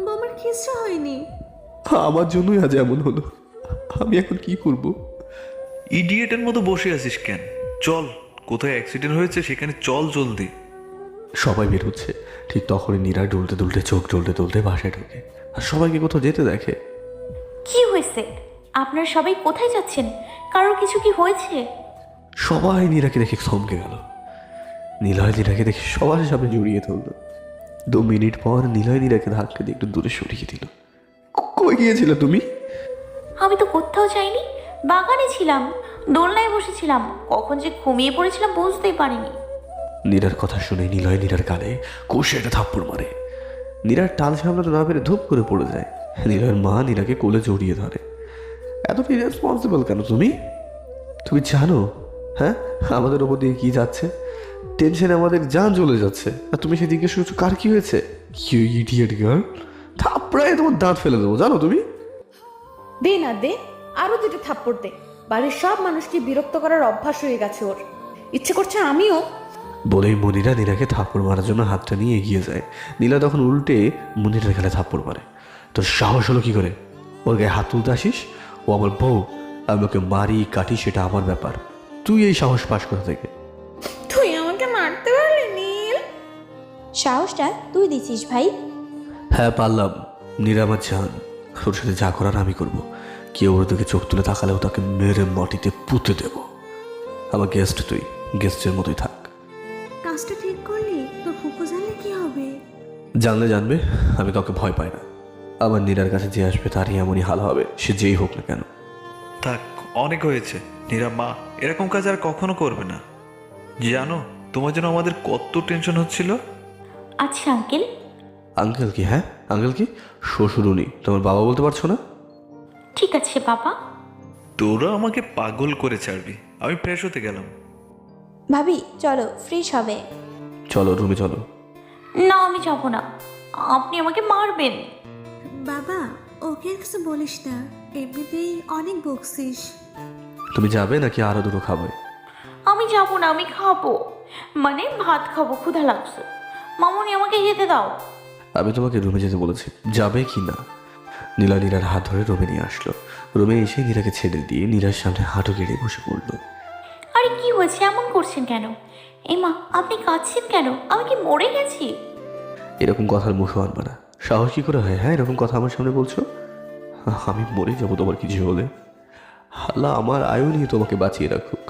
বোমার কিছু হয়নি। আমার জন্যই আজ এমন হলো। আমি এখন কি করব? ইডিয়েটের মতো বসে আছিস কেন? চল, কোথায় অ্যাক্সিডেন্ট হয়েছে সেখানে চল জলদি। সবাই বের হচ্ছে, ঠিক তখনই নীরা ডুলতে দুলতে চোখ ডলতে দুলতে বাসায় ঢোকে আর সবাইকে কোথাও যেতে দেখে। কি হয়েছে? আপনারা সবাই কোথায় যাচ্ছেন? কারোর কিছু কি হয়েছে? সবাই নীরাকে দেখে থমকে গেল। নিলয় নীরাকে দেখে সবার সামনে জড়িয়ে ধরল। 2 মিনিট পর নিলয় নীরাকে ধাক্কা দিয়ে একটু দূরে সরিয়ে দিল। কই গিয়েছিলে তুমি? আমি তো কোথাও যাইনি, বাগানে ছিলাম, দোলনায় বসেছিলাম। কখন যে ঘুমিয়ে পড়েছিলাম বুঝতেই পারিনি। নীরার কথা শুনে নিলয় নীরার গালে কষে একটা থাপ্পড় মারে। নীরার টাল সামলাতে না পেরে ধূপ করে পড়ে যায়। নীলয়ের মা নীরাকে কোলে জড়িয়ে ধরে। এতটা ইরেসপন্সিবল কেন তুমি? তুমি জানো হ্যাঁ আমাদের ওপর দিয়ে কি যাচ্ছে? টেনশনে আমাদের জান চলে যাচ্ছে, আর তুমি সে জিজ্ঞেস করছো কার কি হয়েছে? ইউ ইডিয়েট গার্ল, থাপড়ায় তোমার দাঁত ফেলে দেবো জানো তুমি। দে না দে, আরো 2টা থাপ্পড় দে। বাড়ির সব মানুষকে বিরক্ত করার অভ্যাস হয়ে গেছে ওর। ইচ্ছে করছে আমিও। বলেই মনিরা নীরাকে থাপ্পড় মারার জন্য হাতটা নিয়ে এগিয়ে যায়। নীলা তখন উল্টে মনিরার গালে থাপ্পড় মারে। তোর সাহস হলো কি করে ওর গায়ে হাত তুলতে আসিস? ও আমার বউ, আমি ওকে মারি কাটি সেটা আমার ব্যাপার। তুই এই সাহস পাস কোথা থেকে? তুই আমাকে মারতে পারলি নীল? সাহসটা তুই দিছিস ভাই। হ্যাঁ পারলাম। নীরা আমার জান, ওর সাথে যা করার আমি করব। কেউ ওর দিকে চোখ তুলে তাকালেও তাকে মেরে মাটিতে পুঁতে দেব। আমার গেস্ট, তুই গেস্টের মতোই থাক। কাজটা ঠিক করলি? তোর ফুপু জানলে কি হবে? জানলে জানবে, আমি কাউকে ভয় পাই না। আমার নীরার কাছে যে আসবে তারই এমনই হাল হবে, সে যেই হোক না কেন। থাক, অনেক হয়েছে। নীরা মা এরকম কাজ আর কখনো করবে না। জানো তোমার জন্য আমাদের কত টেনশন হচ্ছিল। আচ্ছা আঙ্কেল। আঙ্কেল কি? হ্যাঁ আঙ্কেল কি? শ্বশুর উনি, তোমার বাবা বলতে পারছো না? ঠিক আছে বাবা। তোরা আমাকে পাগল করে ছাড়বি। আমি ফ্রেশ হতে গেলাম। ভাবি চলো, ফ্রেশ হবে। চলো রুমে চলো। না আমি যাব না, আপনি আমাকে মারবেন। বাবা, ওকে আর কিছু বলিস না, এমনিতেই অনেক বকছিস। তুমি যাবে নাকি আরো দুটো খাবে? আমি যাব না, আমি খাবো, মানে ভাত খাবো, ক্ষুধা লাগছে। মামুনি আমাকে যেতে দাও। আমি তোমাকে রুমে যেতে বলেছি, যাবে কি না? নীলা নীরার হাত ধরে রুমে নিয়ে আসলো। রুমে এসে নীরাকে ছেড়ে দিয়ে নীরার সামনে হাঁটু গেড়ে বসে পড়লো। আরে কি হয়েছে, এমন করছেন কেন? মা আপনি কাঁদছেন কেন? আমি কি মরে গেছি? এরকম কথার মুখও আনবে না। সাহস কি করে হয় হ্যাঁ এরকম কথা আমার সামনে বলছো? আমি মরে যাবো তোমার কিছু হলে। আল্লাহ আমার আয়ু নিয়ে তোমাকে বাঁচিয়ে রাখুক।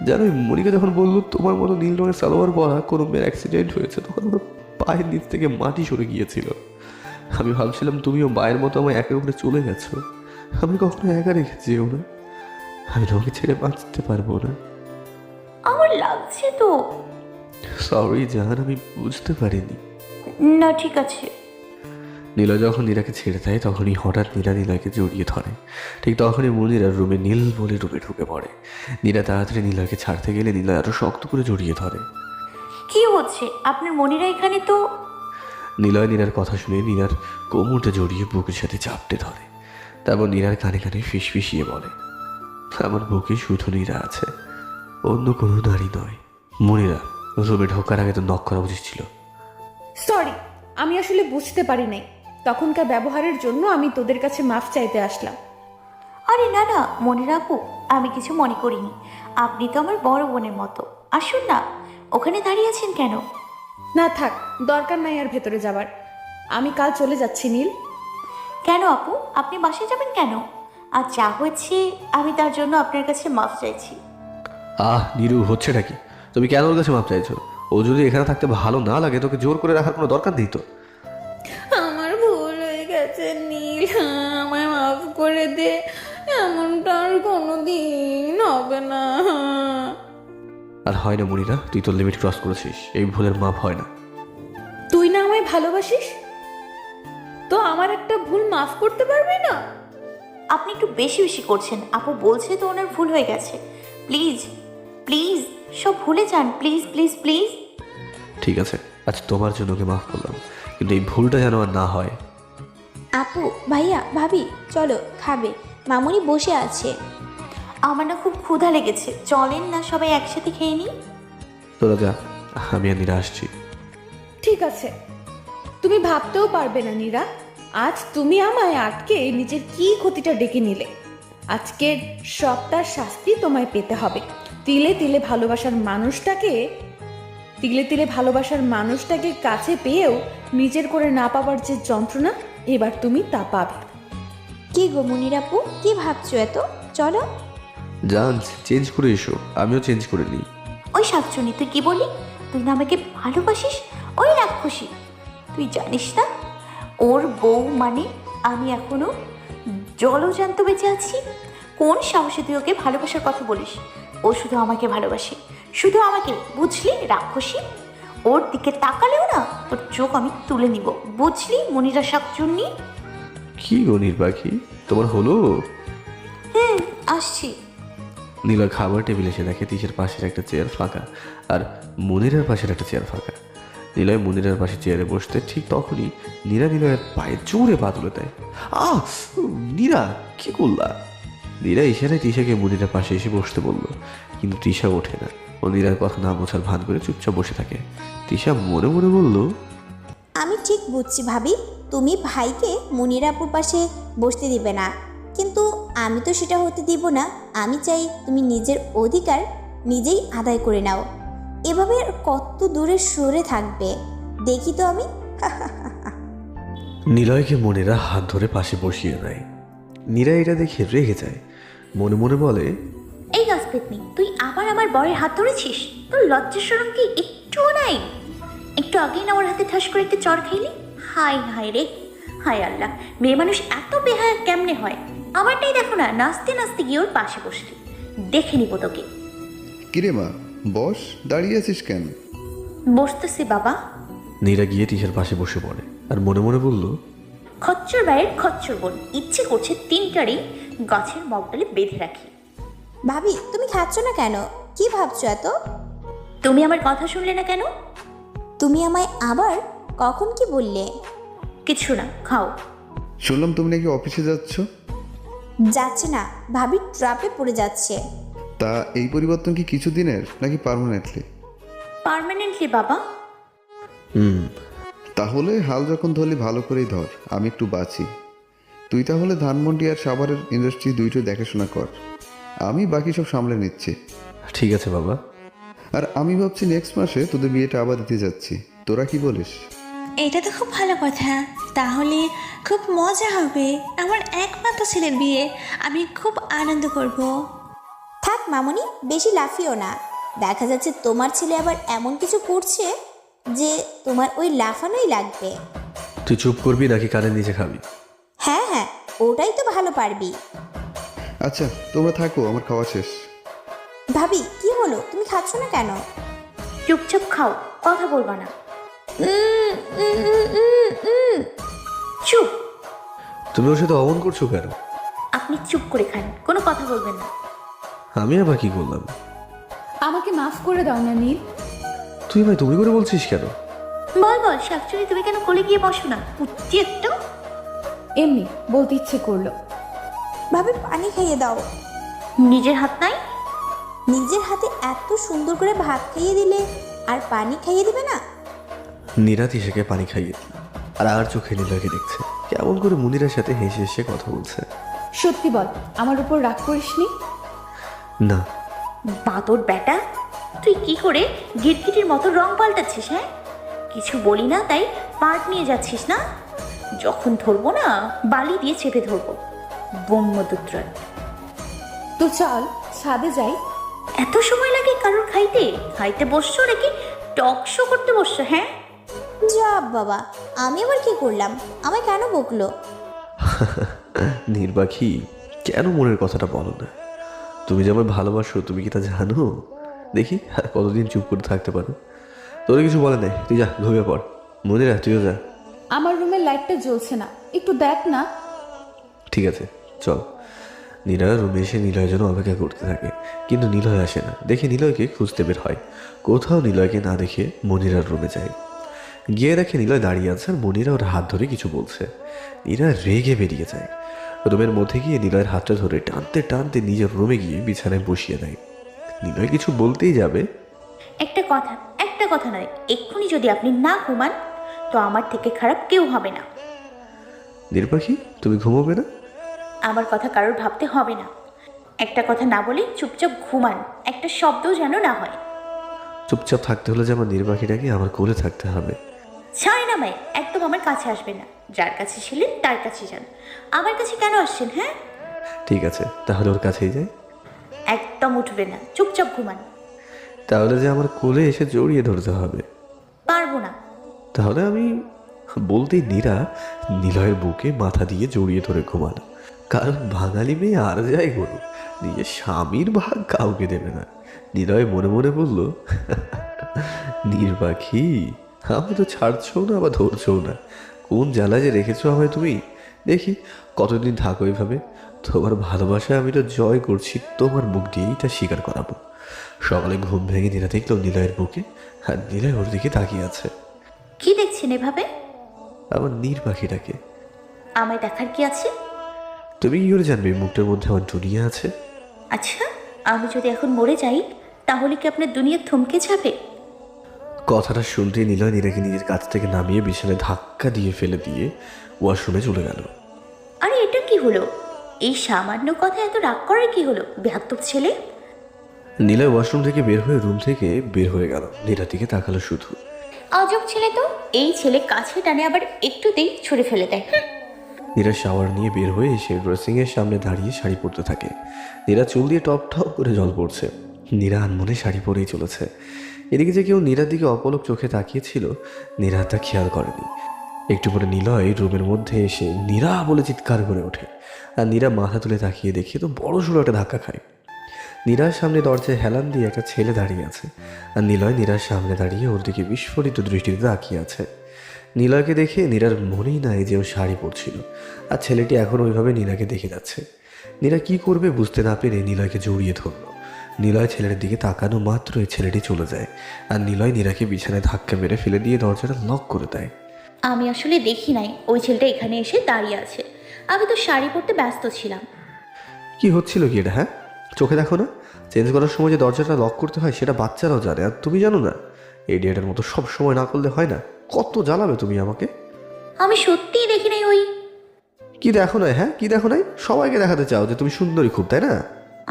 জানো মনিকা যখন বললো তোমার মতো নীল রঙের সালোয়ার পরা কোনো মেয়ের অ্যাক্সিডেন্ট হয়েছে, তখন আমার পায়ের নিচ থেকে মাটি সরে গিয়েছিল। আমি ভাবছিলাম তুমিও মায়ের মতো আমার একের উপরে চলে গেছো। আমি কখনো একা রেখে যেও না, আমি তোমাকে ছেড়ে বাঁচতে পারবো না। আমার লাগছে তো। সরি জান, আমি বুঝতে পারিনি। না ঠিক আছে। নীলয় যখন নীরাকে ছেড়ে দেয় তখনই হঠাৎ নীরা নীলয়কে জড়িয়ে ধরে। ঠিক তখনই মনিরার রুমে নীল বলে রুমে ঢুকে পড়ে। নীরা তাড়াতাড়ি নীলয়কে ছাড়তে গেলে নীলয় আরো শক্ত করে জড়িয়ে ধরে। কি হচ্ছে? আপনার মনিরা এখানে তো। নীলয় নীরার কথা শুনে নীরার কোমরটা জড়িয়ে বুকের সাথে চাপটে ধরে। তারপর নীরার কানে কানে ফিসফিসিয়ে বলে, আমার বুকে শুধু নীরা আছে, অন্য কোনো নারী নয়। মনিরা, রুমে ঢোকার আগে তো নক করা উচিত ছিল। সরি, আমি আসলে বুঝতে পারি নাই। তখনকার ব্যবহারের জন্য আমি তোদের কাছে মাফ চাইতে আসলাম। আরে না না মনিরা আপু, আমি কিছু মনে করিনি। আপনি তো আমার বড় বোনের মতো। আসুন না, ওখানে দাঁড়িয়ে আছেন কেন? না থাক, দরকার নাই আর ভেতরে যাবার। আমি কাল চলে যাচ্ছি নীল। কেন আপু, আপনি বাসায় যাবেন কেন? আর যা হয়েছে আমি তার জন্য আপনার কাছে মাফ চাইছি। নীরু, হচ্ছেটা কি? তুমি কেন ওর কাছে মাপ চাইছো? ও যদি এখানে থাকতে ভালো না লাগে তোকে জোর করে রাখার কোনো দরকার নেই তো। আমার ভুল হয়ে গেছে নীল, আমায় মাফ করে দে। এমনটা আর কোনোদিন হবে না। আর হয় না মনিরা, তুই তোর লিমিট ক্রস করেছিস, এই ভুলের মাপ হয় না। তুই না আমায় ভালোবাসিস, তো আমার একটা ভুল মাফ করতে পারবি না? আপনি একটু বেশি বেশি করছেন। আপু বলছে তো ওনার ভুল হয়ে গেছে। প্লিজ প্লিজ সব ভুলে যান, প্লিজ প্লিজ প্লিজ। ঠিক আছে, আচ্ছা তোমার জন্য ওকে মাফ করলাম, কিন্তু এই ভুলটা যেন আর না হয়। আপু, ভাইয়া, ভাবি, চলো খাবে, মামুনি বসে আছে। আমার না খুব ক্ষুধা লেগেছে, চলেন না সবাই একসাথে খেয়ে নিই। তোরা যা, আমি আর নীরা আসছি। ঠিক আছে, তুমি ভাবতেও পারবে না নীরা, আজ তুমি আমায় আটকে নিজের কি ক্ষতিটা ডেকে নিলে। আজকের সবটার শাস্তি তোমায় পেতে হবে। তিলে তিলে ভালোবাসার মানুষটাকে কাছে পেয়েও নিজের করে না পাবার যে যন্ত্রণা, এবার তুমি তা পাবে। কি গো মনিরাপু, কি ভাবছো এত? চলো। জান, চেঞ্জ করে এসো, আমিও চেঞ্জ করে নিই। ওই শাকচুনি, তুই কি বলি? তুই না আমাকে ভালোবাসিস? ওই রাক্ষসী, তুই জানিস না ওর বউ মানে আমি এখনো জলজান্ত বেঁচে আছি? কোন সাহসে তুই ওকে ভালোবাসার কথা বলিস? ও শুধু আমাকে ভালোবাসে, শুধু আমাকে, বুঝলি রাক্ষসী? ওর দিকে তাকালেও না তোর চোখ আমি তুলে নিব, বুঝলি মনিরা শাকচুন্নি? কি গো নির্বাকি, তোমার হলো? আসছি। নীলা খাবার টেবিলে এসে দেখে তিসের পাশের একটা চেয়ার ফাঁকা আর মনিরার পাশের একটা চেয়ার ফাঁকা। নীলয় মনিরার পাশে চেয়ারে বসতে ঠিক তখনই নীরা নীলয়ের পায়ে জোরে পা তুলে দেয়। নীরা, কি করলা? নীরা ইশারায় তিশাকে মনিরার পাশে এসে বসতে বলল, কিন্তু তিশা ওঠে না। ও নীরার কথা না বোঝার ভান করে চুপচাপ বসে থাকে। তিশা মনে মনে বলল, আমি ঠিক বুঝছি ভাবি, তুমি ভাইকে মনিরাপুর পাশে বসতে দিবে না, কিন্তু আমি তো সেটা হতে দিব না। আমি চাই তুমি নিজের অধিকার নিজেই আদায় করে নাও। এভাবে আর কত দূরে সরে থাকবে দেখি তো আমি। নীলয়কে মনিরা হাত ধরে পাশে বসিয়ে দেয়। নীরা এটা দেখে রেগে যায়, মনে মনে বলে, এই গাছপেতনি, তুই আবার আমার বরের হাত ধরেছিস? তোর লজ্জা শরম কি একটুও নাই? একটু আগেই না আমার হাতে ঠাস করে একটা চড় খাইলি। হাই হাই রে, হাই আল্লাহ, মেয়ে মানুষ এত বেহায়া কেমনে হয়? আমারটাই দেখো না, নাচতে নাচতে গিয়ে ওর পাশে বসলি। দেখে নিব তোকে। কিরে মা, বস, দাঁড়িয়ে আছিস কেন? বসতেছি বাবা। নীরা গিয়ে তিশার পাশে বসে পড়ে আর মনে মনে বলল, খচ্চর ভাইয়ের খচ্চর বোন, ইচ্ছে করছে তিনটারই গাছের মগডালে বেঁধে রাখি। ভাবি, তুমি খাচ্ছ না কেন? কি ভাবছো এত? তুমি আমার কথা শুনলে না কেন? তুমি আমায় আবার কখন কি বললে? কিছু না, খাও। শুনলাম তুমি নাকি অফিসে যাচ্ছ। যাচ্ছে না, ভাবি ট্রাপে পড়ে যাচ্ছে। তা এই পরিবর্তন কি কিছুদিনের নাকি পার্মানেন্টলি? পার্মানেন্টলি বাবা। তাহলে হাল যখন ধরলি ভালো করেই ধর, আমি একটু বাঁচি। তুই তাহলে ধানমন্ডি আর সাভারের ইন্ডাস্ট্রি দুইটো দেখাশোনা কর, আমি বাকি সব সামলে নিচ্ছি। ঠিক আছে বাবা। আর আমি ভাবছি নেক্সট মাসে তোদের বিয়েটা আবার দিতে যাচ্ছি, তোরা কি বলিস? এটা তো খুব ভালো কথা, তাহলে খুব মজা হবে। আমার একমাত্র ছেলের বিয়ে, আমি খুব আনন্দ করব। থাক মামুনি, বেশি লাফিও না। দেখা যাচ্ছে তোমার ছেলে আবার এমন কিছু করছে যে তোমার ওই লাফানোই লাগবে। তুই চুপ করবি নাকি কানের নিচে খাবি? হ্যাঁ হ্যাঁ, ওটাই তো ভালো পারবি। আচ্ছা তোমরা থাকো, আমার খাওয়া শেষ। ভাবি, কি হলো? তুমি খাচ্ছ না কেন? চুপচাপ খাও, কথা বলবা না। চুপ। তুমি ওর সাথে অমন করছো কেন? আপনি চুপ করে খান, কোনো কথা বলবেন না। আমি আবার কি করলাম? আমাকে মাফ করে দাও না নীল। তুই ভাই তুমি করে বলছিস কেন? বল বল শাকচুরি, তুমি কেন কোলে গিয়ে বসো না? পুচ্ছি একটা। এমনি বলতে ইচ্ছে করলো। ভাবি পানি খাইয়ে দাও। নিজের হাত নাই? নিজের হাতে এত সুন্দর করে ভাত খাইয়ে দিলে আর পানি খাইয়ে দিবে না? নীরা তিশাকে পানি খাইয়ে দিল, আর চোখে নিলয়কে দেখছে কেমন করে মুনিরার সাথে হেসে হেসে কথা বলছে। সত্যি বল, আমার উপর রাগ করিসনি? না। বাঁদর বেটা, তুই কি করে গিরগিটির মতো রং পাল্টাচ্ছিস? হ্যাঁ, কিছু বলি না তাই পার্ট নিয়ে যাচ্ছিস না? যখন ধরবো না বালি দিয়ে চেপে ধরবো। ব্রহ্মদুত্রয়। তো চল ছাদে যাই। এত সময় লাগে কারোর খাইতে? খাইতে বসছো নাকি টক শো করতে বসছো? হ্যাঁ, যা বাবা, আমি আবার কি করলাম? আমায় কেন বকলো? নির্বাখী, কেন মনের কথাটা বলো না? তুমি যে আমায় ভালোবাসো তুমি কি তা জানো? দেখি কতদিন চুপ করে থাকতে পারো। তোর কিছু বলে নাই, তুই যা ঘুমিয়ে পড়। মনিরা তুইও যা। আমার রুমের লাইটটা জ্বলছে না, একটু দেখ না। ঠিক আছে চল। নীরা রুমে এসে নিলয়ের জন্য অপেক্ষা করতে থাকে, কিন্তু নিলয় আসে না। দেখে নিলয়কে খুঁজতে বের হয়। কোথাও নিলয়কে না দেখে মনিরার রুমে যায়। গিয়ে দেখে নিলয় দাঁড়িয়ে আছে আর মনিরা ওর হাত ধরে কিছু বলছে। নীরা রেগে বেরিয়ে যায়। রুমের মধ্যে গিয়ে নিলয়ের হাতটা ধরে টানতে টানতে নিজের রুমে গিয়ে বিছানায় বসিয়ে দেয়। নিলয় কিছু বলতেই যাবে, একটা কথা নয়, এক্ষুনি যদি আপনি না ঘুমান তো আমার থেকে খারাপ কেউ হবে না। নির্বাহী তুমি ঘুমোবে না? আমার কথা কারোর ভাবতে হবে না। একটা কথা না বলে চুপচাপ ঘুমান, একটা শব্দও যেন না হয়। চুপচাপ থাকতে হলে যে আমার নির্বাহীটাকে আমার কোলে থাকতে হবে। ছাই নামায় একদম আমার কাছে আসবে না। যার কাছে ছিলেন তার কাছে যান, আমার কাছে কেন আসছেন? হ্যাঁ, ঠিক আছে তাহলে ওর কাছেই যাই। একদম উঠবে না, চুপচাপ ঘুমান। তাহলে যে আমার কোলে এসে জড়িয়ে ধরতে হবে। পারবো না। তাহলে আমি বলতেই নীরা নিলয়ের বুকে মাথা দিয়ে জড়িয়ে ধরে ঘুমালো। কারণ বাঙালি মেয়ে আর যাই গরু, নিজের স্বামীর ভাগ কাউকে দেবে না। নিলয় মনে মনে বলল, নির্বাখী আমি তো ছাড়ছো না আবার ধরছো না, কোন জ্বালা যে রেখেছো আমায় তুমি। দেখি কতদিন থাকো এইভাবে। তোমার ভালোবাসা আমি তো জয় করছি, তোমার মুখ দিয়েই তা স্বীকার করাবো। সকালে ঘুম ভেঙে নীরা দেখলো নিলয়ের বুকে, আর নিলয় ওর দিকে তাকিয়ে আছে। কি দেখছেন এভাবে? আমার নির্বাহীটাকে। আমায় দেখার কি আছে? তুমি কি করে জানবে মুখটার মধ্যে আমার দুনিয়া আছে? আচ্ছা, আমি যদি এখন মরে যাই তাহলে কি আপনার দুনিয়া থমকে যাবে? কথাটা শুনতে নিলয় নীরাকে নিজের কাছ থেকে নামিয়ে বিছানায় ধাক্কা দিয়ে ফেলে দিয়ে ওয়াশরুমে চলে গেল। আরে এটা কি হলো? এই সামান্য কথা এত রাগ করার কি হলো, বেয়াদব ছেলে? নিলয় ওয়াশরুম থেকে বের হয়ে রুম থেকে বের হয়ে গেল। নীরার দিকে তাকালো শুধু। আজব ছেলে তো, এই ছেলে কাছে টানে আবার একটুতেই ছুঁড়ে ফেলে দেয়। নীরা শাওয়ার নিয়ে বের হয়ে এসে ড্রেসিংয়ের সামনে দাঁড়িয়ে শাড়ি পরতে থাকে। নীরা চুল দিয়ে টপ টপ করে জল পড়ছে। নীরা আনমনে শাড়ি পরেই চলেছে। এদিকে যে কেউ নীরার দিকে অপলক চোখে তাকিয়েছিল নীরা তা খেয়াল করেনি। একটু পরে নিলয় রুমের মধ্যে এসে নীরা বলে চিৎকার করে ওঠে। আর নীরা মাথা তুলে তাকিয়ে দেখে তো বড় সড়ো একটা ধাক্কা খায়। নীরার সামনে দরজায় হেলান দিয়ে একটা ছেলে দাঁড়িয়ে আছে। আর নিলয় নীরার সামনে দাঁড়িয়ে ওর দিকে বিস্ফোরিত দৃষ্টিতে তাকিয়ে আছে। নীলয়কে দেখে নীরার মনেই নাই যে ও শাড়ি পরছিল, আর ছেলেটি এখন ওইভাবে নীরাকে দেখে যাচ্ছে। নীরা কি করবে বুঝতে না পেরে নিলয়কে জড়িয়ে ধরল। নিলয় ছেলের দিকে তাকানো মাত্রই ছেলেটি চলে যায়। আর নিলয় নীরাকে বিছানায় ধাক্কা মেরে ফেলে দিয়ে দরজাটা লক করে দেয়। আমি আসলে দেখি নাই ওই ছেলেটা এখানে এসে দাঁড়িয়ে আছে। আমি তো শাড়ি পরতে ব্যস্ত ছিলাম। কি হচ্ছিল কি এটা? হ্যাঁ, চোখে দেখো না? চেঞ্জ করার সময় যে দরজাটা লক করতে হয় সেটা বাচ্চারাও জানে, আর তুমি জানো না? এডিয়াটার মতো সব সময় না করলে হয় না। কত জ্বালাবে তুমি আমাকে? আমি সত্যিই দেখি নাই ওই। কি দেখো নাই? হ্যাঁ কি দেখো নাই? সবাইকে দেখাতে চাও যে তুমি সুন্দরী খুব, তাই না?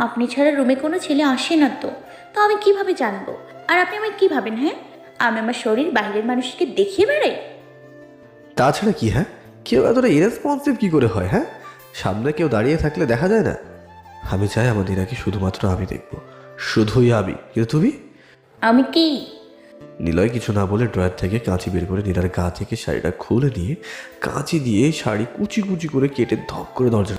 আপনি ছাড়া রুমে কোনো ছেলে আসে না তো আমি কিভাবে জানবো? আর আপনি আমায় কি ভাবেন? হ্যাঁ, আমি আমার শরীর বাইরের মানুষকে দেখিয়ে বেড়াই? তাছাড়া কি? হ্যাঁ, কেউ এতটা ইরেসপন্সিভ কি করে হয়? হ্যাঁ, সামনে কেউ দাঁড়িয়ে থাকলে দেখা যায় না? আমি চাই আমার নীরাকে শুধুমাত্র আমি দেখবো, শুধুই আমি। কিন্তু তুমি? আমি কি? নিলয় কিছু না বলে ড্রয়ার থেকে কাঁচি বের করে নীরার গা থেকে শাড়িটা খুলে নিয়ে কাঁচি দিয়ে শাড়ি কুচি কুচি করে কেটে ধপ করে দরজা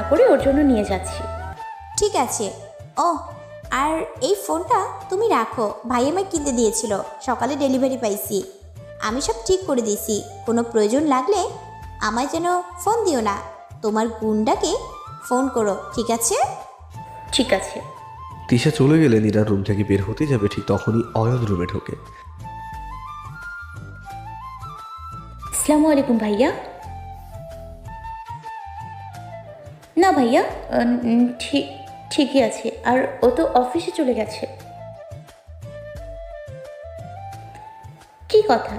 করে ওর জন্য নিয়ে যাচ্ছি। ঠিক আছে। ও আর এই ফোনটা তুমি রাখো, ভাই আমায় কিনতে দিয়েছিল, সকালে ডেলিভারি পাইছি। আমি সব ঠিক করে দিয়েছি, কোনো প্রয়োজন লাগলে আমায় যেন ফোন দিও না, তোমার গুন্ডাকে ফোন করো, ঠিক আছে? ঠিক আছে। তিশা চলে গেলে নীরা রুম থেকে বের হতে যাবে, ঠিক তখনই অয়ন রুমে ঢোকে। আসসালামু আলাইকুম ভাইয়া। না ভাইয়া, ঠিকই আছে। আর ও তো অফিসে চলে গেছে। কি কথা?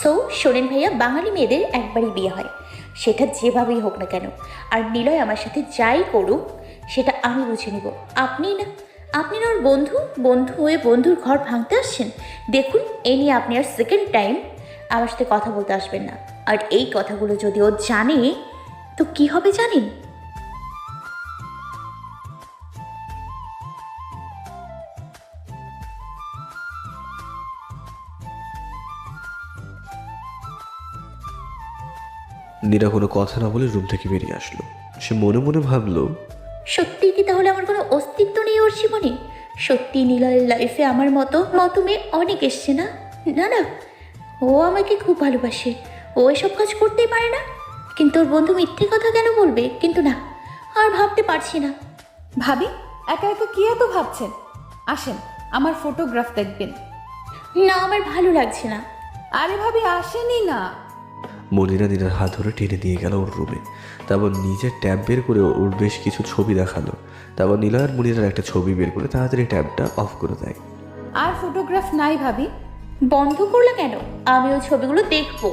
সো শোনেন ভাইয়া, বাঙালি মেয়েদের একবারই বিয়ে হয়, সেটা যেভাবেই হোক না কেন। আর নিলয় আমার সাথে যাই করুক সেটা আমি বুঝে নিব। আপনি না ওর বন্ধু হয়ে বন্ধুর ঘর ভাঙতে আসছেন। দেখুন, এই নিয়ে আপনি আর সেকেন্ড টাইম আমার সাথে কথা বলতে আসবেন না। আর এই কথাগুলো যদি ও জানে তো কি হবে জানেন? নীরা কোনো কথা না বলে রুম থেকে বেরিয়ে আসলো। সে মনে মনে ভাবলো, সত্যি কি তাহলে আমার কোনো অস্তিত্ব নেই ওর জীবনে? সত্যি নিলয়ের লাইফে আমার মতো মেয়ে অনেক এসছে না? না, ও আমাকে খুব ভালোবাসে, ও এসব কাজ করতেই পারে না। কিন্তু ওর বন্ধু মিথ্যে কথা কেন বলবে? কিন্তু না, আর ভাবতে পারছি না। ভাবি, একা একা কি এত ভাবছেন? আসেন, আমার ফটোগ্রাফ দেখবেন। না, আমার ভালো লাগছে না। আরে ভাবি, আসেনি না। মনিরা নীরার হাত ধরে টেনে নিয়ে গেল ওর রুমে। তারপর নিজের ট্যাব বের করে ওর বেশ কিছু ছবি দেখালো। তারপর নীলা আর মনিরার একটা ছবি বের করে তাড়াতাড়ি ট্যাবটা অফ করে দেয়। আর ফটোগ্রাফ নাই ভাবি। বন্ধ করলে কেন? আমি ওই ছবিগুলো দেখবো।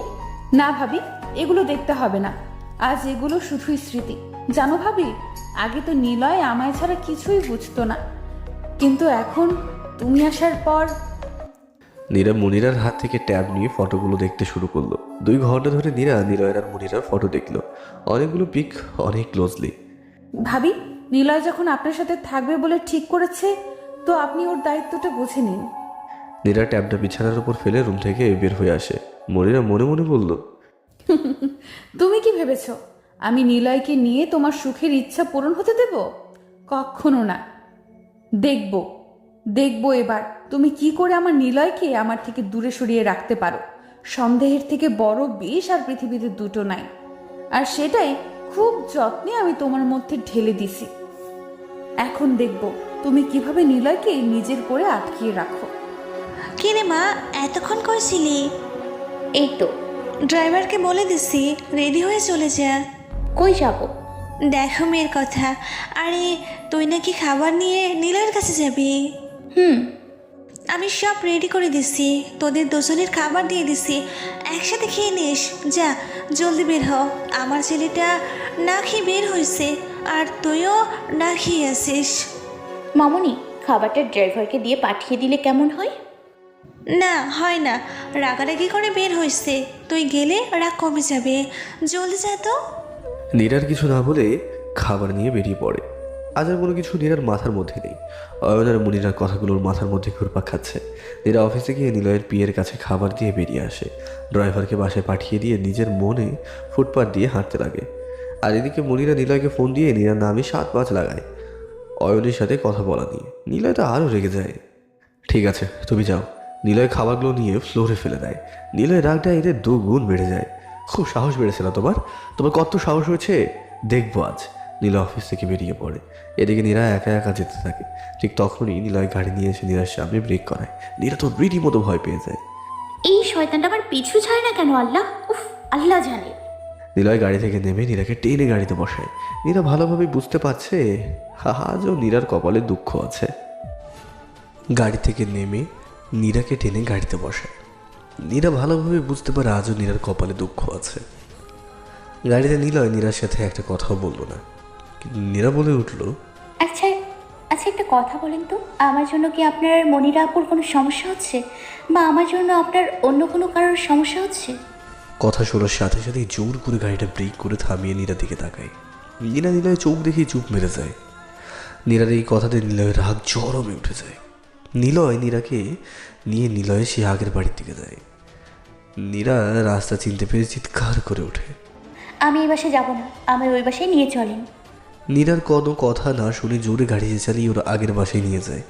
না ভাবি, এগুলো দেখতে হবে না। আজ এগুলো শুধুই স্মৃতি। জানো ভাবি, আগে তো নিলয় আমায় ছাড়া কিছুই বুঝতো না, কিন্তু এখন তুমি আসার পর। নীরা মনিরার হাত থেকে ট্যাব নিয়ে ফটোগুলো দেখতে শুরু করলো। 2 ঘন্টা ধরে নীরা নিলয়ের আর মনিরার ফটো দেখলো, অনেকগুলো পিক, অনেক ক্লোজলি। ভাবি, নিলয় যখন আপনার সাথে থাকবে বলে ঠিক করেছে, তো আপনি ওর দায়িত্বটা বুঝে নিন। নীরা ট্যাবটা বিছানার উপর ফেলে রুম থেকে বের হয়ে আসে। মনিরা মনে মনে বলল, তুমি কি ভেবেছ আমি নিলয়কে নিয়ে তোমার সুখের ইচ্ছা পূরণ হতে দেব? কখনো না। দেখবো এবার তুমি কি করে আমার নিলয়কে আমার থেকে দূরে সরিয়ে রাখতে পারো। সন্দেহের থেকে বড় বিষ আর পৃথিবীতে দুটো নাই, আর সেটাই খুব যত্নে আমি তোমার মধ্যে ঢেলে দিছি। এখন দেখব তুমি কিভাবে নিলয়কে নিজের করে আটকিয়ে রাখো। কি রে মা, এতক্ষণ করছিলি? এই তো। ড্রাইভারকে বলে দিছি রেডি হয়ে চলে যা। কই যাব? দেখো মেয়ের কথা। আরে তুই নাকি খাবার নিয়ে নিলয়ের কাছে যাবি? আমি সব রেডি করে দিছি, তোদের দুজনের খাবার দিয়ে দিছি, একসাথে খেয়ে নিস। যা জলদি বের হ। আমার ছেলেটা না খেয়ে বের হয়েছে, আর তুইও না খেয়ে আসিস। মামুনি, খাবারটা ড্রাইভারকে দিয়ে পাঠিয়ে দিলে কেমন হয়? না, হয় না। রাগারাগি করে বের হয়েছে, তুই গেলে রাগ কমে যাবে। জলদি যা তো। নীরার কিছু না বলে খাবার নিয়ে বেরিয়ে পড়ে। আজ আর কোনো কিছু নীরার মাথার মধ্যে নেই। অয়ন আর মনিরার কথাগুলোর মাথার মধ্যে ঘুরপাক খাচ্ছে। নীরা অফিসে গিয়ে নিলয়ের পিয়ের কাছে খাবার দিয়ে বেরিয়ে আসে। ড্রাইভারকে বাসায় পাঠিয়ে দিয়ে নিজের মনে ফুটপাথ দিয়ে হাঁটতে লাগে। আর এদিকে মনিরা নিলয়কে ফোন দিয়ে নীরার নামে 7-5 লাগায় অয়নের সাথে কথা বলা নিয়ে। নিলয় তো আরও রেগে যায়। ঠিক আছে, তুমি যাও। নিলয় খাবারগুলো নিয়ে ফ্লোরে ফেলে দেয়। নিলয়ের রাগটা এদের 2 গুণ বেড়ে যায়। খুব সাহস বেড়েছে না তোমার কত সাহস হয়েছে দেখবো আজ। নীলয় অফিস থেকে বেরিয়ে পড়ে। এদিকে নীরা একা একা যেতে থাকে। ঠিক তখনই নিলয় গাড়ি নিয়ে এসে নীরার সামনে ব্রেক করায়। নীরা তো রীতিমতো ভয় পেয়ে যায়। এই শয়তানটা আমার পিছু ছাড়ে না কেন? আল্লাহ, উফ, আল্লাহ জানে। নিলয় গাড়ি থেকে নেমে নীরাকে টেনে গাড়িতে বসায়। নীরা ভালোভাবে বুঝতে পারছে আজও নীরার কপালে দুঃখ আছে। গাড়ি থেকে নেমে নীরাকে টেনে গাড়িতে বসায়। নীরা ভালোভাবে বুঝতে পারে আজও নীরার কপালে দুঃখ আছে। গাড়িতে নিলয় নীরার সাথে একটা কথাও বললো না, কিন্তু নীরা বলে উঠল, আচ্ছা, একটা কথা বলেন তো, আমার জন্য কি আপনার মনিরা আপুর কোনো সমস্যা হচ্ছে, বা আমার জন্য আপনার অন্য কোনো কারোর সমস্যা হচ্ছে? কথা শোনার সাথে সাথেই জোর করে গাড়িটা ব্রেক করে থামিয়ে নীরার দিকে তাকায়। নিলয় চোখ দেখেই চুপ মেরে যায়। নীরার এই কথাতে নিলয়ের রাগ চরমে উঠে যায়। নিলয় নীরাকে নিয়ে নিলয়ে সে আগের বাড়ির দিকে যায়। নীরা রাস্তা চিনতে পেরে চিৎকার করে ওঠে। আমি এই বাসায় যাব না, আমার ওই বাসায় নিয়ে চলেন। নীরার কোনো কথা না শুনে জোরে গাড়ি চালিয়ে ওরা আগের বাসায় নিয়ে যায়।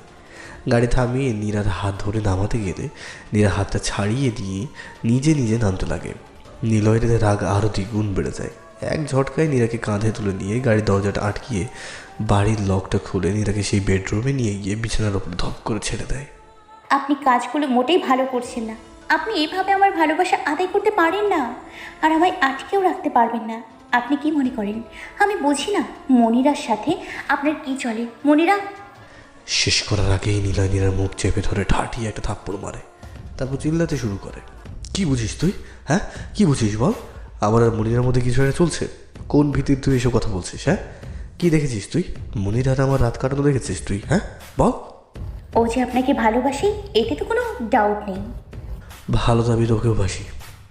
গাড়ি থামিয়ে নীরার হাত ধরে নামাতে গেলে নীরা হাতটা ছাড়িয়ে দিয়ে নিজে নিজে নামতে লাগে। নিলয়ের রাগ আরও দ্বিগুণ বেড়ে যায়। এক ঝটকায় নীরাকে কাঁধে তুলে নিয়ে গাড়ির দরজাটা আটকিয়ে বাড়ির লকটা খুলে নীরাকে সেই বেডরুমে নিয়ে গিয়ে বিছানার ওপর ধপ করে ছেড়ে দেয়। আপনি কাজগুলো মোটেই ভালো করছেন না। আপনি এইভাবে আমার ভালোবাসা আদায় করতে পারেন না, আর আমায় আটকেও রাখতে পারবেন না। আপনি কি মনে করেন আমি বুঝি না মনিরার সাথে আপনার কি চলে? মনিরা শেষ করার আগেই নিলয় নীরার মুখ চেপে ধরে ঠাটিয়ে একটা থাপ্পড় মারে। তারপর চিল্লাতে শুরু করে। কি বুঝিস তুই? হ্যাঁ, কি বুঝিস বল? আমার আর মনিরার মধ্যে কিছু একটা চলছে? কোন ভিত্তিতে তুই এসব কথা বলছিস? হ্যাঁ, কি দেখেছিস তুই? মনির আর আমার রাত কাটানো দেখেছিস তুই? হ্যাঁ বল। ও যে আপনাকে ভালোবাসে এতে তো কোনো ডাউট নেই। ভালো তো আমি তোকেও বাসি।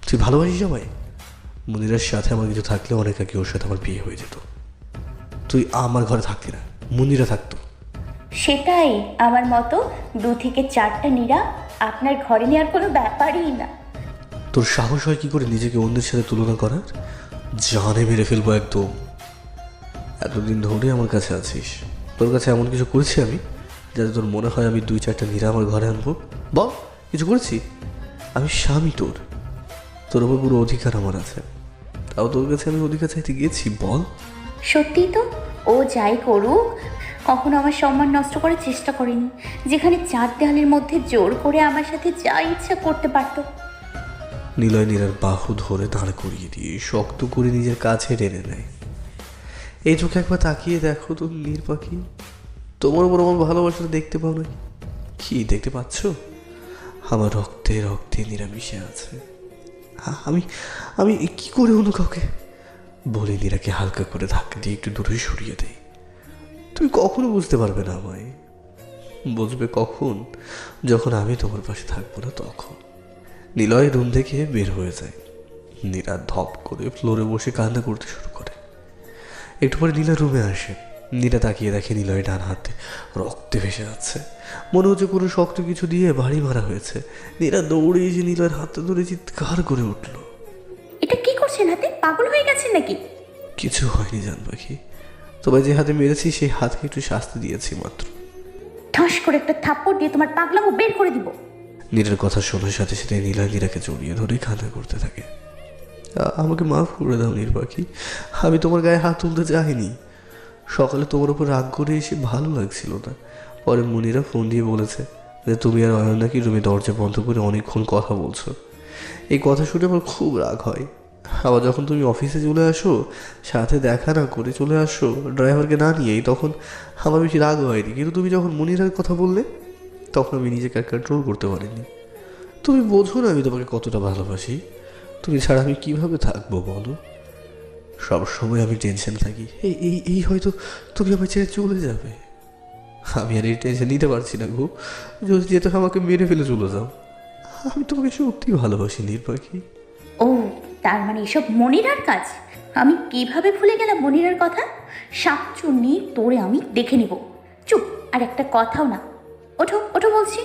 তুই ভালোবাসিস সবাই? মনিরার সাথে আমার কিছু থাকলে অনেক আগে ওর সাথে আমার বিয়ে হয়ে যেত। তুই আমার ঘরে থাকতি না, মনিরা থাকতো। সেটাই, আমার মতো 2 থেকে 4টা নীরা আপনার ঘরে নেওয়ার কোনো ব্যাপারই না। তোর সাহস হয় কি করে নিজেকে অন্যের সাথে তুলনা করার? জানে মেরে ফেলবো একদম। এতদিন ধরে আমার কাছে আছিস, তোর কাছে এমন কিছু করেছি আমি যাতে তোর মনে হয় আমি 2-4টা নীরা আমার ঘরে আনবো? বল, কিছু করেছি? আমি স্বামী তোর, তোর ওপর পুরো অধিকার আমার আছে। তাও তোর কাছে আমি অধিকার চাইতে গিয়েছি? বল। সত্যি তো, ও যাই করুক কখনো আমার সম্মান নষ্ট করার চেষ্টা করেনি। যেখানে 4 দেওয়ালের মধ্যে জোর করে আমার সাথে যা ইচ্ছা করতে পারতো। নিলয় নীরার বাহু ধরে দাঁড় করিয়ে দিয়ে শক্ত করে নিজের কাছে টেনে নেয়। এই চোখে একবার তাকিয়ে দেখো তো নীর পাখি, তোমার উপর আমার ভালোবাসাটা দেখতে পাও না? কি দেখতে পাচ্ছ? আমার রক্তে রক্তে নীরা মিশে আছে। আমি আমি কি করে অন্য কাউকে বলে নীরাকে হালকা করে ধাক্কা দিয়ে একটু দূরে সরিয়ে দেয়। তুমি কখনো বুঝতে পারবে না আমায়। বুঝবে কখন? যখন আমি তোমার পাশে থাকবো না তখন। নিলয় রুম থেকে বের হয়ে যায়। নীরা ধপ করে ফ্লোরে বসে কান্না করতে শুরু করে। একটু পরে নীলা রুমে আসে। নীরা তাকিয়ে দেখে নিলয় ডান হাতে রক্তে ভেসে যাচ্ছে। মনে হচ্ছে কোনো শক্ত কিছু দিয়ে বাড়ি মারা হয়েছে। নীরা দৌড়ে এসে নিলয়ের হাতটা ধরে চিৎকার করে উঠল। এটা কি করছেন হাতে? পাগল হয়ে গেছেন নাকি? কিছু হয়নি জান পাখি, তবে যে হাতে মেরেছি সেই হাতকে একটু শাস্তি দিয়েছি মাত্র। ঠাস করে একটা থাপ্পড় দিয়ে তোমার পাগলামো বের করে দিব। নীরার কথা শোনার সাথে সাথে নিলয় নীরাকে জড়িয়ে ধরে কান্না করতে থাকে। আমাকে মাফ করে দাও নীর পাখি, আমি তোমার গায়ে হাত তুলতে চাইনি। সকালে তোমার উপর রাগ করে এসে ভালো লাগছিল না। পরে মনিরা ফোন দিয়ে বলেছে যে তুমি আর অয়ন নাকি রুমে দরজা বন্ধ করে অনেকক্ষণ কথা বলছো। এই কথা শুনে আমার খুব রাগ হয়। আবার যখন তুমি অফিসে চলে আসো, সাথে দেখা না করে চলে আসো ড্রাইভারকে না নিয়েই, তখন আমার বেশি রাগ হয়নি। কিন্তু তুমি যখন মনিরার কথা বললে তখন আমি নিজেকে আর কন্ট্রোল করতে পারিনি। তুমি বোঝো না আমি তোমাকে কতটা ভালোবাসি। তুমি ছাড়া আমি কিভাবে থাকবো বলো? সবসময় আমি টেনশন থাকি, এই এই এই হয়তো তুমি আমার ছেড়ে চলে যাবে। আমি আর এই টেনশন নিতে পারছি না গো। যদি যেতে আমাকে মেরে ফেলে চলে যাও। আমি তোমাকে সত্যি ভালোবাসি নীর পাখি। ও, তার মানে এসব মনিরার কাজ? আমি কিভাবে ভুলে গেলাম মনিরার কথা? শাকচুন্নি তোরে আমি দেখে নিব। চুপ, আর একটা কথাও না। ওঠো ওঠো বলছি।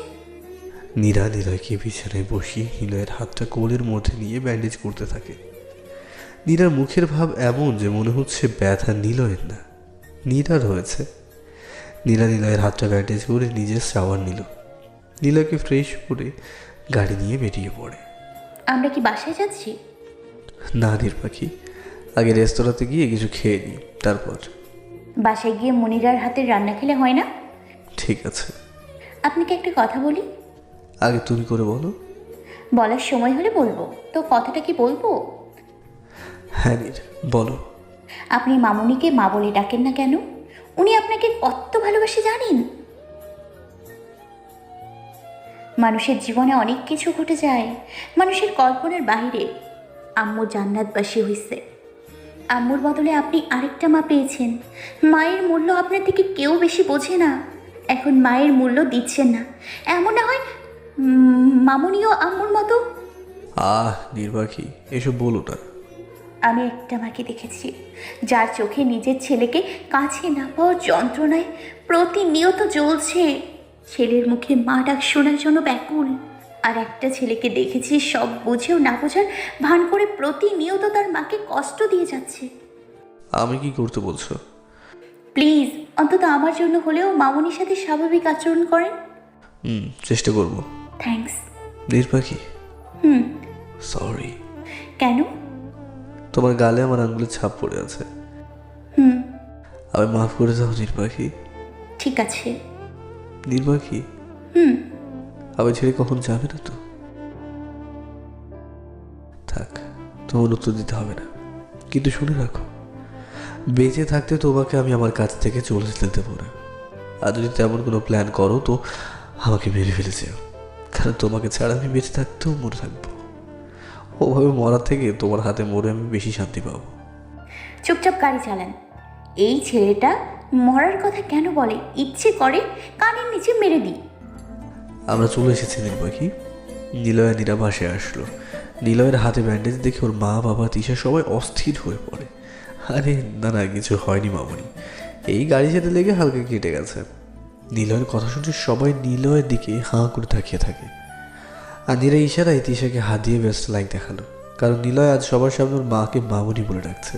নীরা নিলয়কে বিছানায় বসিয়ে নিলয়ের হাতটা কোলের মধ্যে নিয়ে ব্যান্ডেজ করতে থাকে। নীরার মুখের ভাব এমন যে মনে হচ্ছে ব্যথা নিলয়ের না, নীরার হয়েছে। নীরা নিলয়ের হাতটা ব্যান্ডেজ করে নিজের শাওয়ার নিল। নিলয়কে ফ্রেশ করে গাড়ি নিয়ে বেরিয়ে পড়ে। আমরা কি বাসায় যাচ্ছি? না নীর পাখি, আগে রেস্তোরাঁতে গিয়ে কিছু খেয়ে নিই, তারপর। বাসায় গিয়ে মনিরার হাতের রান্না খেলে হয় না? ঠিক আছে। আপনাকে একটা কথা বলি। আগে তুমি করে বলো। বলার সময় হলে বলবো, তো কথাটা কি বলবো? হ্যাঁ নীর, বলো। আপনি মামুনিকে মা বলে ডাকেন না কেন? উনি আপনাকে কত ভালোবাসে জানেন? মানুষের জীবনে অনেক কিছু ঘটে যায়, মানুষের কল্পনার বাইরে। আম্মু জান্নাতবাসী হয়েছে। আম্মুর বদলে আপনি আরেকটা মা পেয়েছেন। মায়ের মূল্য আপনার থেকে কেউ বেশি বোঝে না। এখন মায়ের মূল্য দিচ্ছেন না, এমন না হয় মামুনিও আম্মুর মতো। নীর পাখি, এসব বলো না। আমি একটা মাকে দেখেছি যার চোখে নিজের ছেলেকে কাছে না পাওয়ার যন্ত্রণায় প্রতিনিয়ত জ্বলছে। ছেলের মুখে মা ডাক শোনার জন্য ব্যাকুল। আর একটা ছেলেকে দেখেছি সব বুঝেও না বোঝার ভান করে প্রতিনিয়ত তার মাকে কষ্ট দিয়ে যাচ্ছে। আমি কি করতে বলছো? প্লিজ অন্তত আমার জন্য হলেও মামুনির সাথে স্বাভাবিক আচরণ করেন। চেষ্টা করবো। থ্যাঙ্কস। নির্পাখি, হুম। সরি। কেন? তোমার গালে আমার আঙ্গুলের ছাপ পড়ে আছে। হুম। আমি মাফ করে দাও নির্পাখি। ঠিক আছে। নির্পাখি, হুম। আমি ছেড়ে কখন যাবে না তো? থাক, তোমার উত্তর দিতে হবে না, কিন্তু শুনে রাখো, বেঁচে থাকতে তোমাকে আমি আমার কাছ থেকে চলে যেতে দেবো না। আর যদি তেমন কোনো প্ল্যান করো তো আমাকে মেরে ফেলে যেও, কারণ তোমাকে ছাড়া আমি বেঁচে থাকতেও মরে থাকবো। ওভাবে মরার থেকে তোমার হাতে মরে আমি বেশি শান্তি পাবো। চুপচাপ গাড়ি চালান। এই ছেলেটা মরার কথা কেন বলে? ইচ্ছে করে কানের নিচে মেরে দিই। আমরা চলে এসেছি নির্বাহী। নিলয় নীরা বাসায় আসলো। নিলয়ের হাতে ব্যান্ডেজ দেখে ওর মা বাবা তিশা সবাই অস্থির হয়ে পড়ে। আরে না না, কিছু হয়নি মামনি, এই গাড়ি যেতে লেগে হালকা কেটে গেছে। নিলয়ের কথা শুনছে সবাই নিলয়ের দিকে হাঁ করে তাকিয়ে থাকে। আর নীরা ইশারায় তিশাকে হাত দিয়ে ব্যস্ত লাইক দেখালো, কারণ নিলয় আজ সবার সামনে ওর মাকে মামনি বলে ডাকছে।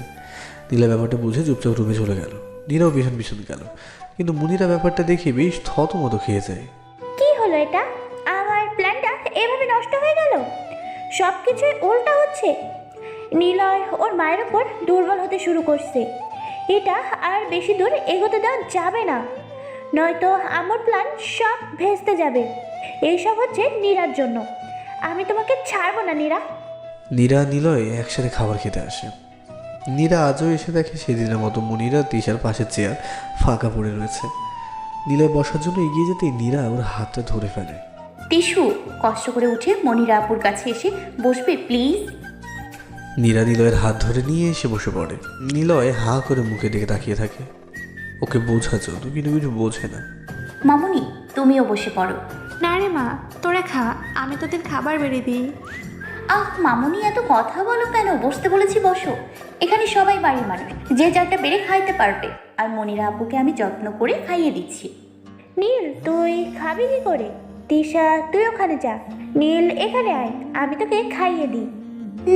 নীলা ব্যাপারটা বুঝে চুপচাপ রুমে চলে গেল। নীরাও ভীষণ ভীষণ গেল, কিন্তু মুনিরা ব্যাপারটা দেখে বেশ থতমত খেয়ে যায়। কি হলো এটা? আমার প্ল্যানটা এভাবে নষ্ট হয়ে গেল। সব কিছুই উল্টা হচ্ছে। নিলয় ওর মায়ের উপর দুর্বল হতে শুরু করছে। এটা আর বেশি দূর এগোতে দেওয়া যাবে না, নয়তো আমার প্ল্যান সব ভেস্তে যাবে। এইসব হচ্ছে নীরার জন্য। আমি তোমাকে ছাড়বো না নীরা। নীরা নিলয় একসাথে খাবার খেতে আসে। নীরা আজও এসে দেখে সেদিনের মতো মুনিরা তিশার পাশে চেয়ার ফাঁকা পড়ে রয়েছে। নিলয় বসার জন্য এগিয়ে যেতেই নীরা ওর হাতটা ধরে ফেলে। টিসু কষ্ট করে উঠে মনিরা আপুর কাছে এসে বসবে প্লিজ। নীরা নিলয়ের হাত ধরে নিয়ে এসে বসে পড়ে। নিলয় হাঁ করে মুখে দিকে তাকিয়ে থাকে। ওকে বোঝাচ্ছ তো, কিন্তু কিছু বোঝে না। মামুনি তুমিও বসে পড়ো। না রে মা, তোরা খা, আমি তোদের খাবার বেড়ে দিই। আহ মামুনি এত কথা বলো কেন? বসতে বলেছি বসো। এখানে সবাই বাড়ির মানুষ, যে যারটা বেড়ে খাইতে পারবে। আর মনিরা আপুকে আমি যত্ন করে খাইয়ে দিচ্ছি। নীল তুই খাবি কি করে? তিশা তুই ওখানে যা। নীল এখানে আয়, আমি তোকে খাইয়ে দিই।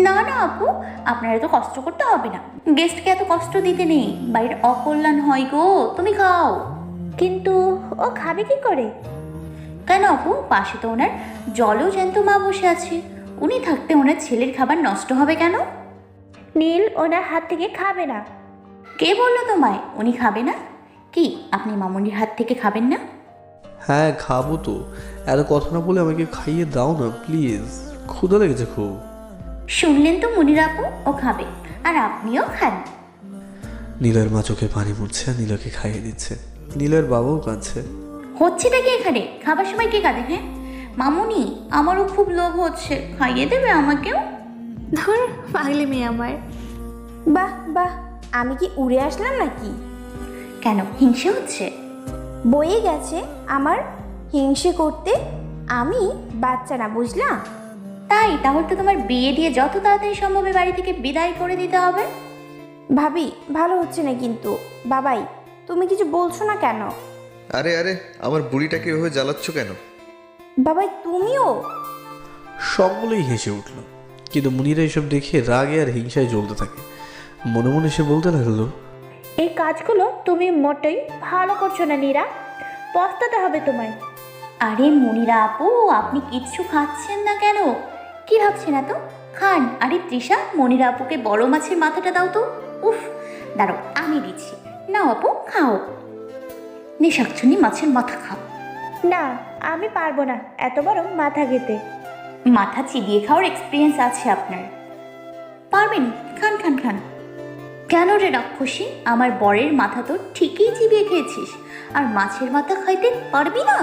না না আপু, আপনার এত কষ্ট করতে হবে না। গেস্টকে এত কষ্ট দিতে নেই, বাইরের অকল্যাণ হয় গো। তুমি খাও। কিন্তু ও খাবে কি করে? কেন আপু, পাশে তো ওনার জলও জ্যান্ত মা বসে আছে। উনি থাকতে ওনার ছেলের খাবার নষ্ট হবে কেন? নীল ওনার হাত থেকে খাবে না। কে বললো তোমায় উনি খাবে না? কি আপনি মামুনির হাত থেকে খাবেন না? হ্যাঁ খাবো তো, এত কথা না বলে আমাকে খাইয়ে দাও না প্লিজ, ক্ষুধা লেগেছে খুব। শুনলেন তো মনিরা আপু, ও খাবে আর আপনিও খান। নিলয়ের মা চোখে পানি মুছছে আর নিলয়কে খাইয়ে দিচ্ছে। নিলয়ের বাবাও কাঁদছে। হচ্ছেটা কি এখানে? খাবার সময় কে কাঁদে? হ্যাঁ মামুনি, আমারও খুব লোভ হচ্ছে, খাইয়ে দেবে আমাকেও? ধর পাগলি মেয়ে আমার। বাহ বাহ, আমি কি উড়ে আসলাম নাকি? কেন হিংসে হচ্ছে? বয়ে গেছে আমার হিংসে করতে। আমি বাচ্চা না, বুঝলাম? তাই তাহলে তো তোমার বিয়ে দিয়ে যত তাড়াতাড়ি সম্ভব এ বাড়ি থেকে বিদায় করে দিতে হবে। ভাবি ভালো হচ্ছে না কিন্তু। বাবাই তুমি কিছু বলছো না কেন? আরে আরে, আমার বুড়িটাকে এভাবে জ্বালাচ্ছ কেন? বাবাই তুমিও? সকলেই হেসে উঠল, কিন্তু মুনিরা এসব দেখে রাগে আর হিংসায় জ্বলতে থাকে। মনে মনে সে বলতে লাগলো, এই কাজগুলো তুমি মোটেই ভালো করছো না নীরা, পস্তাতে হবে তোমায়। আরে মনিরা আপু, আপনি কিচ্ছু খাচ্ছেন না কেন? কি ভাবছেন এত? খান। আরে তৃষা, মনিরা আপুকে বড় মাছের মাথাটা দাও তো। উফ, দাঁড়াও আমি দিচ্ছি। নাও আপু খাও। নিশাকচুনি মাছের মাথা খাও। না আমি পারবো না এত বড় মাথা খেতে। মাথা চিবিয়ে খাওয়ার এক্সপিরিয়েন্স আছে আপনার, পারবেন। খান খান খান। কেন রে রাক্ষসী, আমার বরের মাথা তো ঠিকই চিবিয়ে খেয়েছিস, আর মাছের মাথা খাইতে পারবি না?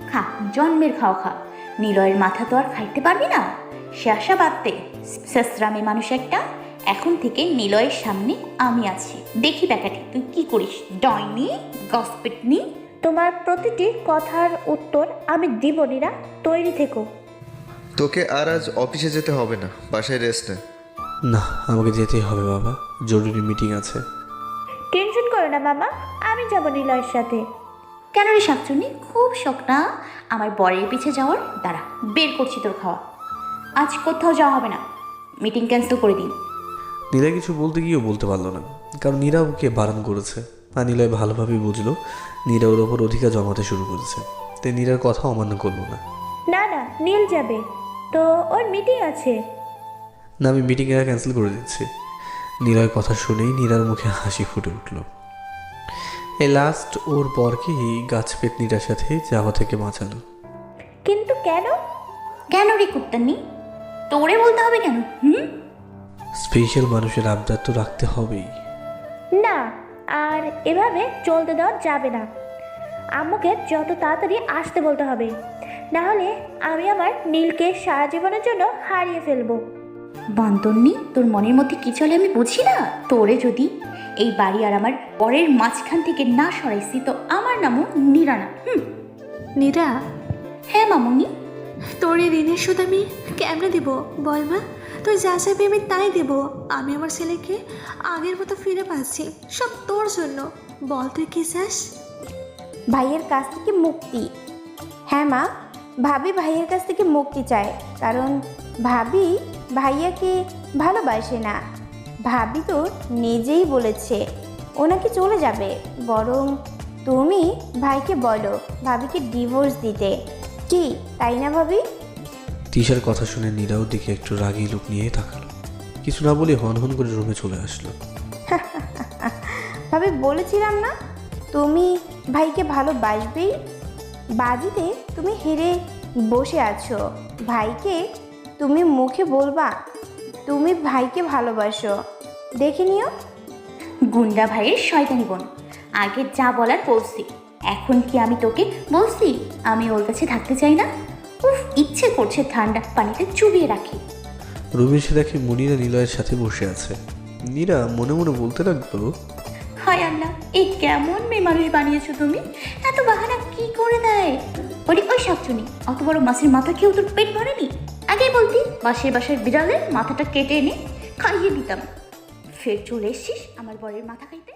খা, জন্মের খাও খা। নিলয়ের মাথা তো আর খাইতে পারবি না? সে আশা বাদতে, শেষরামে মানুষ একটা। এখন থেকে নিলয়ের সামনে আমি আছি, দেখি ব্যাটাটি তুই কি করিস। ডাইনি, গসপিটনি। তোমার প্রতিটি কথার উত্তর আমি দিব নীরা, তৈরি থেকো। তোকে আর আজ অফিসে যেতে হবে না, বাসায় রেস্ট নে। না আমাকে যেতেই হবে বাবা, জরুরি মিটিং আছে। টেনশন করো না মামা, আমি যাব নিলয়ের সাথে। কেন রে শাকচুন্নি, খুব শখ না আমার বরের পিছে যাওয়ার? দাঁড়া, বের করছি তোর খাওয়া। আজ কোথাও যাওয়া হবে না, মিটিং ক্যান্সেল করে দিন। নীলা কিছু বলতে গিয়েও বলতে পারলো না, কারণ নীরা ওকে বারণ করেছে। আর নিলয় ভালোভাবেই বুঝলো নীরা ওর ওপর অধিকার জমাতে শুরু করেছে, তাই নীরার কথা অমান্য করলো না। না না, নীল যাবে তো, ওর মিটিং আছে। না, আমি মিটিং ক্যান্সেল করে দিচ্ছি। নীলয়ের কথা শুনেই নীরার মুখে হাসি ফুটে উঠল। এই লাস্ট ওর বরকেই গাছ পেতনিটার সাথে যাওয়া থেকে বাঁচালো। কিন্তু কেন? কেন রে কুত্তানি, তোরে বলতে হবে কেন? স্পেশাল মানুষের আবদার তো রাখতে হবেই। না, আর এভাবে চলতে দেওয়া যাবে না। আম্মুকে যত তাড়াতাড়ি আসতে বলতে হবে, না হলে আমি আমার নীলকে সারা জীবনের জন্য হারিয়ে ফেলবো। বান্তন্নি, তোর মনের মধ্যে কি চলে আমি বুঝি না। তোরে যদি এই বাড়ি আর আমার পরের মাঝখান থেকে না সরাইছি তো আমার নামও নীরা না। নীরা, হ্যাঁ মামুনি। তোর এই ঋণের সুদ আমি কেমনে দেবো বল মা? তুই যা চাইবি আমি তাই দেবো। আমি আমার ছেলেকে আগের মতো ফিরে পাচ্ছি, সব তোর জন্য। বল তুই কি চাস? ভাইয়ের কাছ থেকে মুক্তি। হ্যাঁ মা, ভাবি ভাইয়ের কাছ থেকে মুক্তি চায়, কারণ ভাবি ভাইয়াকে ভালোবাসে না। ভাবি তো নিজেই বলেছে ওনাকে চলে যাবে, বরং তুমি ভাইকে বলো ভাবিকে ডিভোর্স দিতে। কি তাই না ভাবি? তিশার কথা শুনে নীরাও দিকে একটু রাগী লোক নিয়ে তাকালো, কিছু না বলে হন হন করে রুমে চলে আসলো। ভাবি বলেছিলাম না তুমি ভাইকে ভালোবাসবেই। বাজিতে তুমি হেরে বসে আছো, ভাইকে তুমি মুখে বলবা তুমি ভাইকে ভালোবাসো, দেখে নিও। গুন্ডা ভাইয়ের শয়তানি বোন, আগে যা বলার বলছি, এখন কি আমি তোকে বলছি আমি ওর কাছে থাকতে চাই না? উফ, ইচ্ছে করছে ঠান্ডা পানিতে চুবিয়ে রাখি। রুমে এসে দেখে মনিরা নিলয়ের সাথে বসে আছে। নীরা মনে মনে বলতে লাগলো, হায় আল্লাহ, এই কেমন মেয়ে মানুষ বানিয়েছো তুমি? এত বাহানা কি করে দেয়? বলি ওই শাকচুনি, অত বড় মাছের মাথা খেয়েও তোর পেট ভরেনি? আগেই বলতি বাসায় বিড়ালের মাথাটা কেটে এনে খাইয়ে দিতাম। ফের চলে এসছিস আমার বরের মাথা খাইতে।